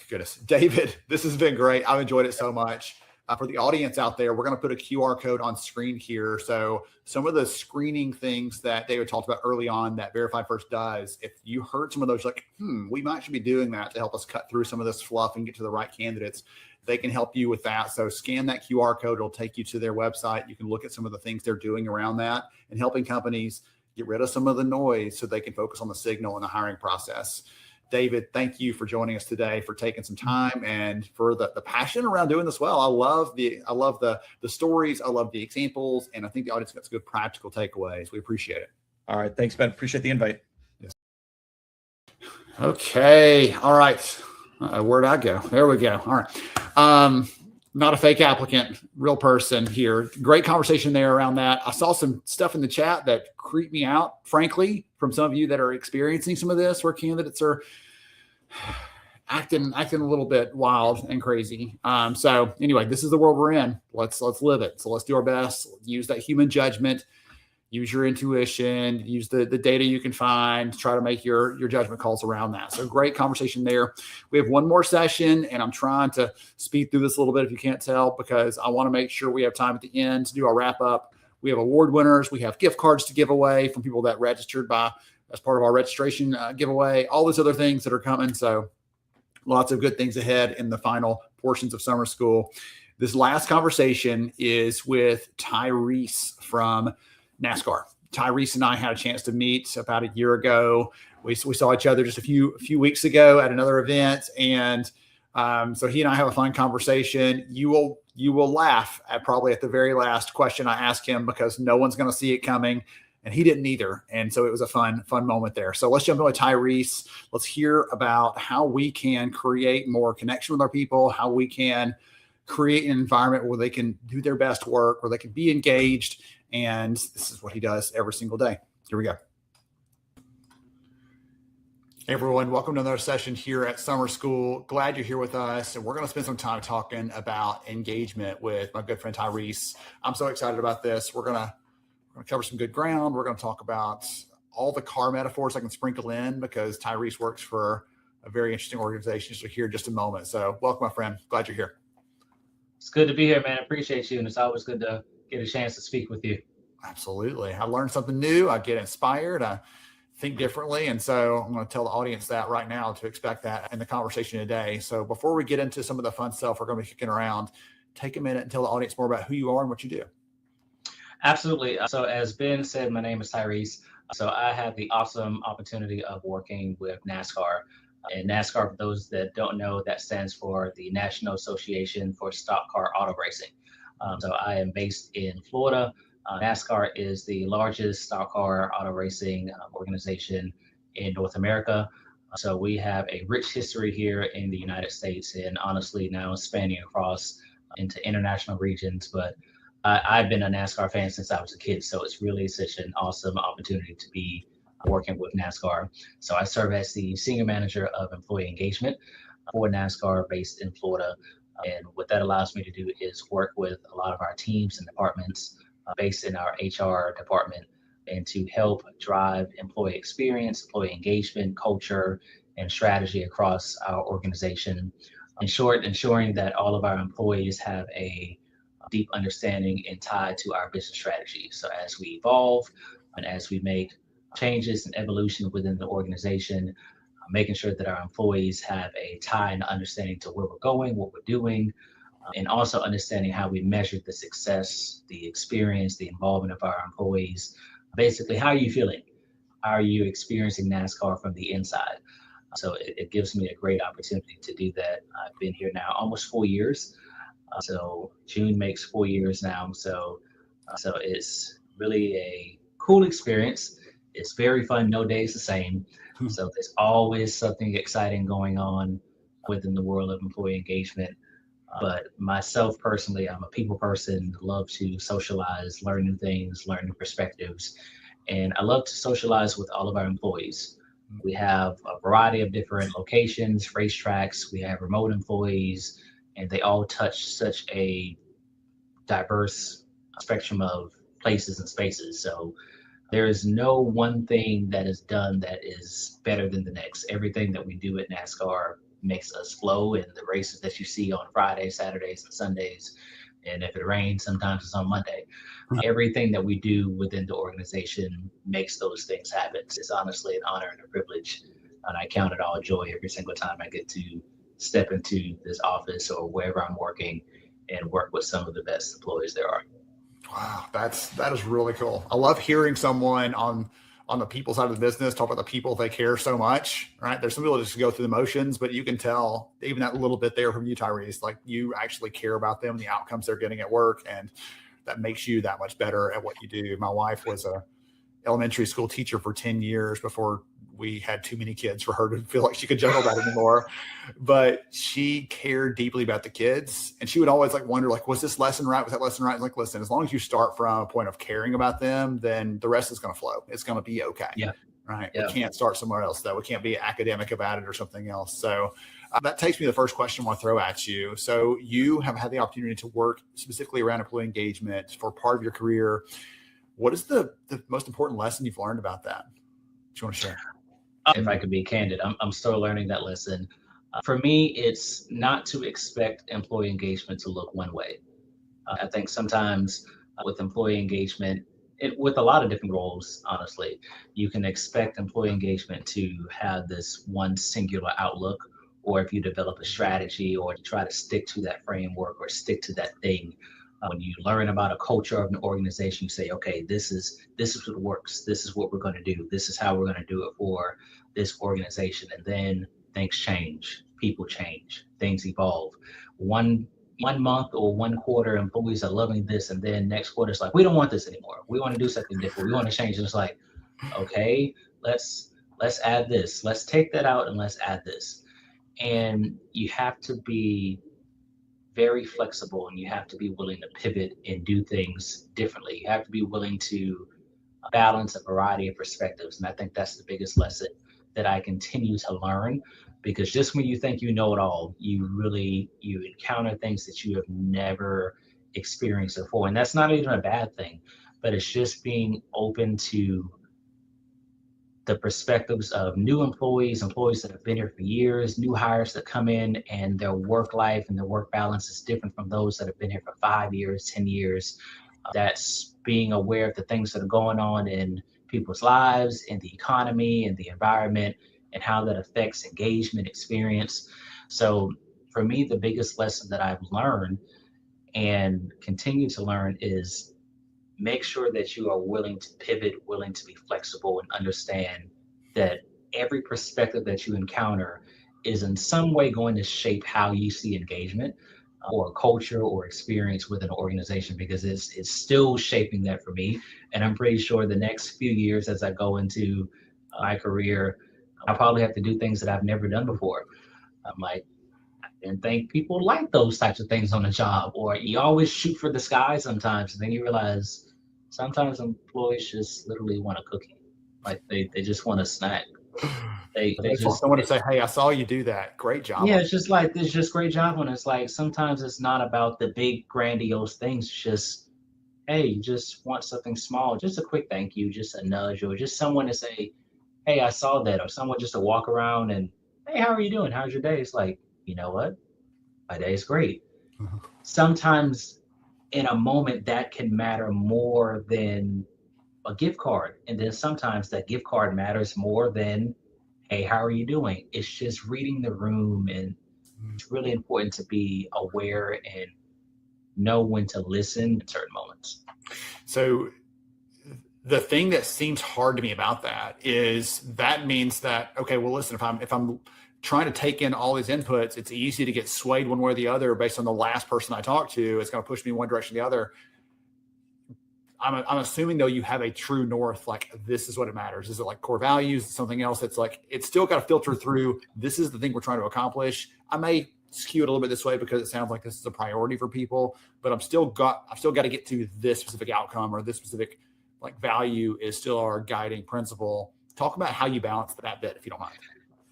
goodness, David, this has been great. I've enjoyed it so much. For the audience out there, we're going to put a QR code on screen here. So some of the screening things that David talked about early on that Verified First does, if you heard some of those, like, we might should be doing that to help us cut through some of this fluff and get to the right candidates, they can help you with that. So scan that QR code. It'll take you to their website. You can look at some of the things they're doing around that and helping companies get rid of some of the noise so they can focus on the signal and the hiring process. David, thank you for joining us today, for taking some time and for the passion around doing this well. I love the stories. I love the examples. And I think the audience gets good practical takeaways. We appreciate it. All right. Thanks, Ben. Appreciate the invite. Yes. Okay. All right. Where'd I go? There we go. All right. Not a fake applicant, real person here. Great conversation there around that. I saw some stuff in the chat that creeped me out, frankly, from some of you that are experiencing some of this, where candidates are acting a little bit wild and crazy. So anyway, this is the world we're in. Let's live it. So let's do our best. Use that human judgment. Use your intuition, use the data you can find, try to make your judgment calls around that. So great conversation there. We have one more session, and I'm trying to speed through this a little bit if you can't tell, because I want to make sure we have time at the end to do our wrap up. We have award winners. We have gift cards to give away from people that registered as part of our registration giveaway, all those other things that are coming. So lots of good things ahead in the final portions of summer school. This last conversation is with Tyrese from NASCAR. Tyrese and I had a chance to meet about a year ago. We saw each other just a few weeks ago at another event, and so he and I have a fun conversation. You will laugh at the very last question I asked him, because no one's going to see it coming, and he didn't either. And so it was a fun moment there. So let's jump in with Tyrese. Let's hear about how we can create more connection with our people, how we can create an environment where they can do their best work, where they can be engaged. And this is what he does every single day. Here we go. Hey everyone, welcome to another session here at Summer School. Glad you're here with us. And we're going to spend some time talking about engagement with my good friend Tyrese. I'm so excited about this. We're going to cover some good ground. We're going to talk about all the car metaphors I can sprinkle in, because Tyrese works for a very interesting organization. So here in just a moment. So welcome, my friend. Glad you're here. It's good to be here, man. I appreciate you. And it's always good to get a chance to speak with you. Absolutely. I learned something new. I get inspired. I think differently. And so I'm going to tell the audience that right now to expect that in the conversation today. So before we get into some of the fun stuff we're going to be kicking around, take a minute and tell the audience more about who you are and what you do. Absolutely. So as Ben said, my name is Tyrese. So I have the awesome opportunity of working with NASCAR. And NASCAR, for those that don't know, that stands for the National Association for Stock Car Auto Racing. So I am based in Florida. NASCAR is the largest stock car auto racing organization in North America. So we have a rich history here in the United States, and honestly now spanning across into international regions. But I've been a NASCAR fan since I was a kid, so it's really such an awesome opportunity to be working with NASCAR. So I serve as the Senior Manager of Employee Engagement for NASCAR based in Florida. And what that allows me to do is work with a lot of our teams and departments based in our HR department, and to help drive employee experience, employee engagement, culture, and strategy across our organization. In short, ensuring that all of our employees have a deep understanding and tie to our business strategy. So as we evolve and as we make changes and evolution within the organization, making sure that our employees have a tie and understanding to where we're going, what we're doing, and also understanding how we measure the success, the experience, the involvement of our employees. Basically, how are you feeling? How are you experiencing NASCAR from the inside? So it gives me a great opportunity to do that. I've been here now almost 4 years. So June makes 4 years now. So it's really a cool experience. It's very fun. No day is the same. So there's always something exciting going on within the world of employee engagement. But myself personally, I'm a people person, love to socialize, learn new things, learn new perspectives. And I love to socialize with all of our employees. We have a variety of different locations, racetracks, we have remote employees, and they all touch such a diverse spectrum of places and spaces. So there is no one thing that is done that is better than the next. Everything that we do at NASCAR makes us flow, and the races that you see on Fridays, Saturdays, and Sundays, and if it rains, sometimes it's on Monday. Everything that we do within the organization makes those things happen. It's honestly an honor and a privilege, and I count it all joy every single time I get to step into this office or wherever I'm working and work with some of the best employees there are. Wow, that is really cool. I love hearing someone on the people side of the business talk about the people they care so much, right? There's some people that just go through the motions, but you can tell even that little bit there from you, Tyrese, like you actually care about them, the outcomes they're getting at work, and that makes you that much better at what you do. My wife was a elementary school teacher for 10 years before we had too many kids for her to feel like she could juggle that anymore. But she cared deeply about the kids. And she would always like wonder, like, was this lesson right? Was that lesson right? Like, listen, as long as you start from a point of caring about them, then the rest is going to flow. It's going to be okay. Yeah. Right. Yeah. We can't start somewhere else though. We can't be academic about it or something else. So that takes me to the first question I want to throw at you. So you have had the opportunity to work specifically around employee engagement for part of your career. What is the most important lesson you've learned about that? Do you want to share? If I could be candid, I'm still learning that lesson. For me, it's not to expect employee engagement to look one way. I think sometimes with employee engagement, with a lot of different roles, honestly, you can expect employee engagement to have this one singular outlook, or if you develop a strategy or to try to stick to that framework or stick to that thing. When you learn about a culture of an organization, you say, okay, this is what works. This is what we're going to do. This is how we're going to do it for this organization. And then things change, people change, things evolve. One month or one quarter, employees are loving this, and then next quarter it's like, we don't want this anymore. We want to do something different. We want to change. And it's like, okay, let's add this. Let's take that out and let's add this. And you have to be very flexible, and you have to be willing to pivot and do things differently. You have to be willing to balance a variety of perspectives. And I think that's the biggest lesson that I continue to learn, because just when you think you know it all, you encounter things that you have never experienced before. And that's not even a bad thing, but it's just being open to, I think, learning, and growing. And I think that's the biggest lesson that I continue to learn, because just when you think you know it all, you really encounter things that you have never experienced before. And that's not even a bad thing, but it's just being open to, I think, learning, and growing. And I think that's the biggest lesson that I continue to learn, because just when you think you know it all, you really encounter things that you have never experienced before. And that's not even a bad thing, but it's just being open to the perspectives of new employees, employees that have been here for years, new hires that come in and their work life and their work balance is different from those that have been here for 5 years, 10 years. That's being aware of the things that are going on in people's lives, in the economy, in the environment, and how that affects engagement experience. So for me, the biggest lesson that I've learned and continue to learn is make sure that you are willing to pivot, willing to be flexible, and understand that every perspective that you encounter is in some way going to shape how you see engagement or culture or experience within an organization, because it's still shaping that for me. And I'm pretty sure the next few years as I go into my career, I'll probably have to do things that I've never done before. I'm like, and think people like those types of things on the job, or you always shoot for the sky sometimes, and then you realize sometimes employees just literally want a cookie, like they just want a snack. They just just want to say, hey, I saw you do that. Great job. yeah, it's just great job. When it's like sometimes it's not about the big grandiose things, it's just hey, you just want something small, just a quick thank you, just a nudge, or just someone to say, hey, I saw that, or someone just to walk around and hey, how are you doing? How's your day? It's like, you know what? My day is great. Sometimes in a moment that can matter more than a gift card. And then sometimes that gift card matters more than, hey, how are you doing? It's just reading the room. And it's really important to be aware and know when to listen in certain moments. So the thing that seems hard to me about that is that means that, okay, well, listen, if I'm trying to take in all these inputs, it's easy to get swayed one way or the other based on the last person I talked to. It's going to push me one direction or the other. I'm assuming though you have a true north, like this is what it matters. Is it like core values, something else? It's like, it's still got to filter through. This is the thing we're trying to accomplish. I may skew it a little bit this way because it sounds like this is a priority for people, but I've still got to get to this specific outcome, or this specific like value is still our guiding principle. Talk about how you balance that bit, if you don't mind.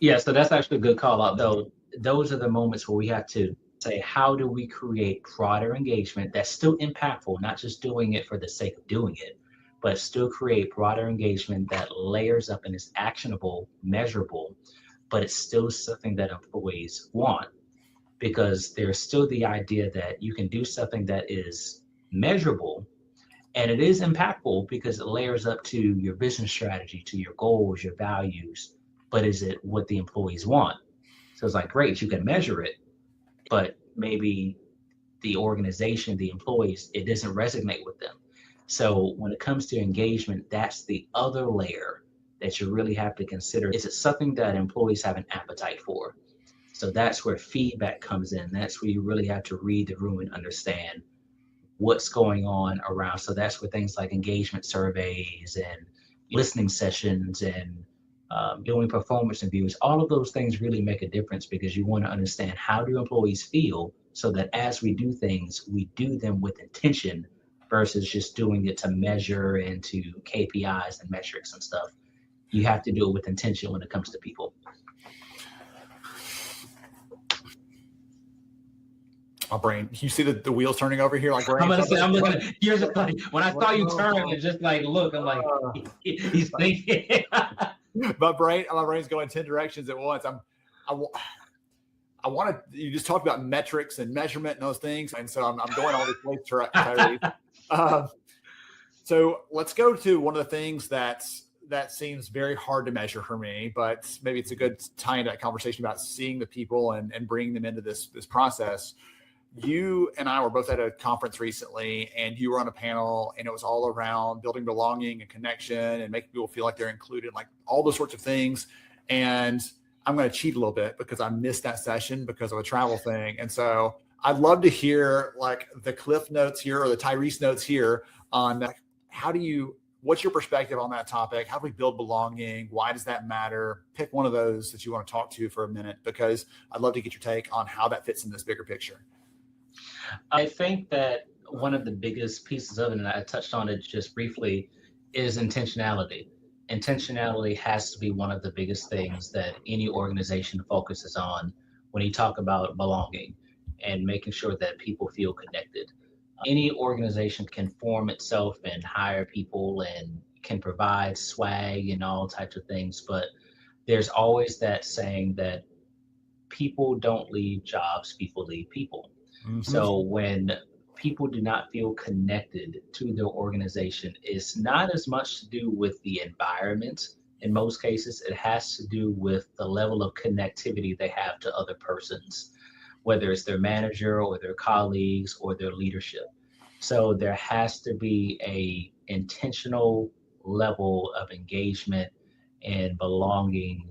Yeah, so that's actually a good call out though. Those are the moments where we have to say, how do we create broader engagement that's still impactful, not just doing it for the sake of doing it, but still create broader engagement that layers up and is actionable, measurable, but it's still something that employees want. Because there's still the idea that you can do something that is measurable and it is impactful because it layers up to your business strategy, to your goals, your values, but is it what the employees want? So it's like, great, you can measure it, but maybe the organization, the employees, it doesn't resonate with them. So when it comes to engagement, that's the other layer that you really have to consider. Is it something that employees have an appetite for? So that's where feedback comes in. That's where you really have to read the room and understand what's going on around. So that's where things like engagement surveys and listening sessions and doing performance reviews, all of those things really make a difference, because you want to understand how do employees feel, so that as we do things, we do them with intention versus just doing it to measure and to KPIs and metrics and stuff. You have to do it with intention when it comes to people. My brain, you see the wheels turning over here, like brain. I'm looking at, here's the funny, when I saw you turn and just like look, I'm like, he's thinking. my brain's going 10 directions at once. I want to. You just talked about metrics and measurement and those things, and so I'm going all these ways, Tyrese. So let's go to one of the things that seems very hard to measure for me, but maybe it's a good tie into that conversation about seeing the people and bringing them into this process. You and I were both at a conference recently, and you were on a panel, and it was all around building belonging and connection and making people feel like they're included, like all those sorts of things. And I'm going to cheat a little bit because I missed that session because of a travel thing. And so I'd love to hear like the Cliff notes here, or the Tyrese notes here on what's your perspective on that topic? How do we build belonging? Why does that matter? Pick one of those that you want to talk to for a minute, because I'd love to get your take on how that fits in this bigger picture. I think that one of the biggest pieces of it, and I touched on it just briefly, is intentionality. Intentionality has to be one of the biggest things that any organization focuses on when you talk about belonging and making sure that people feel connected. Any organization can form itself and hire people and can provide swag and all types of things, but there's always that saying that people don't leave jobs, people leave people. So when people do not feel connected to their organization, it's not as much to do with the environment. In most cases, it has to do with the level of connectivity they have to other persons, whether it's their manager or their colleagues or their leadership. So there has to be a intentional level of engagement and belonging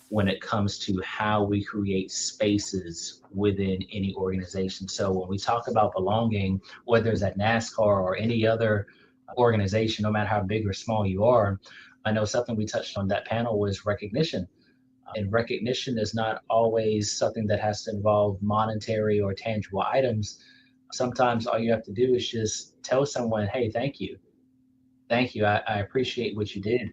when it comes to how we create spaces within any organization. So when we talk about belonging, whether it's at NASCAR or any other organization, no matter how big or small you are, I know something we touched on that panel was recognition. And recognition is not always something that has to involve monetary or tangible items. Sometimes all you have to do is just tell someone, hey, thank you. Thank you. I appreciate what you did.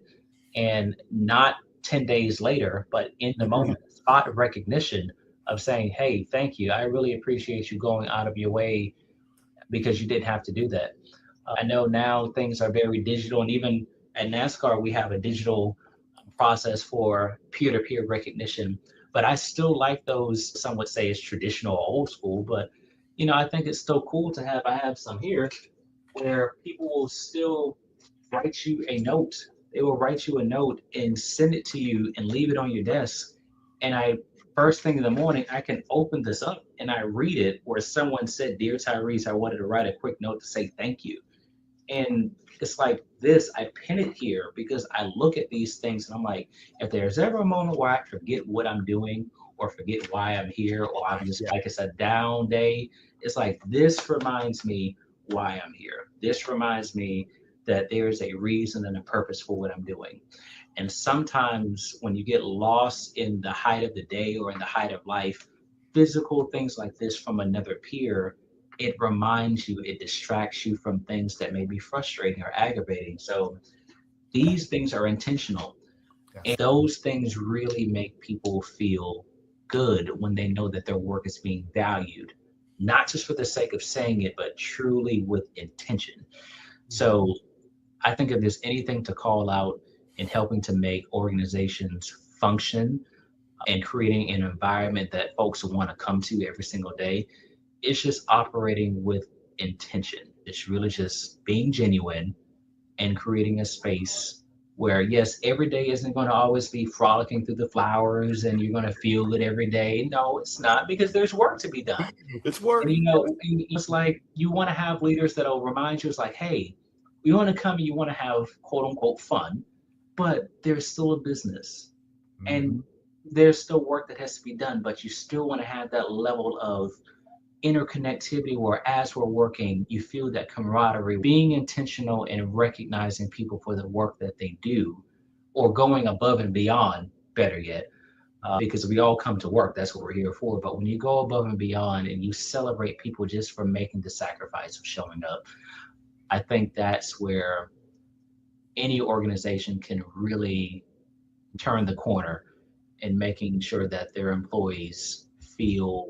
And not 10 days later, but in the moment, spot of recognition of saying, hey, thank you. I really appreciate you going out of your way because you didn't have to do that. I know now things are very digital, and even at NASCAR, we have a digital process for peer-to-peer recognition, but I still like those, some would say it's traditional or old school, but I think it's still cool to have, I have some here where people will still write you a note. They will write you a note and send it to you and leave it on your desk. And first thing in the morning, I can open this up and I read it where someone said, Dear Tyrese, I wanted to write a quick note to say thank you. And it's like this, I pin it here because I look at these things and I'm like, if there's ever a moment where I forget what I'm doing or forget why I'm here, or I'm just like it's a down day, it's like this reminds me why I'm here. This reminds me that there's a reason and a purpose for what I'm doing. And sometimes when you get lost in the height of the day or in the height of life, physical things like this from another peer, it reminds you, it distracts you from things that may be frustrating or aggravating. So these things are intentional. And those things really make people feel good when they know that their work is being valued, not just for the sake of saying it, but truly with intention. So I think if there's anything to call out in helping to make organizations function and creating an environment that folks want to come to every single day, it's just operating with intention. It's really just being genuine and creating a space where, yes, every day isn't going to always be frolicking through the flowers and you're going to feel it every day. No, it's not, because there's work to be done. It's work. And, it's like you want to have leaders that'll remind you, it's like, hey, you want to come and you want to have quote unquote fun, but there's still a business and there's still work that has to be done, but you still want to have that level of interconnectivity where as we're working, you feel that camaraderie, being intentional and recognizing people for the work that they do, or going above and beyond, better yet, because we all come to work, that's what we're here for. But when you go above and beyond and you celebrate people just for making the sacrifice of showing up, I think that's where any organization can really turn the corner in making sure that their employees feel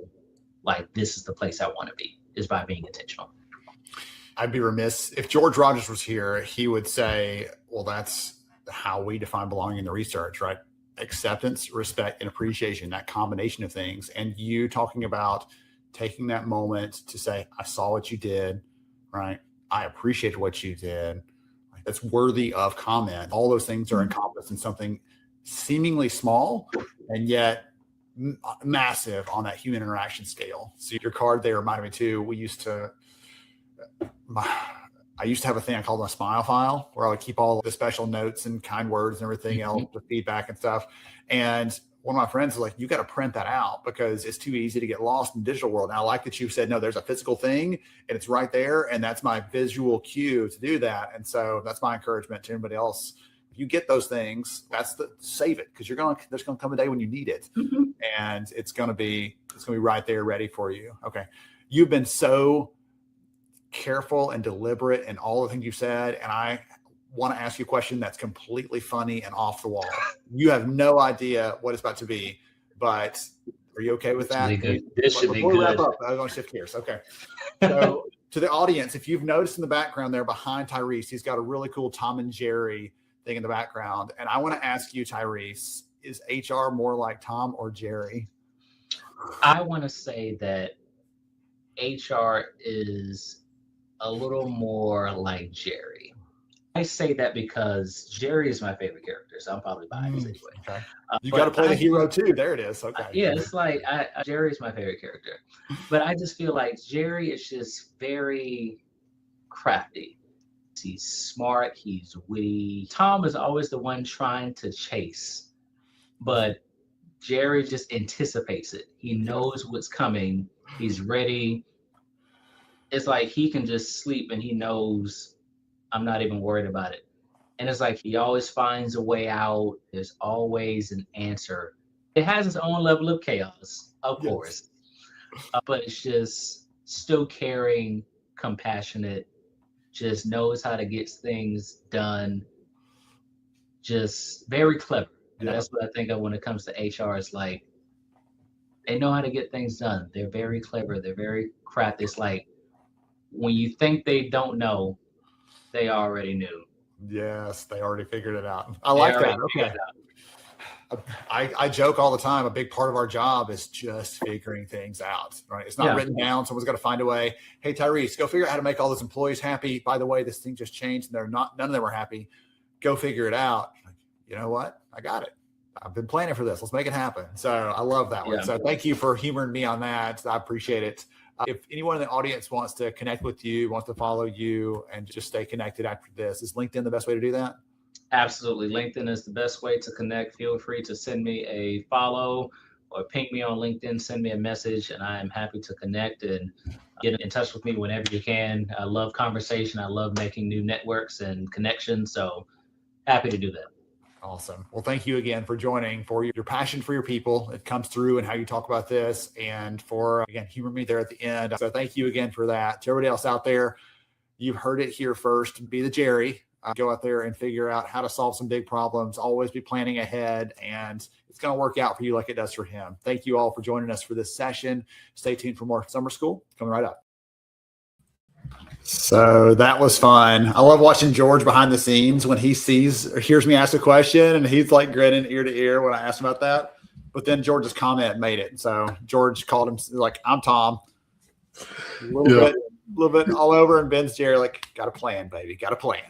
like this is the place I want to be, is by being intentional. I'd be remiss if George Rogers was here, he would say, well, that's how we define belonging in the research, right? Acceptance, respect, and appreciation, that combination of things. And you talking about taking that moment to say, I saw what you did, right? I appreciate what you did. That's worthy of comment. All those things are encompassed in something seemingly small and yet massive on that human interaction scale. So your card there reminded me too, I used to have a thing I called a smile file where I would keep all the special notes and kind words and everything else, the feedback and stuff. And one of my friends was like, you got to print that out because it's too easy to get lost in the digital world. And I like that you said, no, there's a physical thing and it's right there. And that's my visual cue to do that. And so that's my encouragement to anybody else. If you get those things, save it, because there's going to come a day when you need it. And it's going to be right there ready for you. Okay. You've been so careful and deliberate in all the things you said. And I want to ask you a question that's completely funny and off the wall. You have no idea what it's about to be, but are you okay with that? This should be good. Before we wrap up, I'm going to shift gears. Okay. So to the audience, if you've noticed in the background there behind Tyrese, he's got a really cool Tom and Jerry thing in the background. And I want to ask you, Tyrese, is HR more like Tom or Jerry? I want to say that HR is a little more like Jerry. I say that because Jerry is my favorite character, so I'm probably biased anyway. Okay. You got to play the hero too. There it is. Okay. Yeah, it's like Jerry's my favorite character, but I just feel like Jerry is just very crafty. He's smart. He's witty. Tom is always the one trying to chase, but Jerry just anticipates it. He knows what's coming. He's ready. It's like he can just sleep and he knows I'm not even worried about it. And it's like he always finds a way out. There's always an answer. It has its own level of chaos, of course, but it's just still caring, compassionate, just knows how to get things done, just very clever. And that's what I think of when it comes to HR. It's like they know how to get things done. They're very clever. They're very crafty. It's like when you think they don't know, they already knew. Yes, they already figured it out. I like that. Okay. I joke all the time. A big part of our job is just figuring things out, right? It's not written down. Someone's got to find a way. Hey, Tyrese, go figure out how to make all those employees happy. By the way, this thing just changed and none of them were happy. Go figure it out. You know what? I got it. I've been planning for this. Let's make it happen. So I love that one. So thank you for humoring me on that. I appreciate it. If anyone in the audience wants to connect with you, wants to follow you and just stay connected after this, is LinkedIn the best way to do that? Absolutely. LinkedIn is the best way to connect. Feel free to send me a follow or ping me on LinkedIn, send me a message, and I am happy to connect and get in touch with me whenever you can. I love conversation. I love making new networks and connections. So happy to do that. Awesome. Well, thank you again for joining, for your passion for your people. It comes through in how you talk about this, and for, again, humor me there at the end. So thank you again for that. To everybody else out there, you've heard it here first. Be the Jerry. Go out there and figure out how to solve some big problems. Always be planning ahead, and it's going to work out for you like it does for him. Thank you all for joining us for this session. Stay tuned for more Summer School coming right up. So that was fun. I love watching George behind the scenes when he sees or hears me ask a question, and he's like grinning ear to ear when I asked him about that. But then George's comment made it. So George called him like, "I'm Tom." A little bit all over, and Ben's Jerry, like, got a plan, baby, got a plan.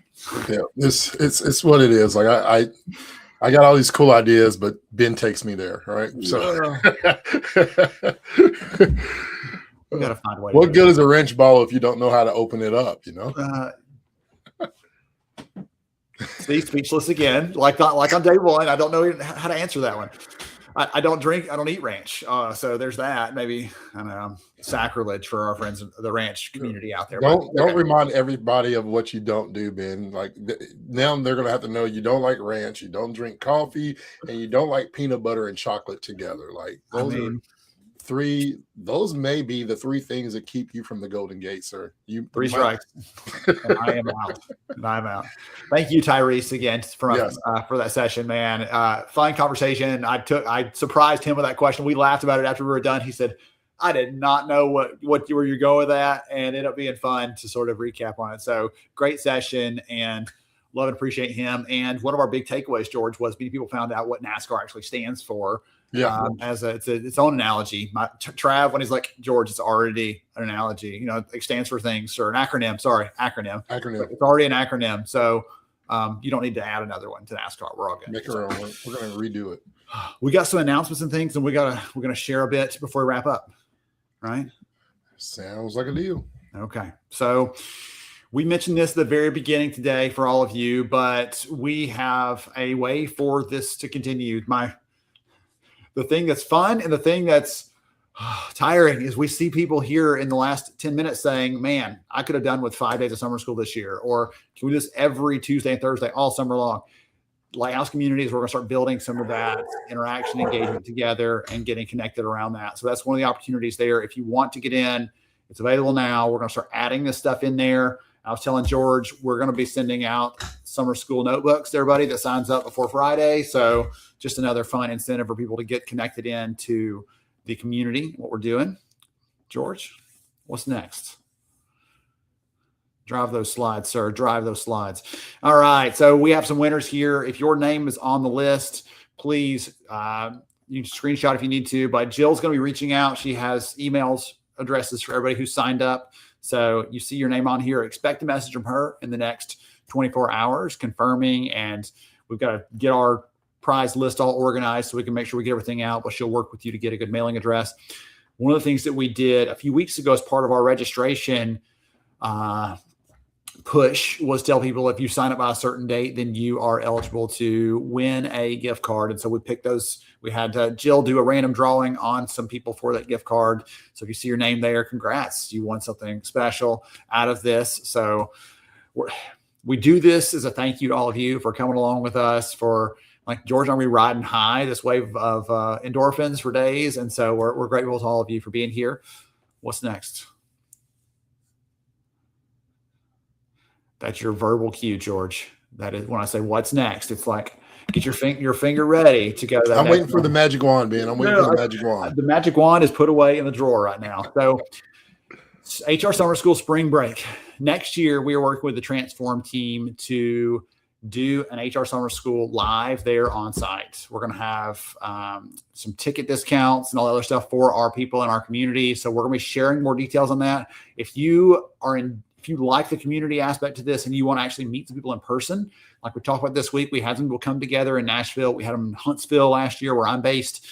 Yeah, it's what it is. Like I got all these cool ideas, but Ben takes me there, right? So we gotta find a way. What good is a wrench ball if you don't know how to open it up? You know. See, speechless again. Like on day one, I don't know how to answer that one. I don't drink. I don't eat ranch. So there's that. Maybe I don't know, sacrilege for our friends in the ranch community out there. Don't remind everybody of what you don't do, Ben. Like now they're gonna have to know you don't like ranch, you don't drink coffee, and you don't like peanut butter and chocolate together. Like those are three. Those may be the three things that keep you from the Golden Gate, sir. Three strikes. And I am out. I'm out. Thank you, Tyrese, again for that session, man. Fun conversation. I surprised him with that question. We laughed about it after we were done. He said, "I did not know where you're going with that," and it ended up being fun to sort of recap on it. So great session, and love and appreciate him. And one of our big takeaways, George, was many people found out what NASCAR actually stands for. Yeah, as its own analogy. Trav, when he's like, "George, it's already an analogy." You know, it stands for things, or an acronym. Sorry, acronym. It's already an acronym, so you don't need to add another one to NASCAR. We're all good. Make our own. We're going to redo it. We got some announcements and things, and we're gonna share a bit before we wrap up. Right? Sounds like a deal. Okay, so we mentioned this at the very beginning today for all of you, but we have a way for this to continue. The thing that's fun and the thing that's tiring is we see people here in the last 10 minutes saying, "Man, I could have done with 5 days of summer school this year," or "Can we do this every Tuesday and Thursday all summer long?" Lighthouse communities, we're going to start building some of that interaction, engagement together and getting connected around that. So that's one of the opportunities there. If you want to get in, it's available now. We're going to start adding this stuff in there. I was telling George, we're going to be sending out summer school notebooks to everybody that signs up before Friday. So just another fun incentive for people to get connected into the community, what we're doing. George, what's next? Drive those slides, sir. Drive those slides. All right. So we have some winners here. If your name is on the list, please, you can screenshot if you need to. But Jill's going to be reaching out. She has emails, addresses for everybody who signed up. So you see your name on here. Expect a message from her in the next 24 hours confirming. And we've got to get our prize list all organized so we can make sure we get everything out. But she'll work with you to get a good mailing address. One of the things that we did a few weeks ago as part of our registration push was tell people if you sign up by a certain date, then you are eligible to win a gift card. And so we picked those. We had Jill do a random drawing on some people for that gift card. So if you see your name there, congrats, you won something special out of this. So we do this as a thank you to all of you for coming along with us, for like George and I, we riding high this wave of endorphins for days. And so we're grateful to all of you for being here. What's next? That's your verbal cue, George. That is when I say what's next. It's like get your finger ready to go. I'm waiting for the magic wand, Ben. I'm waiting for the magic wand. The magic wand is put away in the drawer right now. So HR Summer School Spring Break. Next year, we are working with the Transform team to do an HR Summer School live there on site. We're going to have some ticket discounts and all the other stuff for our people in our community. So we're going to be sharing more details on that. If you like the community aspect to this and you want to actually meet some people in person, like we talked about this week, we had some people come together in Nashville. We had them in Huntsville last year where I'm based.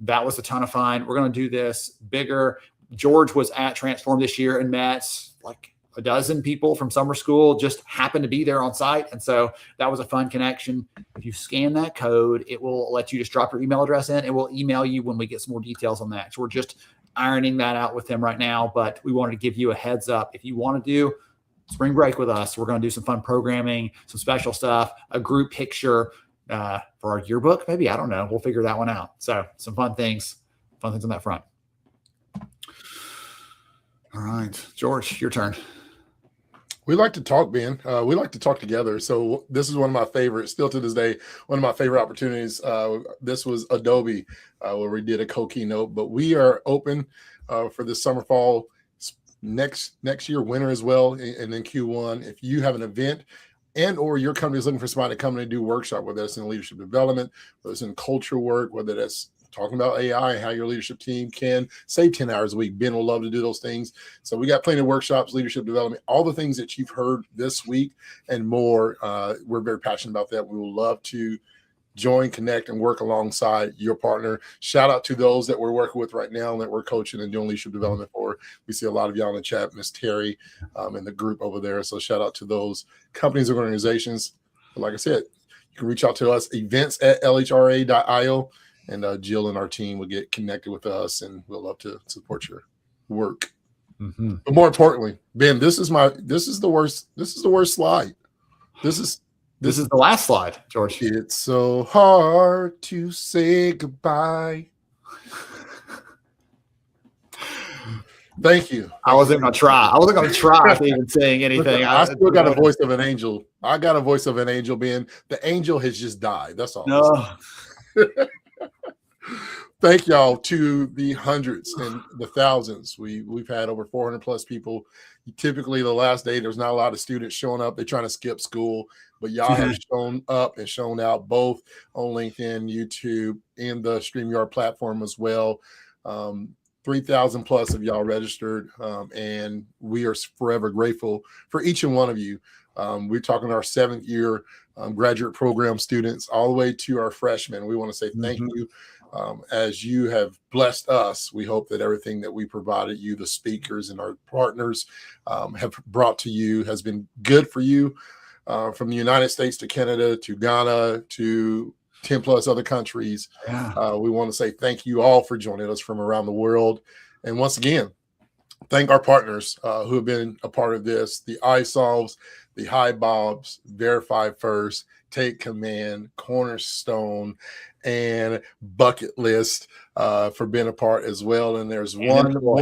That was a ton of fun. We're going to do this bigger. George was at Transform this year and met like a dozen people from summer school, just happened to be there on site. And so that was a fun connection. If you scan that code, it will let you just drop your email address in. It will email you when we get some more details on that. So we're just ironing that out with him right now, but we wanted to give you a heads up. If you want to do spring break with us, we're going to do some fun programming, some special stuff, a group picture for our yearbook. Maybe, I don't know. We'll figure that one out. So some fun things on that front. All right, George, your turn. We like to talk, Ben. We like to talk together. So this is one of my favorites, still to this day, one of my favorite opportunities. This was Adobe where we did a co-keynote, but we are open for the summer fall next year winter as well. And then Q1, if you have an event and or your company is looking for somebody to come in and do workshop, whether it's in leadership development, whether it's in culture work, whether that's talking about AI, how your leadership team can save 10 hours a week. Ben will love to do those things. So we got plenty of workshops, leadership development, all the things that you've heard this week and more. We're very passionate about that. We will love to join, connect, and work alongside your partner. Shout out to those that we're working with right now that we're coaching and doing leadership development for. We see a lot of y'all in the chat, Miss Terry, and the group over there. So shout out to those companies and organizations. But like I said, you can reach out to us, events@lhra.io. And Jill and our team will get connected with us, and we'll love to support your work. Mm-hmm. But more importantly, Ben, this is the worst slide. This is the last slide, George. It's so hard to say goodbye. Thank you. I wasn't going to try to even saying anything. I still got a voice of an angel. I got a voice of an angel, Ben. The angel has just died. That's all. No. Thank y'all to the hundreds and the thousands. We've had over 400 plus people. Typically, the last day, there's not a lot of students showing up. They're trying to skip school, but y'all have shown up and shown out both on LinkedIn, YouTube, and the StreamYard platform as well. 3,000 plus of y'all registered, and we are forever grateful for each and one of you. We're talking our 7th year graduate program students all the way to our freshmen. We want to say thank you. As you have blessed us, we hope that everything that we provided you, the speakers and our partners have brought to you has been good for you, from the United States to Canada to Ghana to 10 plus other countries. We want to say thank you all for joining us from around the world. And once again, thank our partners who have been a part of this, the iSolves, the High Bobs, Verify First, Take Command, Cornerstone, and Bucket List for being a part as well. And there's one more.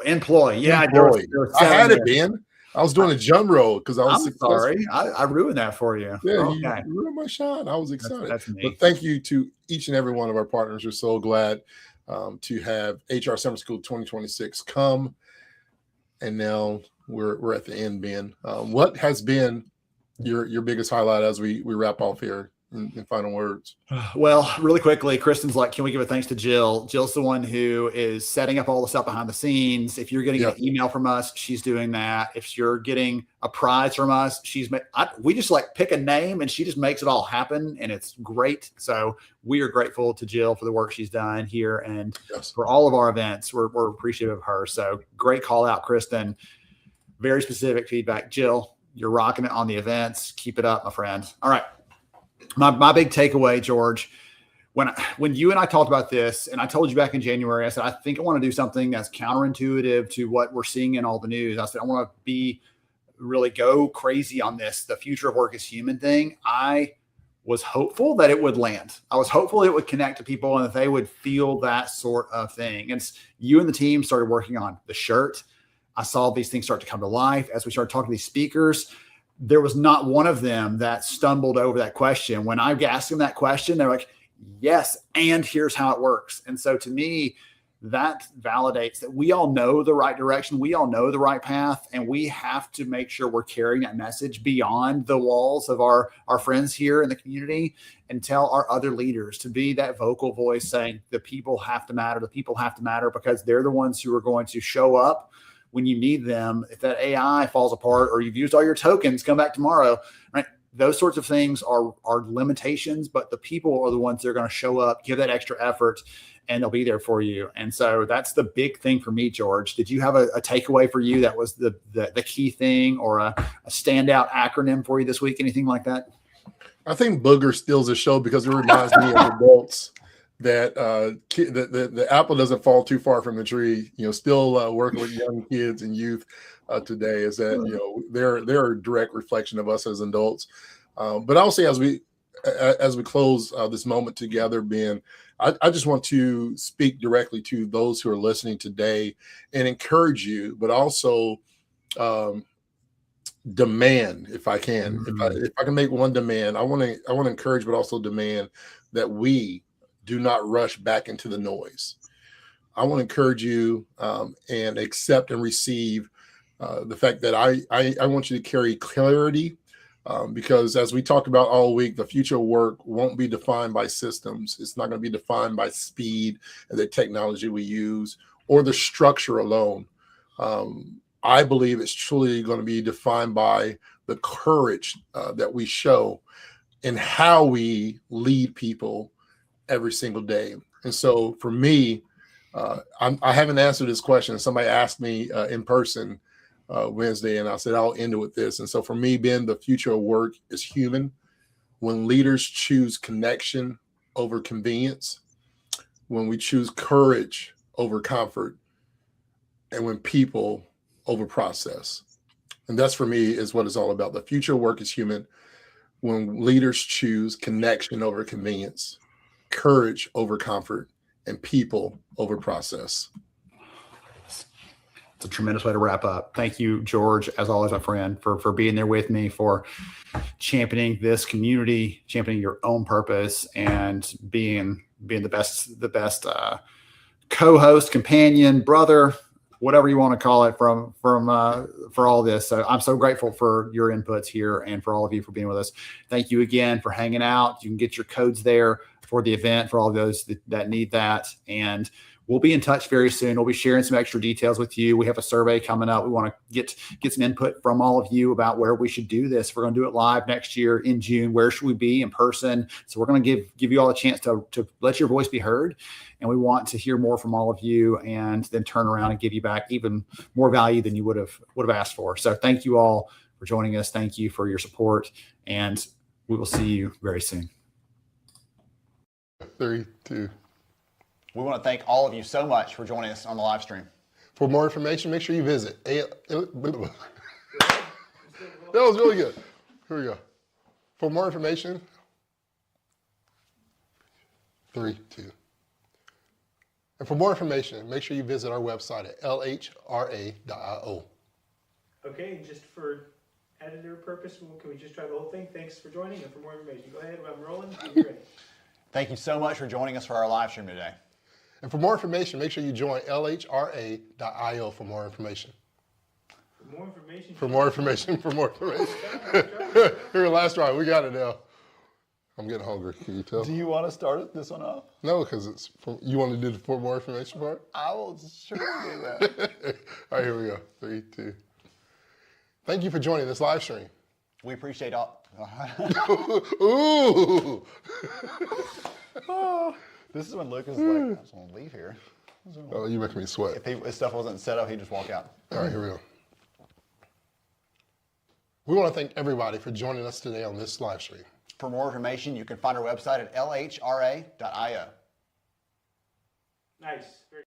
Employ. Yeah, Employ. I had it, Ben. I was doing a jump roll because I was sorry. I ruined that for you. Yeah, okay. You ruined my shine. I was excited. That's me. But thank you to each and every one of our partners. We're so glad to have HR Summer School 2026 come. And now we're at the end, Ben. What has been your biggest highlight as we wrap off here in final words? Well, really quickly, Kristen's like, can we give a thanks to Jill? Jill's the one who is setting up all the stuff behind the scenes. If you're getting an email from us, she's doing that. If you're getting a prize from us, we just like pick a name and she just makes it all happen. And it's great. So we are grateful to Jill for the work she's done here and for all of our events. We're appreciative of her. So great call out, Kristen. Very specific feedback. Jill, you're rocking it on the events. Keep it up, my friend. All right. My big takeaway, George, when you and I talked about this, and I told you back in January, I said, I think I want to do something that's counterintuitive to what we're seeing in all the news. I said, I want to really go crazy on this. The future of work is human thing. I was hopeful that it would land. I was hopeful it would connect to people and that they would feel that sort of thing. And you and the team started working on the shirt. I saw these things start to come to life as we started talking to these speakers. There was not one of them that stumbled over that question. When I asked them that question, they're like, yes, and here's how it works. And so to me, that validates that we all know the right direction. We all know the right path, and we have to make sure we're carrying that message beyond the walls of our friends here in the community and tell our other leaders to be that vocal voice saying the people have to matter. The people have to matter because they're the ones who are going to show up when you need them. If that AI falls apart or you've used all your tokens, come back tomorrow, right? Those sorts of things are limitations, but the people are the ones that are going to show up, give that extra effort, and they'll be there for you. And so that's the big thing for me, George. Did you have a takeaway for you that was the key thing, or a standout acronym for you this week? Anything like that? I think Booger steals the show because it reminds me of adults that the apple doesn't fall too far from the tree. Still working with young kids and youth today is that they're a direct reflection of us as adults. But I'll say as we close this moment together, Ben, I just want to speak directly to those who are listening today and encourage you, but also demand, if I can, if I can make one demand, I want to encourage, but also demand that we do not rush back into the noise. I want to encourage you and accept and receive the fact that I want you to carry clarity because as we talked about all week, the future of work won't be defined by systems. It's not going to be defined by speed and the technology we use or the structure alone. I believe it's truly going to be defined by the courage that we show and how we lead people every single day. And so for me, I haven't answered this question. Somebody asked me in person Wednesday, and I said, I'll end it with this. And so for me, Ben, the future of work is human. When leaders choose connection over convenience, when we choose courage over comfort, and when people over process. And that's for me is what it's all about. The future of work is human. When leaders choose connection over convenience, courage over comfort, and people over process. It's a tremendous way to wrap up. Thank you, George, as always, my friend, for being there with me, for championing this community, championing your own purpose, and being the best co-host, companion, brother, whatever you want to call it for all this. So I'm so grateful for your inputs here and for all of you for being with us. Thank you again for hanging out. You can get your codes there for the event for all those that need that. And we'll be in touch very soon. We'll be sharing some extra details with you. We have a survey coming up. We want to get some input from all of you about where we should do this. We're going to do it live next year in June. Where should we be in person? So we're going to give you all a chance to let your voice be heard. And we want to hear more from all of you and then turn around and give you back even more value than you would have asked for. So thank you all for joining us. Thank you for your support. And we will see you very soon. 3, 2. We want to thank all of you so much for joining us on the live stream. For more information, make sure you visit. That was really good. Here we go. For more information, 3, 2. And for more information, make sure you visit our website at lhra.io. Okay, and just for editor purpose, can we just try the whole thing? Thanks for joining, and for more information, go ahead. I'm rolling. I'm ready. Thank you so much for joining us for our live stream today. And for more information, make sure you join lhra.io for more information. For more information. For more information. Here, last try. We got it now. I'm getting hungry. Can you tell? Do you want to start this one off? No, because it's from, you want to do the for more information part? I will sure do that. All right, here we go. 3, 2. Thank you for joining this live stream. We appreciate all. Ooh. This is when Lucas is like, I just want to leave here. Oh, you making me sweat. If his stuff wasn't set up, he'd just walk out. All right, here we go. We want to thank everybody for joining us today on this live stream. For more information, you can find our website at lhra.io. Nice. Very